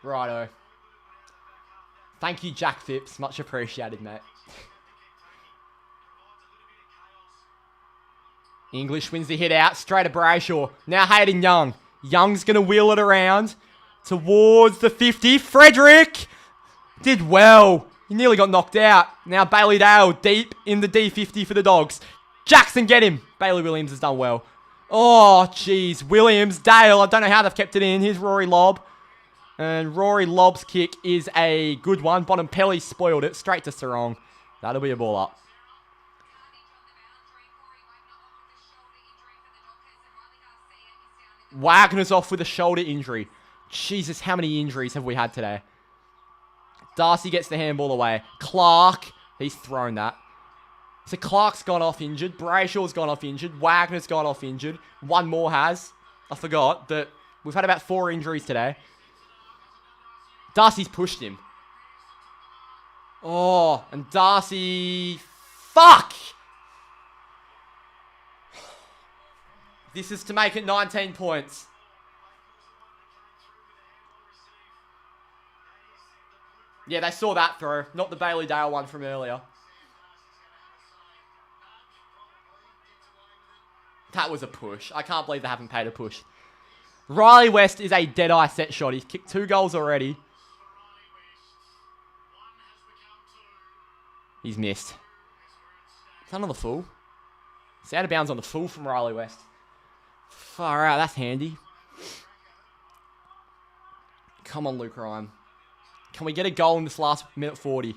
Righto. Thank you, Jack Phipps. Much appreciated, mate. English wins the hit out. Straight to Brayshaw. Now Hayden Young. Young's going to wheel it around towards the 50. Frederick did well. He nearly got knocked out. Now Bailey Dale deep in the D50 for the Dogs. Jackson, get him. Bailey Williams has done well. Oh, jeez. Williams, Dale. I don't know how they've kept it in. Here's Rory Lobb. And Rory Lobb's kick is a good one. Bontempelli spoiled it. Straight to Sarong. That'll be a ball up. Wagner's off with a shoulder injury. Jesus, how many injuries have we had today? Darcy gets the handball away. Clark, he's thrown that. So Clark's gone off injured. Brayshaw's gone off injured. Wagner's gone off injured. One more has. I forgot, but we've had about 4 injuries today. Darcy's pushed him. Oh, and Darcy... Fuck! This is to make it 19 points. Yeah, they saw that throw. Not the Bailey Dale one from earlier. That was a push. I can't believe they haven't paid a push. Riley West is a dead-eye set shot. He's kicked 2 goals already. He's missed. Is that on the full? It's out of bounds on the full from Riley West. Far out, that's handy. Come on, Luke Ryan. Can we get a goal in this last minute 40?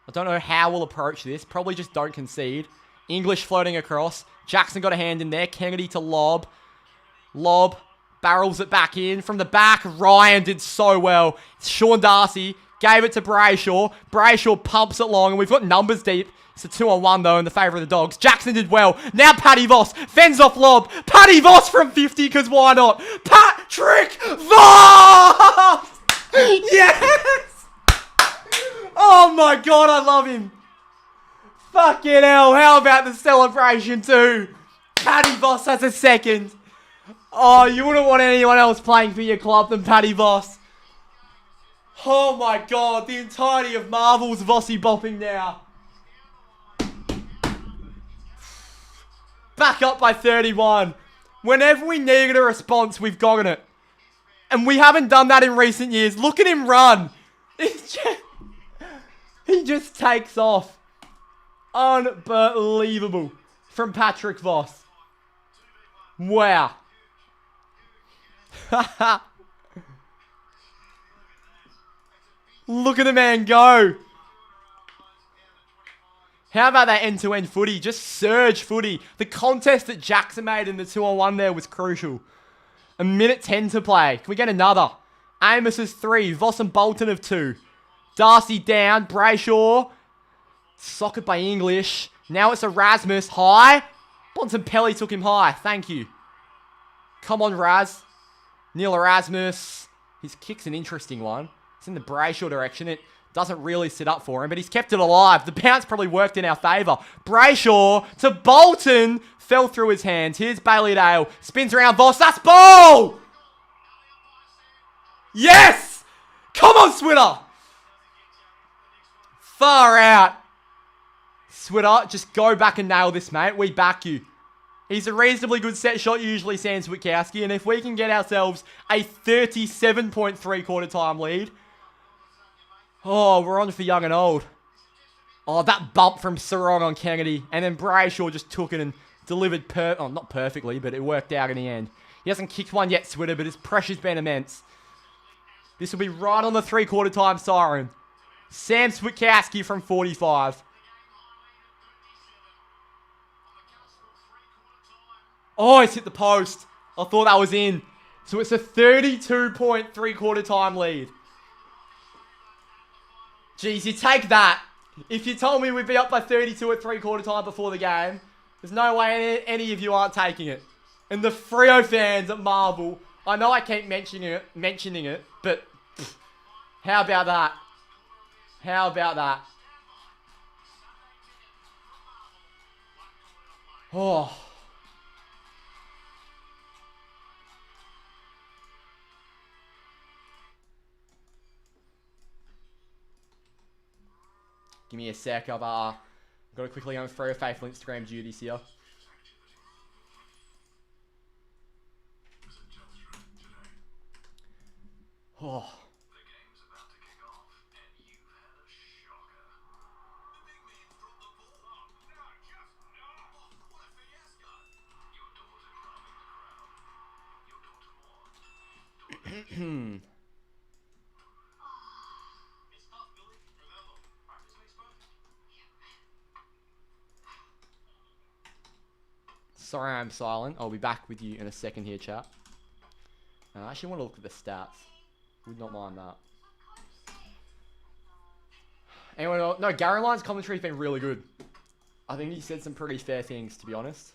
I don't know how we'll approach this. Probably just don't concede. English floating across. Jackson got a hand in there. Kennedy to Lob. Lob barrels it back in. From the back, Ryan did so well. Sean Darcy gave it to Brayshaw. Brayshaw pumps it long, and we've got numbers deep. It's a 2-on-1, though, in the favour of the Dogs. Jackson did well. Now Paddy Voss fends off Lob. Paddy Voss from 50, because why not? Patrick Voss! Yes! Oh, my God, I love him. Fucking hell, how about the celebration, too? Paddy Voss has a second. Oh, you wouldn't want anyone else playing for your club than Paddy Voss. Oh, my God, the entirety of Marvel's Vossy bopping now. Back up by 31. Whenever we needed a response, we've gotten it. And we haven't done that in recent years. Look at him run. He just takes off. Unbelievable. From Patrick Voss. Wow. Look at the man go. How about that end-to-end footy? Just surge footy. The contest that Jackson made in the 2-on-1 there was crucial. 1:10 to play. Can we get another? Amos is 3. Voss and Bolton of 2. Darcy down. Brayshaw. Socket by English. Now it's Erasmus. High. Bontempelli took him high. Thank you. Come on, Raz. Neil Erasmus. His kick's an interesting one. It's in the Brayshaw direction. It doesn't really sit up for him, but he's kept it alive. The bounce probably worked in our favour. Brayshaw to Bolton. Fell through his hands. Here's Bailey Dale. Spins around Voss. That's ball! Yes! Come on, Switter! Far out. Switter, just go back and nail this, mate. We back you. He's a reasonably good set shot, usually, Sam Switkowski. And if we can get ourselves a 37.3 quarter time lead. Oh, we're on for young and old. Oh, that bump from Sarong on Kennedy. And then Brayshaw just took it and delivered not perfectly, but it worked out in the end. He hasn't kicked one yet, Switter, but his pressure's been immense. This will be right on the 3-quarter time siren. Sam Switkowski from 45. Oh, he's hit the post. I thought that was in. So it's a 32.3 quarter time lead. Jeez, you take that. If you told me we'd be up by 32 at 3-quarter time before the game, there's no way any of you aren't taking it. And the Freo fans at Marvel, I know I keep mentioning it, but how about that? How about that? Oh. Give me a sec. I've got to quickly go on Freo Faithful Instagram duties here. Oh. Sorry I'm silent. I'll be back with you in a second here, chat. I actually want to look at the stats. Would not mind that. Anyone else? No, Gary Lyon's commentary's been really good. I think he said some pretty fair things, to be honest.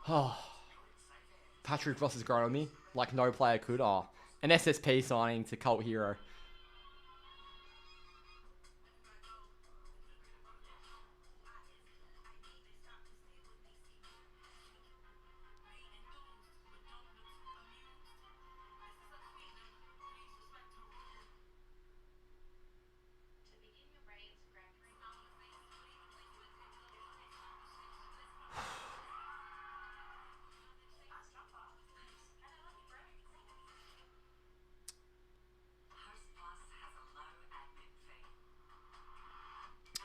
Oh, Patrick Ross has grown on me like no player could. Oh, an SSP signing to cult hero.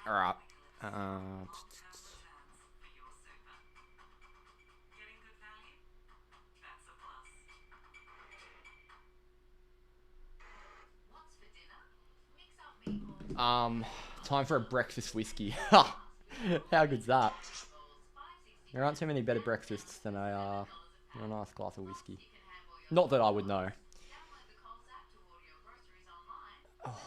All right. Time for a breakfast whiskey. How good's that? There aren't too many better breakfasts than a nice glass of whiskey. Not that I would know. Oh.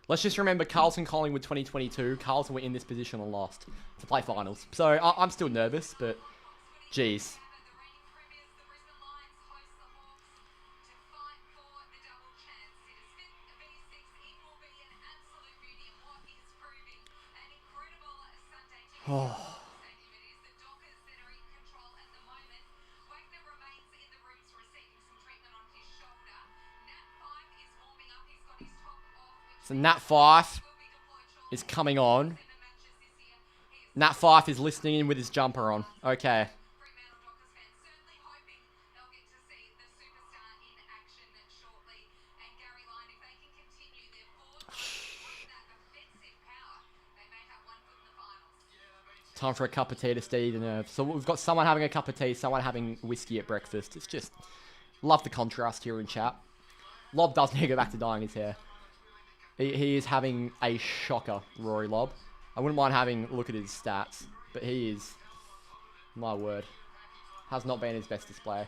Let's just remember Carlton Collingwood 2022. Carlton were in this position and lost to play finals. So I'm still nervous, but Jeez. Oh. So Nat Fife is coming on. Nat Fife is listening in with his jumper on. Okay. Time for a cup of tea to steady the nerves. So we've got someone having a cup of tea, someone having whiskey at breakfast. It's just, love the contrast here in chat. Lob does need to go back to dyeing his hair. He is having a shocker, Rory Lobb. I wouldn't mind having a look at his stats, but he is, my word, has not been his best display.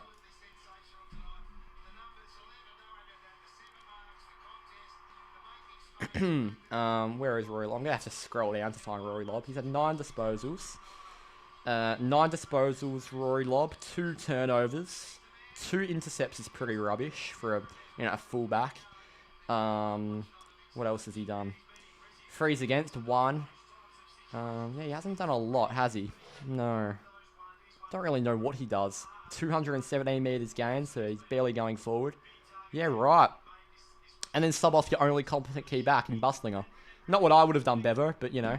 Where is Rory Lobb? I'm going to have to scroll down to find Rory Lobb. He's had 9 disposals. 9 disposals, Rory Lobb. 2 turnovers. 2 intercepts is pretty rubbish for a fullback. What else has he done? Frees against, 1. Yeah, he hasn't done a lot, has he? No. Don't really know what he does. 217 metres gained, so he's barely going forward. Yeah, right. And then sub off your only competent key back in Bustlinger. Not what I would have done, Bevo, but you know.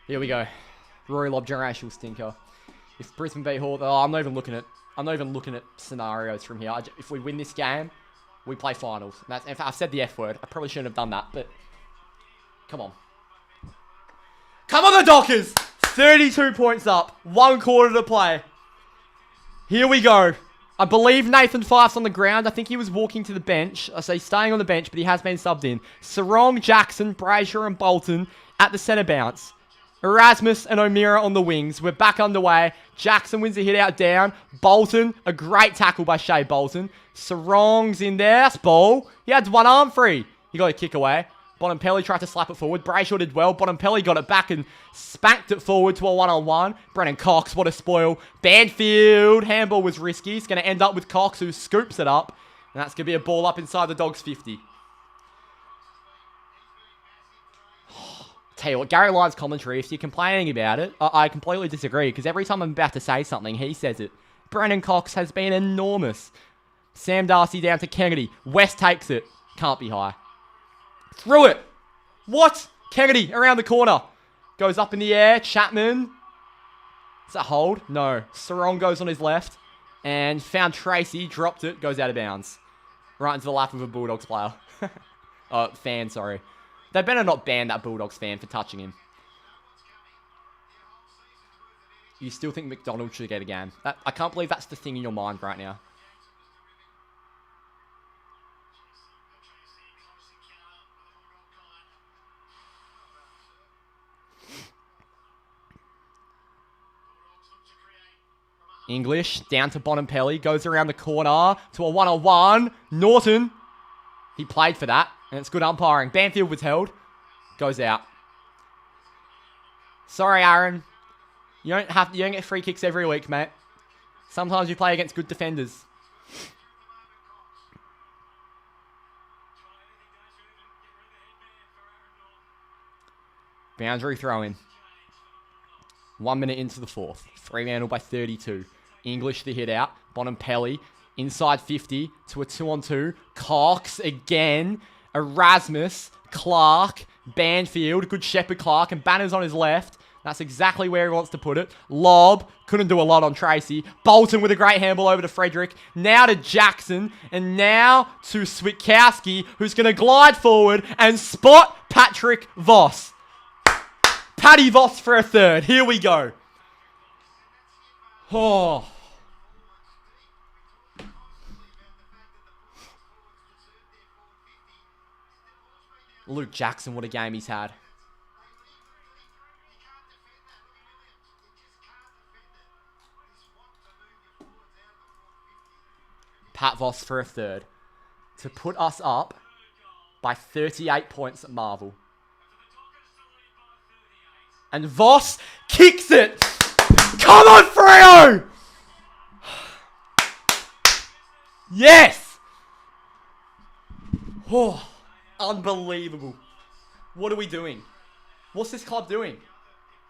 Here we go. Rory Lobb generational stinker. If Brisbane beat Hawthorn, I'm not even looking at scenarios from here. If we win this game, we play finals. In fact, I've said the F word. I probably shouldn't have done that, but come on. Come on, the Dockers! 32 points up. 1 quarter to play. Here we go. I believe Nathan Fife's on the ground. I think he was walking to the bench. I say staying on the bench, but he has been subbed in. Sarong, Jackson, Brazier, and Bolton at the centre bounce. Erasmus and O'Meara on the wings. We're back underway. Jackson wins a hit out down. Bolton, a great tackle by Shea Bolton. Sarong's in there. That's ball. He had 1 arm free. He got a kick away. Bonampelli tried to slap it forward. Brayshaw did well. Bonampelli got it back and spanked it forward to a 1-on-1. Brennan Cox, what a spoil. Banfield, handball was risky. It's going to end up with Cox, who scoops it up. And that's going to be a ball up inside the Dogs' 50. Tell you what, Gary Lyons' commentary, if you're complaining about it, I completely disagree, because every time I'm about to say something, he says it. Brennan Cox has been enormous. Sam Darcy down to Kennedy. West takes it. Can't be high. Through it. What? Kennedy around the corner. Goes up in the air. Chapman. Is that hold? No. Sarong goes on his left. And found Tracy. Dropped it. Goes out of bounds. Right into the lap of a Bulldogs player. Fan, sorry. They better not ban that Bulldogs fan for touching him. You still think McDonald should get a game? I can't believe that's the thing in your mind right now. English, down to Bonampelli, goes around the corner to a 1-on-1. Norton, he played for that, and it's good umpiring. Banfield was held, goes out. Sorry, Aaron. You don't get free kicks every week, mate. Sometimes you play against good defenders. Boundary throw-in. 1 minute into the fourth. Fremantle by 32. English the hit out. Bonampelli inside 50 to a 2-on-2. Cox again. Erasmus. Clark. Banfield. Good Shepherd Clark. And Banner's on his left. That's exactly where he wants to put it. Lob. Couldn't do a lot on Tracy. Bolton with a great handball over to Frederick. Now to Jackson. And now to Switkowski, who's going to glide forward and spot Patrick Voss. Paddy Voss for a third. Here we go. Oh. Luke Jackson, what a game he's had. Pat Voss for a third. To put us up by 38 points at Marvel. And Voss kicks it! Come on, Freo! Yes! Oh, unbelievable. What are we doing? What's this club doing?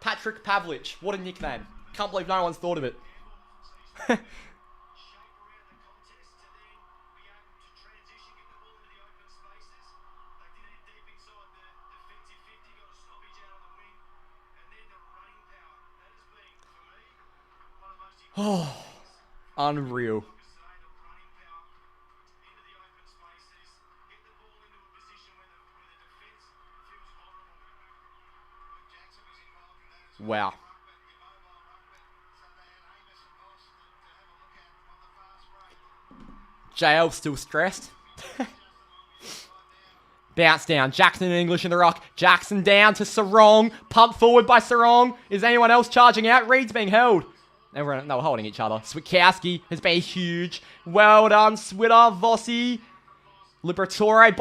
Patrick Pavlich. What a nickname. Can't believe no one's thought of it. Oh, unreal. Wow. JL still stressed. Bounce down. Jackson and English in the rock. Jackson down to Sarong. Pump forward by Sarong. Is anyone else charging out? Reed's being held. They were holding each other. Switkowski has been huge. Well done, Switter, Vossi. Liberatore,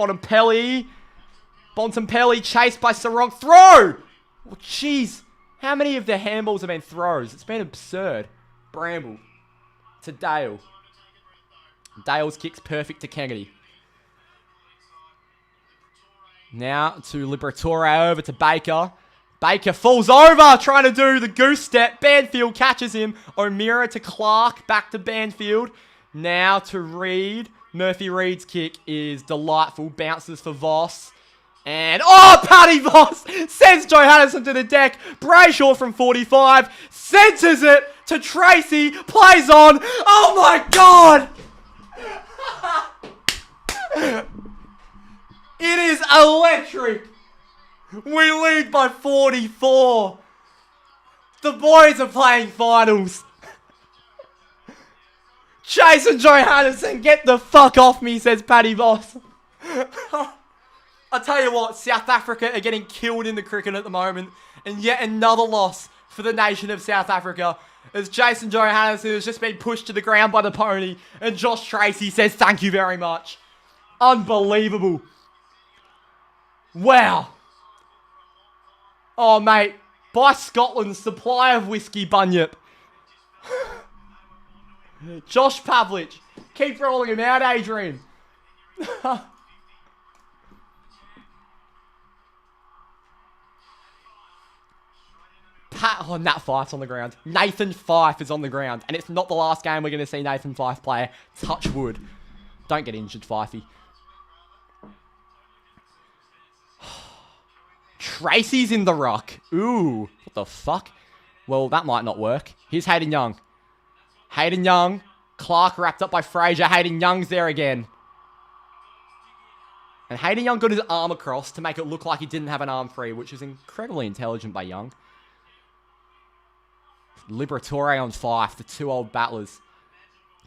Bontempelli chased by Sarong. Throw! Oh, jeez. How many of their handballs have been throws? It's been absurd. Bramble. To Dale. Dale's kick's perfect to Kennedy. Now to Liberatore, over to Baker. Baker falls over, trying to do the goose step. Banfield catches him. O'Meara to Clark, back to Banfield. Now to Reed. Murphy Reed's kick is delightful. Bounces for Voss. And, oh, Paddy Voss sends Johannesson to the deck. Brayshaw from 45 centers it to Tracy. Plays on. Oh, my God. It is electric. We lead by 44. The boys are playing finals. Jason Johannesson, get the fuck off me, says Paddy Voss. I tell you what, South Africa are getting killed in the cricket at the moment. And yet another loss for the nation of South Africa. As Jason Johannesson has just been pushed to the ground by the pony. And Josh Tracy says thank you very much. Unbelievable. Wow. Oh, mate. Buy Scotland's supply of whiskey, Bunyip. Josh Pavlich. Keep rolling him out, Adrian. Nat Fyfe's on the ground. Nathan Fyfe is on the ground. And it's not the last game we're going to see Nathan Fyfe play. Touch wood. Don't get injured, Fyfey. Tracy's in the ruck. Ooh, what the fuck? Well, that might not work. Here's Hayden Young. Hayden Young. Clark wrapped up by Fraser. Hayden Young's there again. And Hayden Young got his arm across to make it look like he didn't have an arm free, which is incredibly intelligent by Young. Liberatore on Fyfe, the two old battlers.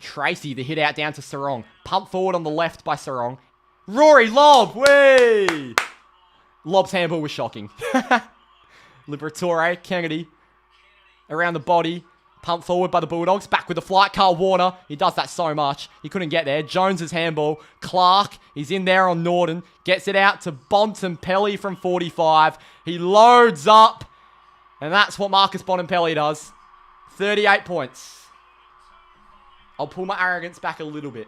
Tracy, the hit out down to Sarong. Pump forward on the left by Sarong. Rory, lob! Whee! Lob's handball was shocking. Liberatore, Kennedy. Around the body. Pump forward by the Bulldogs. Back with the flight. Carl Warner. He does that so much. He couldn't get there. Jones's handball. Clark. He's in there on Norton. Gets it out to Bontempelli from 45. He loads up. And that's what Marcus Bontempelli does. 38 points. I'll pull my arrogance back a little bit.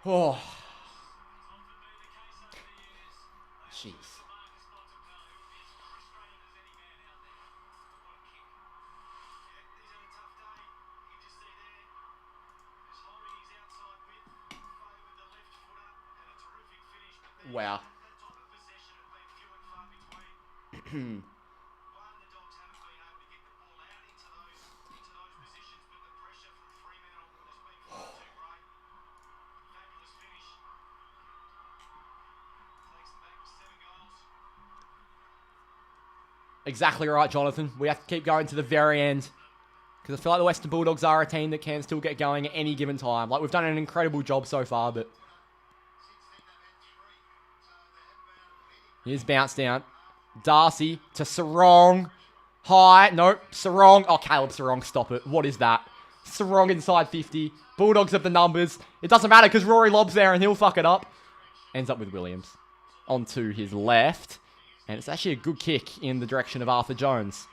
Oh. Jeez. Wow. Exactly right, Jonathan. We have to keep going to the very end. Because I feel like the Western Bulldogs are a team that can still get going at any given time. Like, we've done an incredible job so far, but... Here's bounce down. Darcy to Sarong. High. Nope. Sarong. Oh, Caleb Sarong. Stop it. What is that? Sarong inside 50. Bulldogs have the numbers. It doesn't matter because Rory Lobb's there and he'll fuck it up. Ends up with Williams. Onto his left. And it's actually a good kick in the direction of Arthur Jones.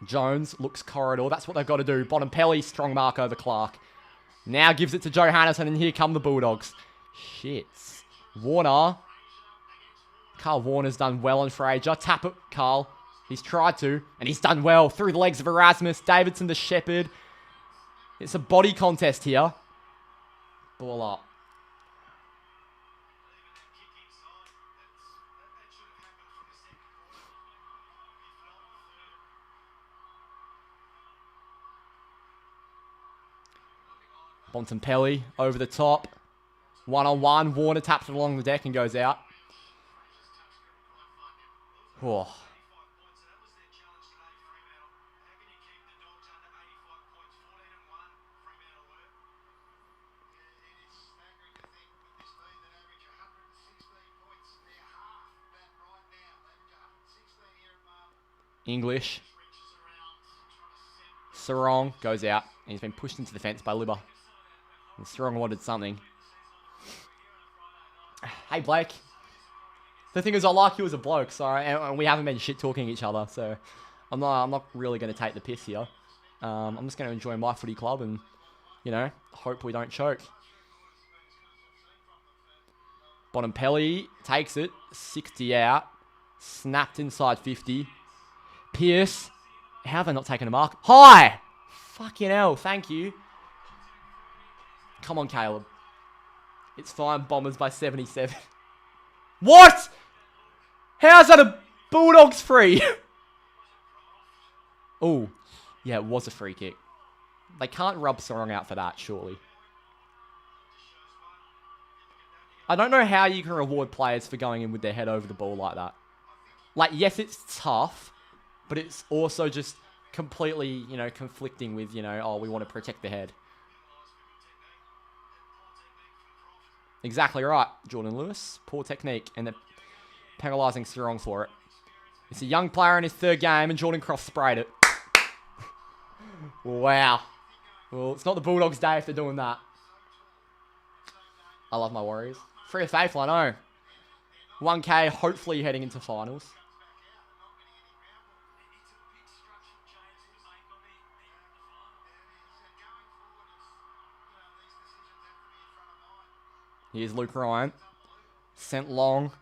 Jones looks corridor. That's what they've got to do. Bontempelli, strong mark over Clark. Now gives it to Johannesson, and here come the Bulldogs. Shit. Warner. Carl Warner's done well on Fraser. Tap it, Carl. He's tried to, and he's done well. Through the legs of Erasmus. Davidson to Shepherd. It's a body contest here. Ball up. Bontempelli over the top. One-on-one. Warner taps it along the deck and goes out. Oh. English. Sarong goes out. And he's been pushed into the fence by Libba. And Sarong wanted something. Hey, Blake. The thing is, I like you as a bloke, so and we haven't been shit-talking each other, so I'm not really going to take the piss here. I'm just going to enjoy my footy club and, you know, hope we don't choke. Bontempelli takes it. 60 out. Snapped inside 50. Pierce. How have they not taken a mark? High! Fucking hell, thank you. Come on, Caleb. It's fine. Bombers by 77. What? How's that a Bulldogs free? Oh, yeah, it was a free kick. They can't rub Sarong out for that, surely. I don't know how you can reward players for going in with their head over the ball like that. Like, yes, it's tough, but it's also just completely, you know, conflicting with, you know, oh, we want to protect the head. Exactly right, Jordan Lewis. Poor technique, and they're penalising Sarong for it. It's a young player in his third game, and Jordan Cross sprayed it. Wow. Well, it's not the Bulldogs' day if they're doing that. I love my Warriors. Freo Faithful, I know. 1K, hopefully heading into finals. Here's Luke Ryan. Sent long.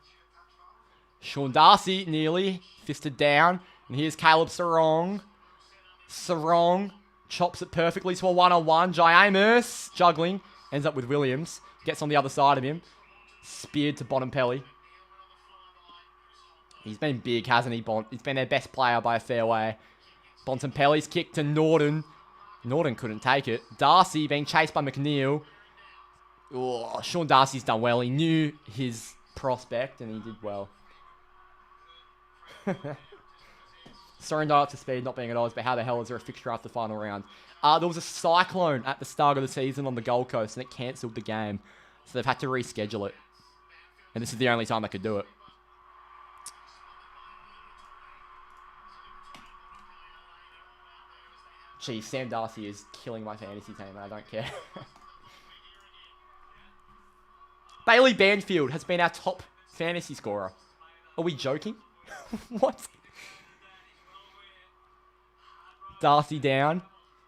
Sean Darcy nearly fisted down. And here's Caleb Sarong. Sarong chops it perfectly to a one-on-one. Jai Amos juggling. Ends up with Williams. Gets on the other side of him. Speared to Bontempelli. He's been big, hasn't he, He's been their best player by a fair way. Bontempelli's kick to Norton. Norton couldn't take it. Darcy being chased by McNeil. Oh, Sean Darcy's done well. He knew his prospect and he did well. Sorry, not up to speed, not being at odds, but how the hell is there a fixture after the final round? There was a cyclone at the start of the season on the Gold Coast and it cancelled the game. So they've had to reschedule it. And this is the only time they could do it. Geez, Sam Darcy is killing my fantasy team and I don't care. Bailey Banfield has been our top fantasy scorer. Are we joking? What? Darcy down.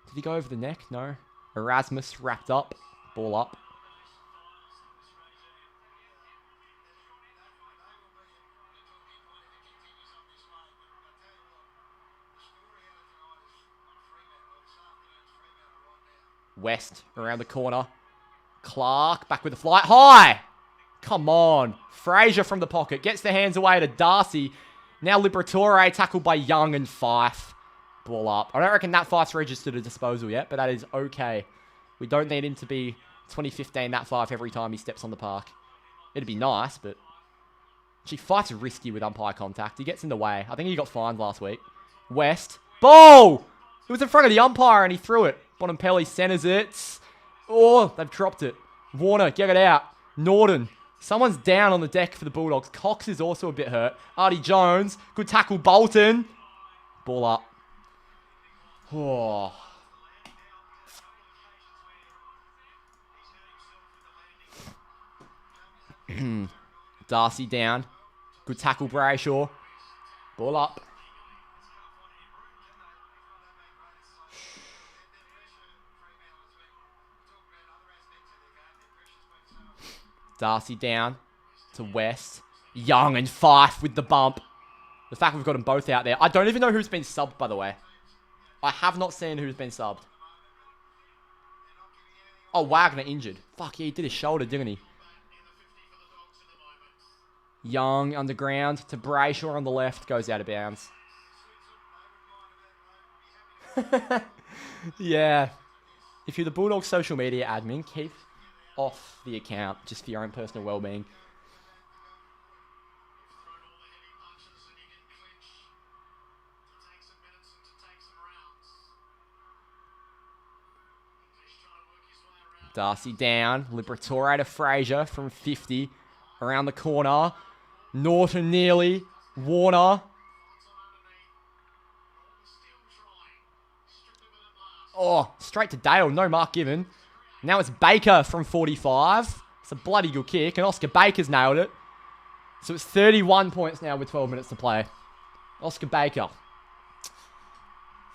Did he go over the neck? No. Erasmus wrapped up. Ball up. West around the corner. Clark back with the flight. High! Come on. Fraser from the pocket. Gets the hands away to Darcy. Now Liberatore tackled by Young and Fife. Ball up. I don't reckon that Fife's registered a disposal yet, but that is okay. We don't need him to be 2015 that Fife every time he steps on the park. It'd be nice, but... Gee, Fife's risky with umpire contact. He gets in the way. I think he got fined last week. West. Ball! It was in front of the umpire and he threw it. Bontempelli centers it. Oh, they've dropped it. Warner, get it out. Norton. Someone's down on the deck for the Bulldogs. Cox is also a bit hurt. Artie Jones. Good tackle, Bolton. Ball up. Oh. Darcy down. Good tackle, Brayshaw. Ball up. Darcy down to West. Young and Fife with the bump. The fact we've got them both out there. I don't even know who's been subbed, by the way. I have not seen who's been subbed. Oh, Wagner injured. Fuck, yeah, he did his shoulder, didn't he? Young underground to Brayshaw on the left. Goes out of bounds. Yeah. If you're the Bulldogs social media admin, keep off the account just for your own personal well-being. Darcy down. Liberatore to Fraser from 50. Around the corner. Norton nearly. Warner. Oh, straight to Dale. No mark given. Now it's Baker from 45. It's a bloody good kick. And Oscar Baker's nailed it. So it's 31 points now with 12 minutes to play. Oscar Baker.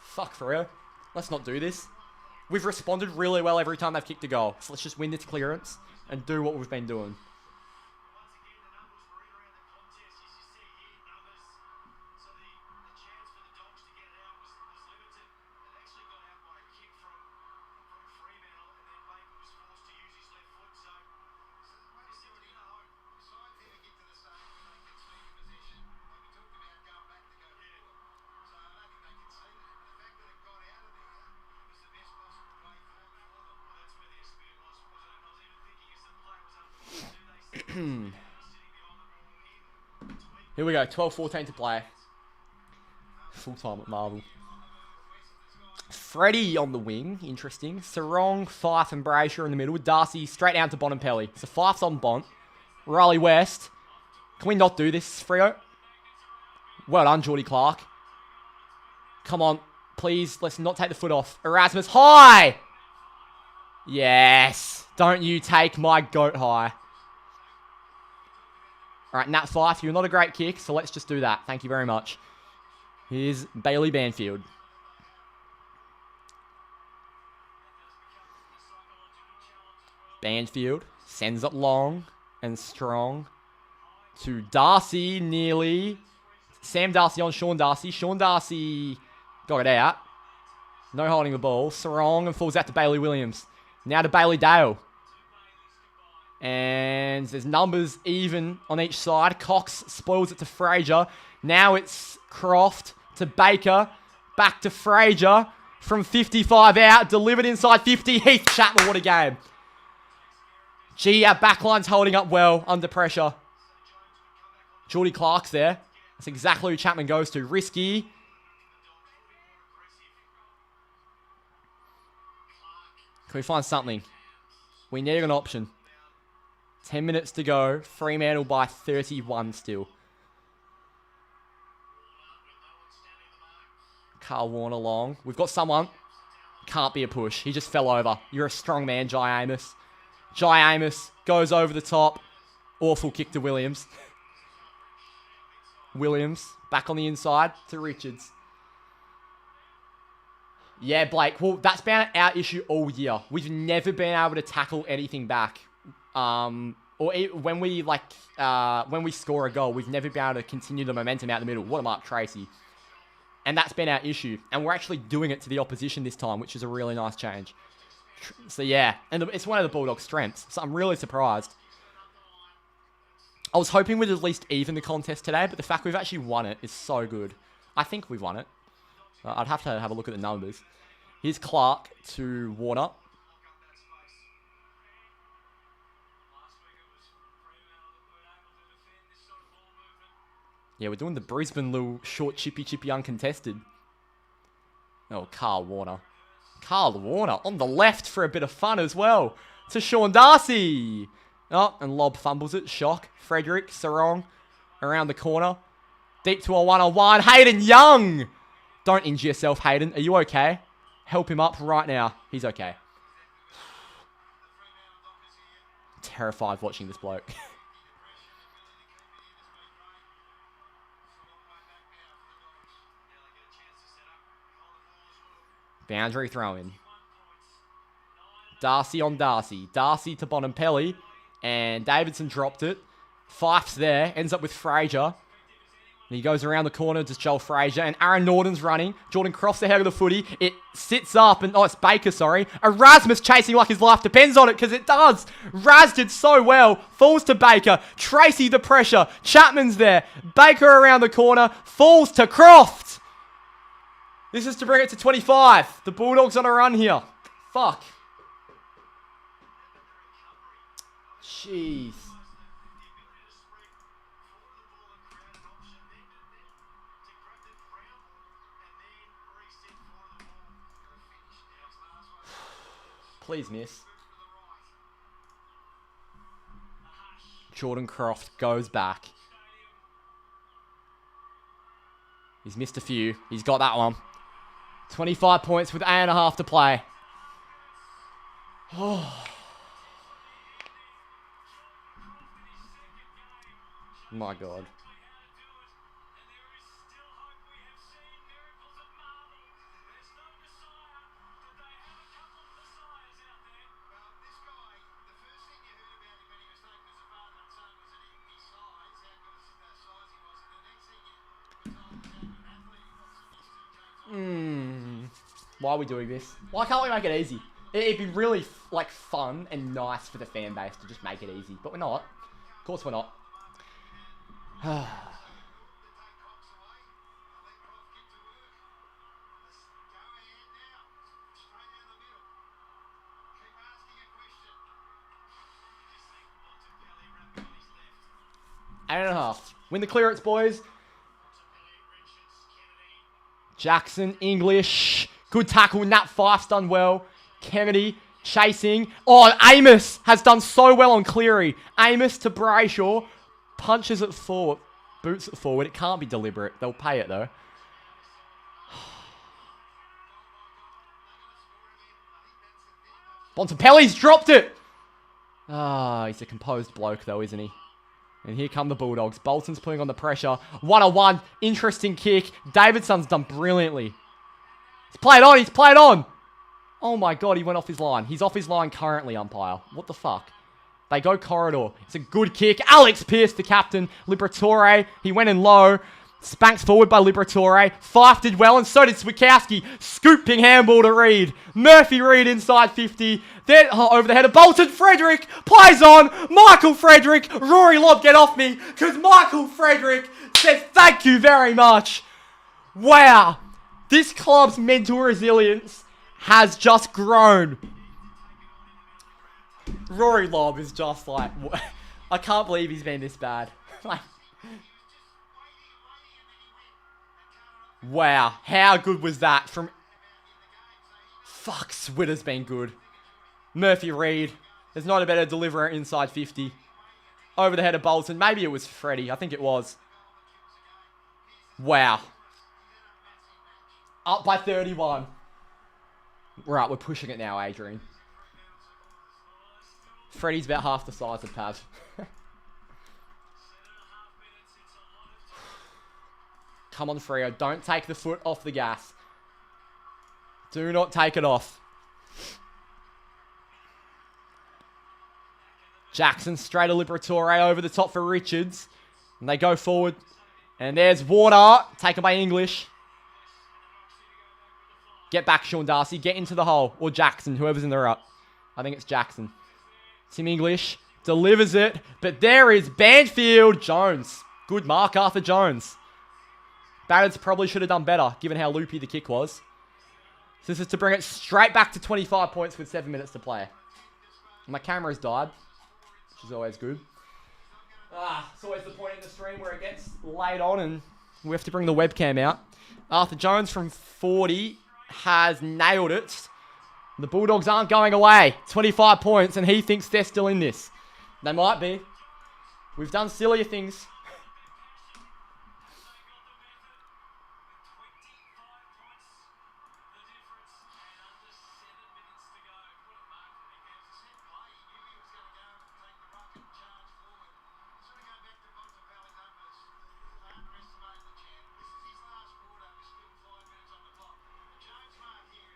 Fuck, Freo. Let's not do this. We've responded really well every time they've kicked a goal. So let's just win this clearance and do what we've been doing. Here we go, 12-14 to play. Full time at Marvel. Freddie on the wing, interesting. Sarong, Fife and Brayshaw in the middle. Darcy straight down to Bontempelli. So Fife's on Bont. Riley West. Can we not do this, Freo? Well done, Geordie Clark. Come on, please, let's not take the foot off. Erasmus, high! Yes. Don't you take my goat high. All right, Nat Fife, you're not a great kick, so let's just do that. Thank you very much. Here's Bailey Banfield. Banfield sends it long and strong to Darcy, nearly. Sam Darcy on Sean Darcy. Sean Darcy got it out. No holding the ball. Sarong and falls out to Bailey Williams. Now to Bailey Dale. And there's numbers even on each side. Cox spoils it to Fraser. Now it's Croft to Baker. Back to Fraser. From 55 out. Delivered inside 50. Heath Chapman, what a game. Gee, our backline's holding up well under pressure. Geordie Clark's there. That's exactly who Chapman goes to. Risky. Can we find something? We need an option. 10 minutes to go. Fremantle by 31 still. Carl Warner long. We've got someone. Can't be a push. He just fell over. You're a strong man, Jai Amos. Jai Amos goes over the top. Awful kick to Williams. Williams back on the inside to Richards. Yeah, Blake. Well, that's been our issue all year. We've never been able to tackle anything back. When we score a goal, we've never been able to continue the momentum out the middle. What a mark, Tracy. And that's been our issue. And we're actually doing it to the opposition this time, which is a really nice change. So yeah, and it's one of the Bulldogs' strengths. So I'm really surprised. I was hoping we'd at least even the contest today, but the fact we've actually won it is so good. I think we've won it. I'd have to have a look at the numbers. Here's Clark to Warner. Yeah, we're doing the Brisbane little short chippy uncontested. Oh, Carl Warner. Carl Warner on the left for a bit of fun as well. To Sean Darcy. Oh, and Lob fumbles it. Shock. Frederick, Sarong, around the corner. Deep to a one-on-one. Hayden Young! Don't injure yourself, Hayden. Are you okay? Help him up right now. He's okay. Terrified watching this bloke. Boundary throw-in. Darcy on Darcy. Darcy to Bonampelli. And Davidson dropped it. Fife's there. Ends up with Fraser. And he goes around the corner to Joel Fraser. And Aaron Norton's running. Jordan Croft's ahead of the footy. It sits up. And it's Baker, sorry. Erasmus chasing like his life depends on it. Because it does. Raz did so well. Falls to Baker. Tracy the pressure. Chapman's there. Baker around the corner. Falls to Croft. This is to bring it to 25. The Bulldogs on a run here. Fuck. Jeez. Please miss. Jordan Croft goes back. He's missed a few. He's got that one. 25 points with 8.5 to play. Oh. My God. Why are we doing this? Why can't we make it easy? It'd be really, fun and nice for the fan base to just make it easy. But we're not. Of course we're not. Eight and a half. Win the clearance, boys. Jackson, English. Good tackle. Nat Fife's done well. Kennedy chasing. Oh, Amos has done so well on Cleary. Amos to Brayshaw. Punches it forward. Boots it forward. It can't be deliberate. They'll pay it, though. Bontempelli's dropped it. Ah, he's a composed bloke, though, isn't he? And here come the Bulldogs. Bolton's putting on the pressure. 1-on-1. Interesting kick. Davidson's done brilliantly. He's played on. He's played on. Oh, my God. He went off his line. He's off his line currently, umpire. What the fuck? They go corridor. It's a good kick. Alex Pearce, the captain. Liberatore. He went in low. Spanked forward by Liberatore. Fife did well, and so did Swikowski. Scooping handball to Reed. Murphy Reed inside 50. Then over the head of Bolton. Frederick plays on. Michael Frederick. Rory Lobb, get off me. Because Michael Frederick says thank you very much. Wow. This club's mental resilience has just grown. Rory Lobb is just like... I can't believe he's been this bad. Wow, how good was that from... Fuck, Switter's been good. Murphy Reed. There's not a better deliverer inside 50. Over the head of Bolton. Maybe it was Freddie. I think it was. Wow. Up by 31. Right, we're pushing it now, Adrian. Freddie's about half the size of Pav. Come on, Freo. Don't take the foot off the gas. Do not take it off. Jackson straight to Liberatore over the top for Richards. And they go forward. And there's Warner. Taken by English. Get back, Sean Darcy. Get into the hole. Or Jackson, whoever's in the ruck. I think it's Jackson. Tim English delivers it. But there is Banfield Jones. Good mark, Arthur Jones. Barrett's probably should have done better, given how loopy the kick was. So this is to bring it straight back to 25 points with 7 minutes to play. My camera's died, which is always good. It's always the point in the stream where it gets laid on and we have to bring the webcam out. Arthur Jones from 40 has nailed it. The Bulldogs aren't going away. 25 points, and he thinks they're still in this. They might be. We've done sillier things.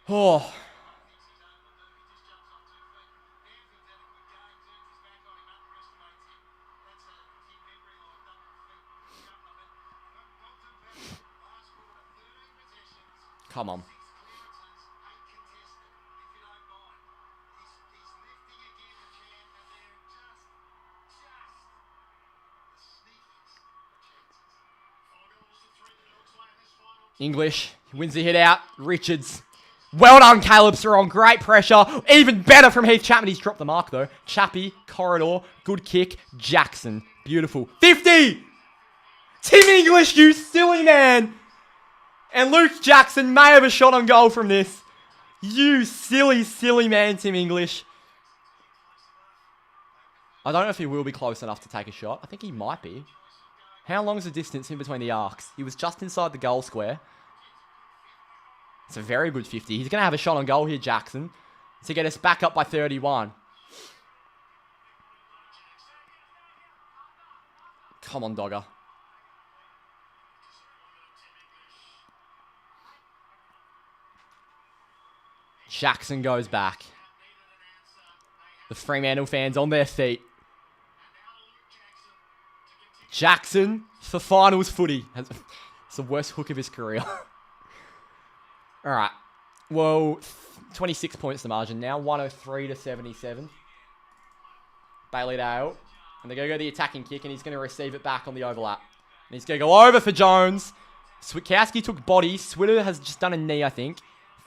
Oh. Come on. English wins the hit out. Richards. Well done, Caleb Sarong. Great pressure. Even better from Heath Chapman. He's dropped the mark, though. Chappie, corridor, good kick. Jackson. Beautiful. 50! Tim English, you silly man! And Luke Jackson may have a shot on goal from this. You silly, silly man, Tim English. I don't know if he will be close enough to take a shot. I think he might be. How long is the distance in between the arcs? He was just inside the goal square. It's a very good 50. He's going to have a shot on goal here, Jackson, to get us back up by 31. Come on, Dogger. Jackson goes back. The Fremantle fans on their feet. Jackson for finals footy. It's the worst hook of his career. All right. Well, 26 points the margin now. 103 to 77. Bailey Dale. And they're going to go the attacking kick, and he's going to receive it back on the overlap. And he's going to go over for Jones. Switkowski took body. Switter has just done a knee, I think.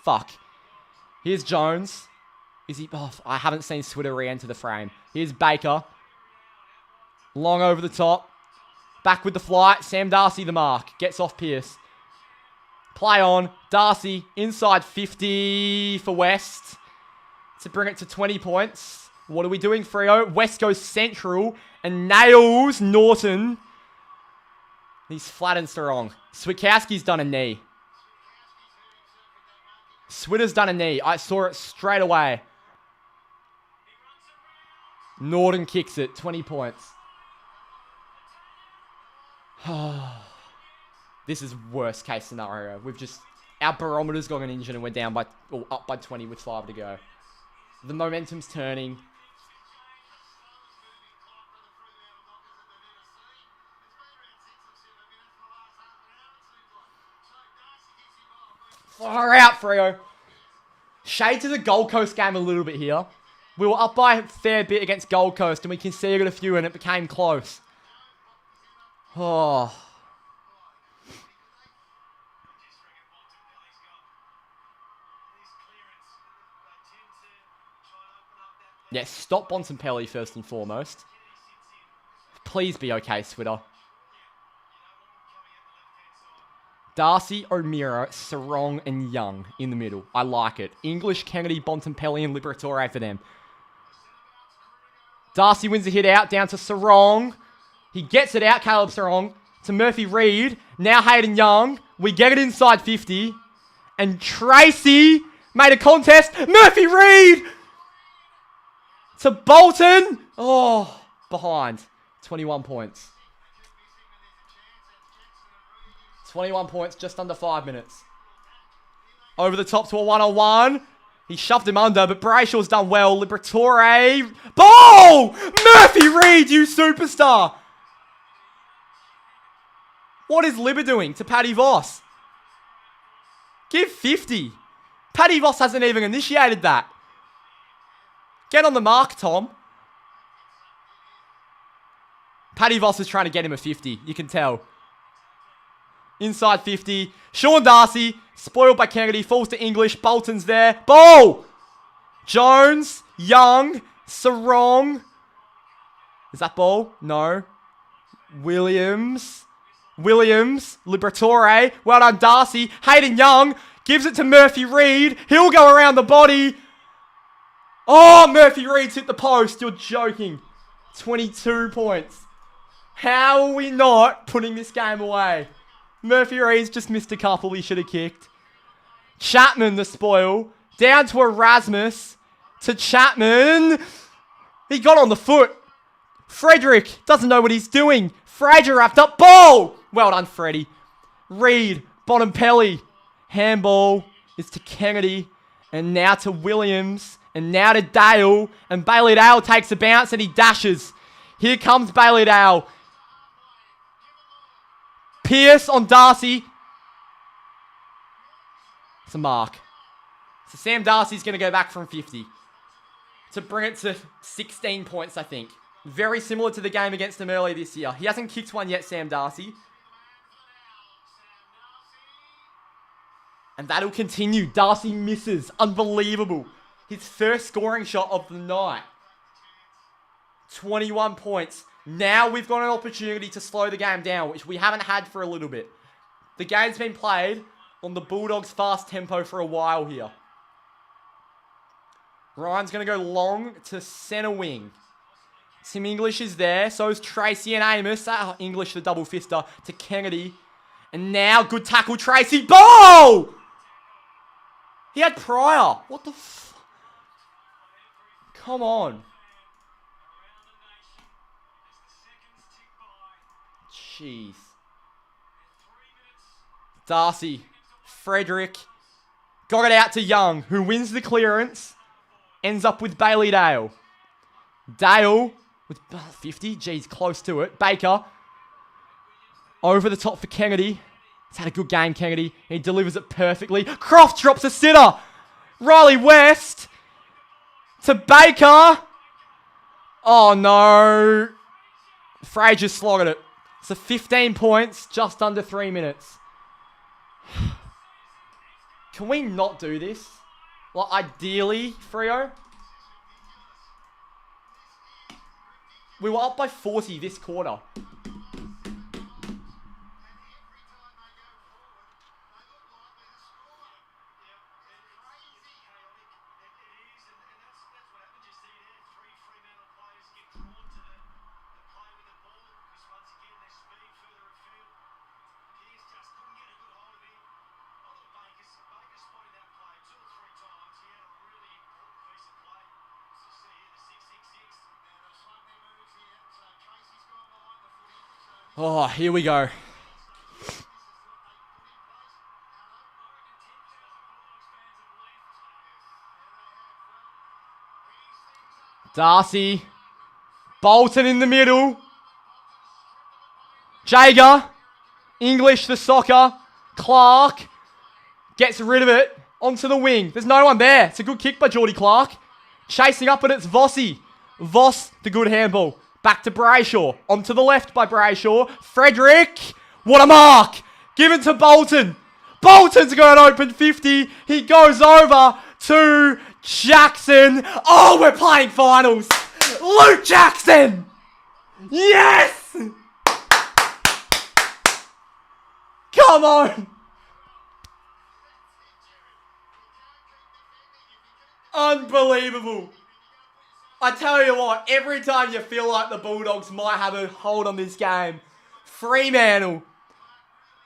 Fuck. Here's Jones. Is he... Oh, I haven't seen Switter re-enter the frame. Here's Baker. Long over the top. Back with the flight. Sam Darcy the mark. Gets off Pierce. Play on. Darcy inside 50 for West. To bring it to 20 points. What are we doing, Freo? West goes central and nails Norton. He's flat and strong. Switkowski's done a knee. Switter's done a knee. I saw it straight away. Norton kicks it. 20 points. This is worst case scenario. We've just... Our barometer's got an engine and we're down by... Or up by 20 with 5 to go. The momentum's turning. Far out, Freo. Shade to the Gold Coast game a little bit here. We were up by a fair bit against Gold Coast and we conceded a few and it became close. Oh. Yeah, stop Bontempelli first and foremost. Please be okay, Switter. Darcy, O'Meara, Sarong, and Young in the middle. I like it. English, Kennedy, Bontempelli, and Liberatore for them. Darcy wins the hit out, down to Sarong. He gets it out, Caleb Sarong, to Murphy Reid. Now Hayden Young. We get it inside 50. And Tracy made a contest. Murphy Reid! To Bolton. Oh, behind. 21 points. 21 points, just under 5 minutes. Over the top to a one-on-one. He shoved him under, but Brayshaw's done well. Liberatore. Ball! Murphy Reid, you superstar! What is Libba doing to Paddy Voss? Give 50. Paddy Voss hasn't even initiated that. Get on the mark, Tom. Paddy Voss is trying to get him a 50. You can tell. Inside 50. Sean Darcy. Spoiled by Kennedy. Falls to English. Bolton's there. Ball! Jones. Young. Sarong. Is that ball? No. Williams. Liberatore. Well done, Darcy. Hayden Young. Gives it to Murphy Reid. He'll go around the body. Oh, Murphy Reid's hit the post. You're joking. 22 points. How are we not putting this game away? Murphy Reed's just missed a couple he should have kicked. Chapman, the spoil. Down to Erasmus. To Chapman. He got on the foot. Frederick doesn't know what he's doing. Fraser wrapped up. Ball! Well done, Freddie. Reed. Bontempelli. Handball is to Kennedy. And now to Williams. And now to Dale. And Bailey Dale takes a bounce and he dashes. Here comes Bailey Dale. Pierce on Darcy. It's a mark. So Sam Darcy's going to go back from 50 to bring it to 16 points, I think. Very similar to the game against him earlier this year. He hasn't kicked one yet, Sam Darcy. And that'll continue. Darcy misses. Unbelievable. His first scoring shot of the night. 21 points. Now we've got an opportunity to slow the game down, which we haven't had for a little bit. The game's been played on the Bulldogs' fast tempo for a while here. Ryan's going to go long to centre wing. Tim English is there. So is Tracy and Amos. English, the double fister, to Kennedy. And now, good tackle, Tracy. Ball! He had Pryor. What the Come on. Jeez. Darcy. Frederick. Got it out to Young, who wins the clearance. Ends up with Bailey Dale. Dale with 50. Geez, close to it. Baker. Over the top for Kennedy. He's had a good game, Kennedy. He delivers it perfectly. Croft drops a sitter. Riley West. To Baker. Oh, no. Fraser slogged it. So 15 points, just under 3 minutes. Can we not do this? Like, ideally, Freo. We were up by 40 this quarter. Oh, here we go. Darcy. Bolton in the middle. Jager. English, the soccer. Clark. Gets rid of it. Onto the wing. There's no one there. It's a good kick by Geordie Clark. Chasing up, and it's Vossi. Voss, the good handball. Back to Brayshaw. Onto the left by Brayshaw. Frederick. What a mark. Given to Bolton. Bolton's got an open 50. He goes over to Jackson. Oh, we're playing finals. Luke Jackson. Yes. Come on. Unbelievable. I tell you what, every time you feel like the Bulldogs might have a hold on this game, Fremantle,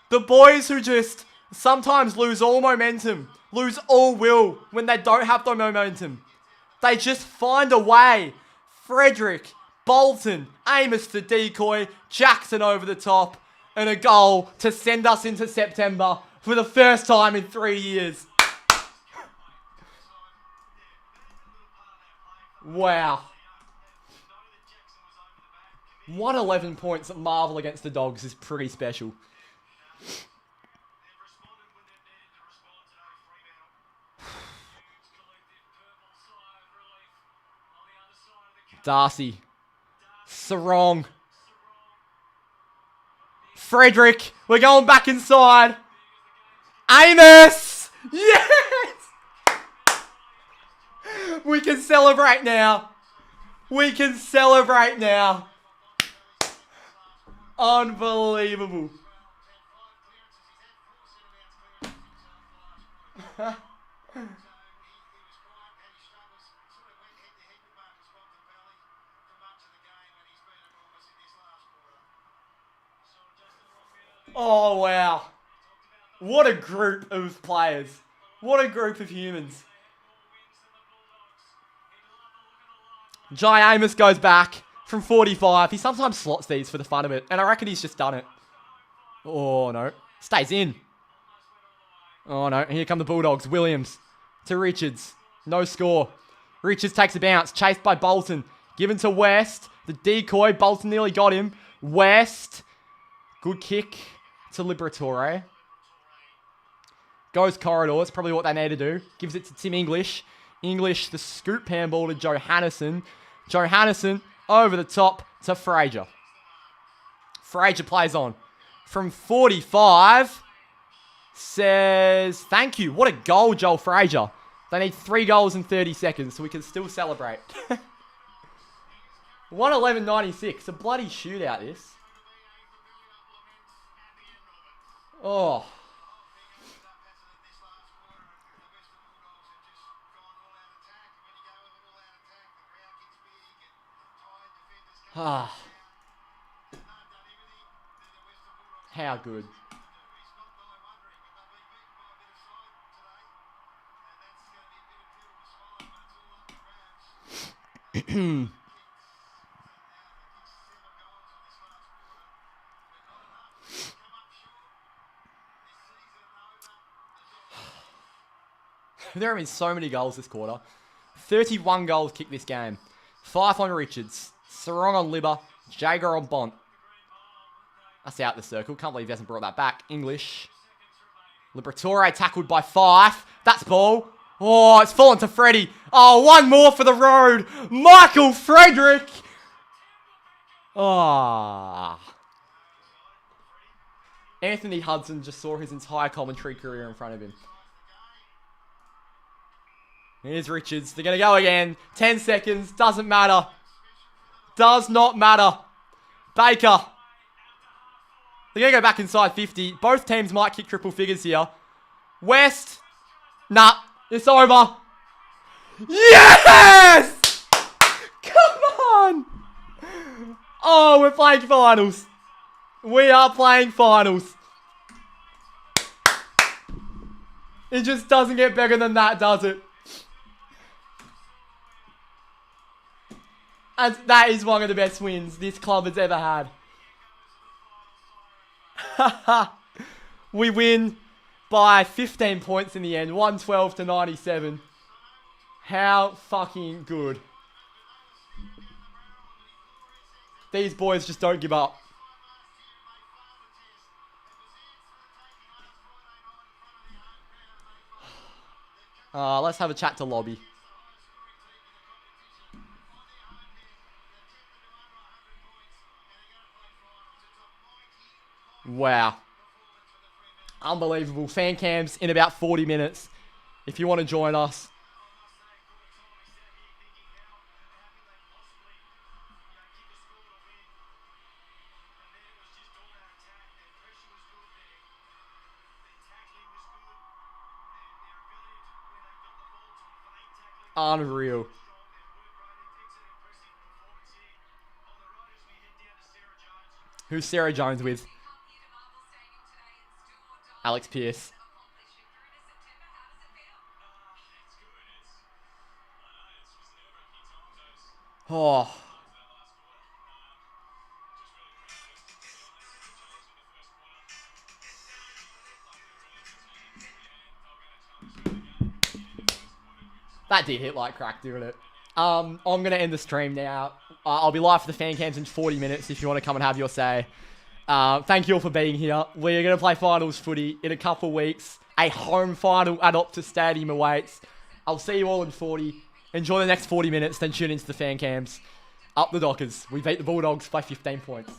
the boys who just sometimes lose all momentum, lose all will when they don't have the momentum. They just find a way. Frederick, Bolton, Amos to decoy, Jackson over the top, and a goal to send us into September for the first time in 3 years. Wow. 111 points at Marvel against the Dogs is pretty special. Darcy. Sarong. Frederick. We're going back inside. Amos. Yes! We can celebrate now. We can celebrate now. Unbelievable. Oh, wow. What a group of players. What a group of humans. Jai Amos goes back from 45. He sometimes slots these for the fun of it, and I reckon he's just done it. Oh, no. Stays in. Oh, no. Here come the Bulldogs. Williams to Richards. No score. Richards takes a bounce. Chased by Bolton. Given to West. The decoy. Bolton nearly got him. West. Good kick to Liberatore. Goes corridor. It's probably what they need to do. Gives it to Tim English. English, the scoop handball to Johannesson. Johannesson over the top to Fraser. Fraser plays on. From 45, says, thank you. What a goal, Joel Fraser. They need 3 goals in 30 seconds, so we can still celebrate. 111.96. A bloody shootout, this. Oh. Ah. How good. There have been so many goals this quarter. 31 goals kicked this game. 5 on Richards. Sarong on Libba. Jager on Bont. That's out the circle. Can't believe he hasn't brought that back. English. Liberatore tackled by Fife. That's ball. Oh, it's fallen to Freddie. Oh, one more for the road. Michael Frederick. Ah. Anthony Hudson just saw his entire commentary career in front of him. Here's Richards. They're going to go again. 10 seconds. Doesn't matter. Does not matter. Baker. They're going to go back inside 50. Both teams might kick triple figures here. West. Nah. It's over. Yes! Come on! Oh, we're playing finals. We are playing finals. It just doesn't get better than that, does it? And that is one of the best wins this club has ever had. We win by 15 points in the end. 112 to 97. How fucking good. These boys just don't give up. Let's have a chat to Lobby. Wow. Unbelievable. Fan cams in about 40 minutes. If you want to join us. Unreal. Who's Sarah Jones with? Alex Pearce. Oh. That did hit like crack, didn't it? I'm going to end the stream now. I'll be live for the fan cams in 40 minutes if you want to come and have your say. Thank you all for being here. We're going to play finals footy in a couple of weeks. A home final at Optus Stadium awaits. I'll see you all in 40. Enjoy the next 40 minutes, then tune into the fan cams. Up the Dockers. We beat the Bulldogs by 15 points.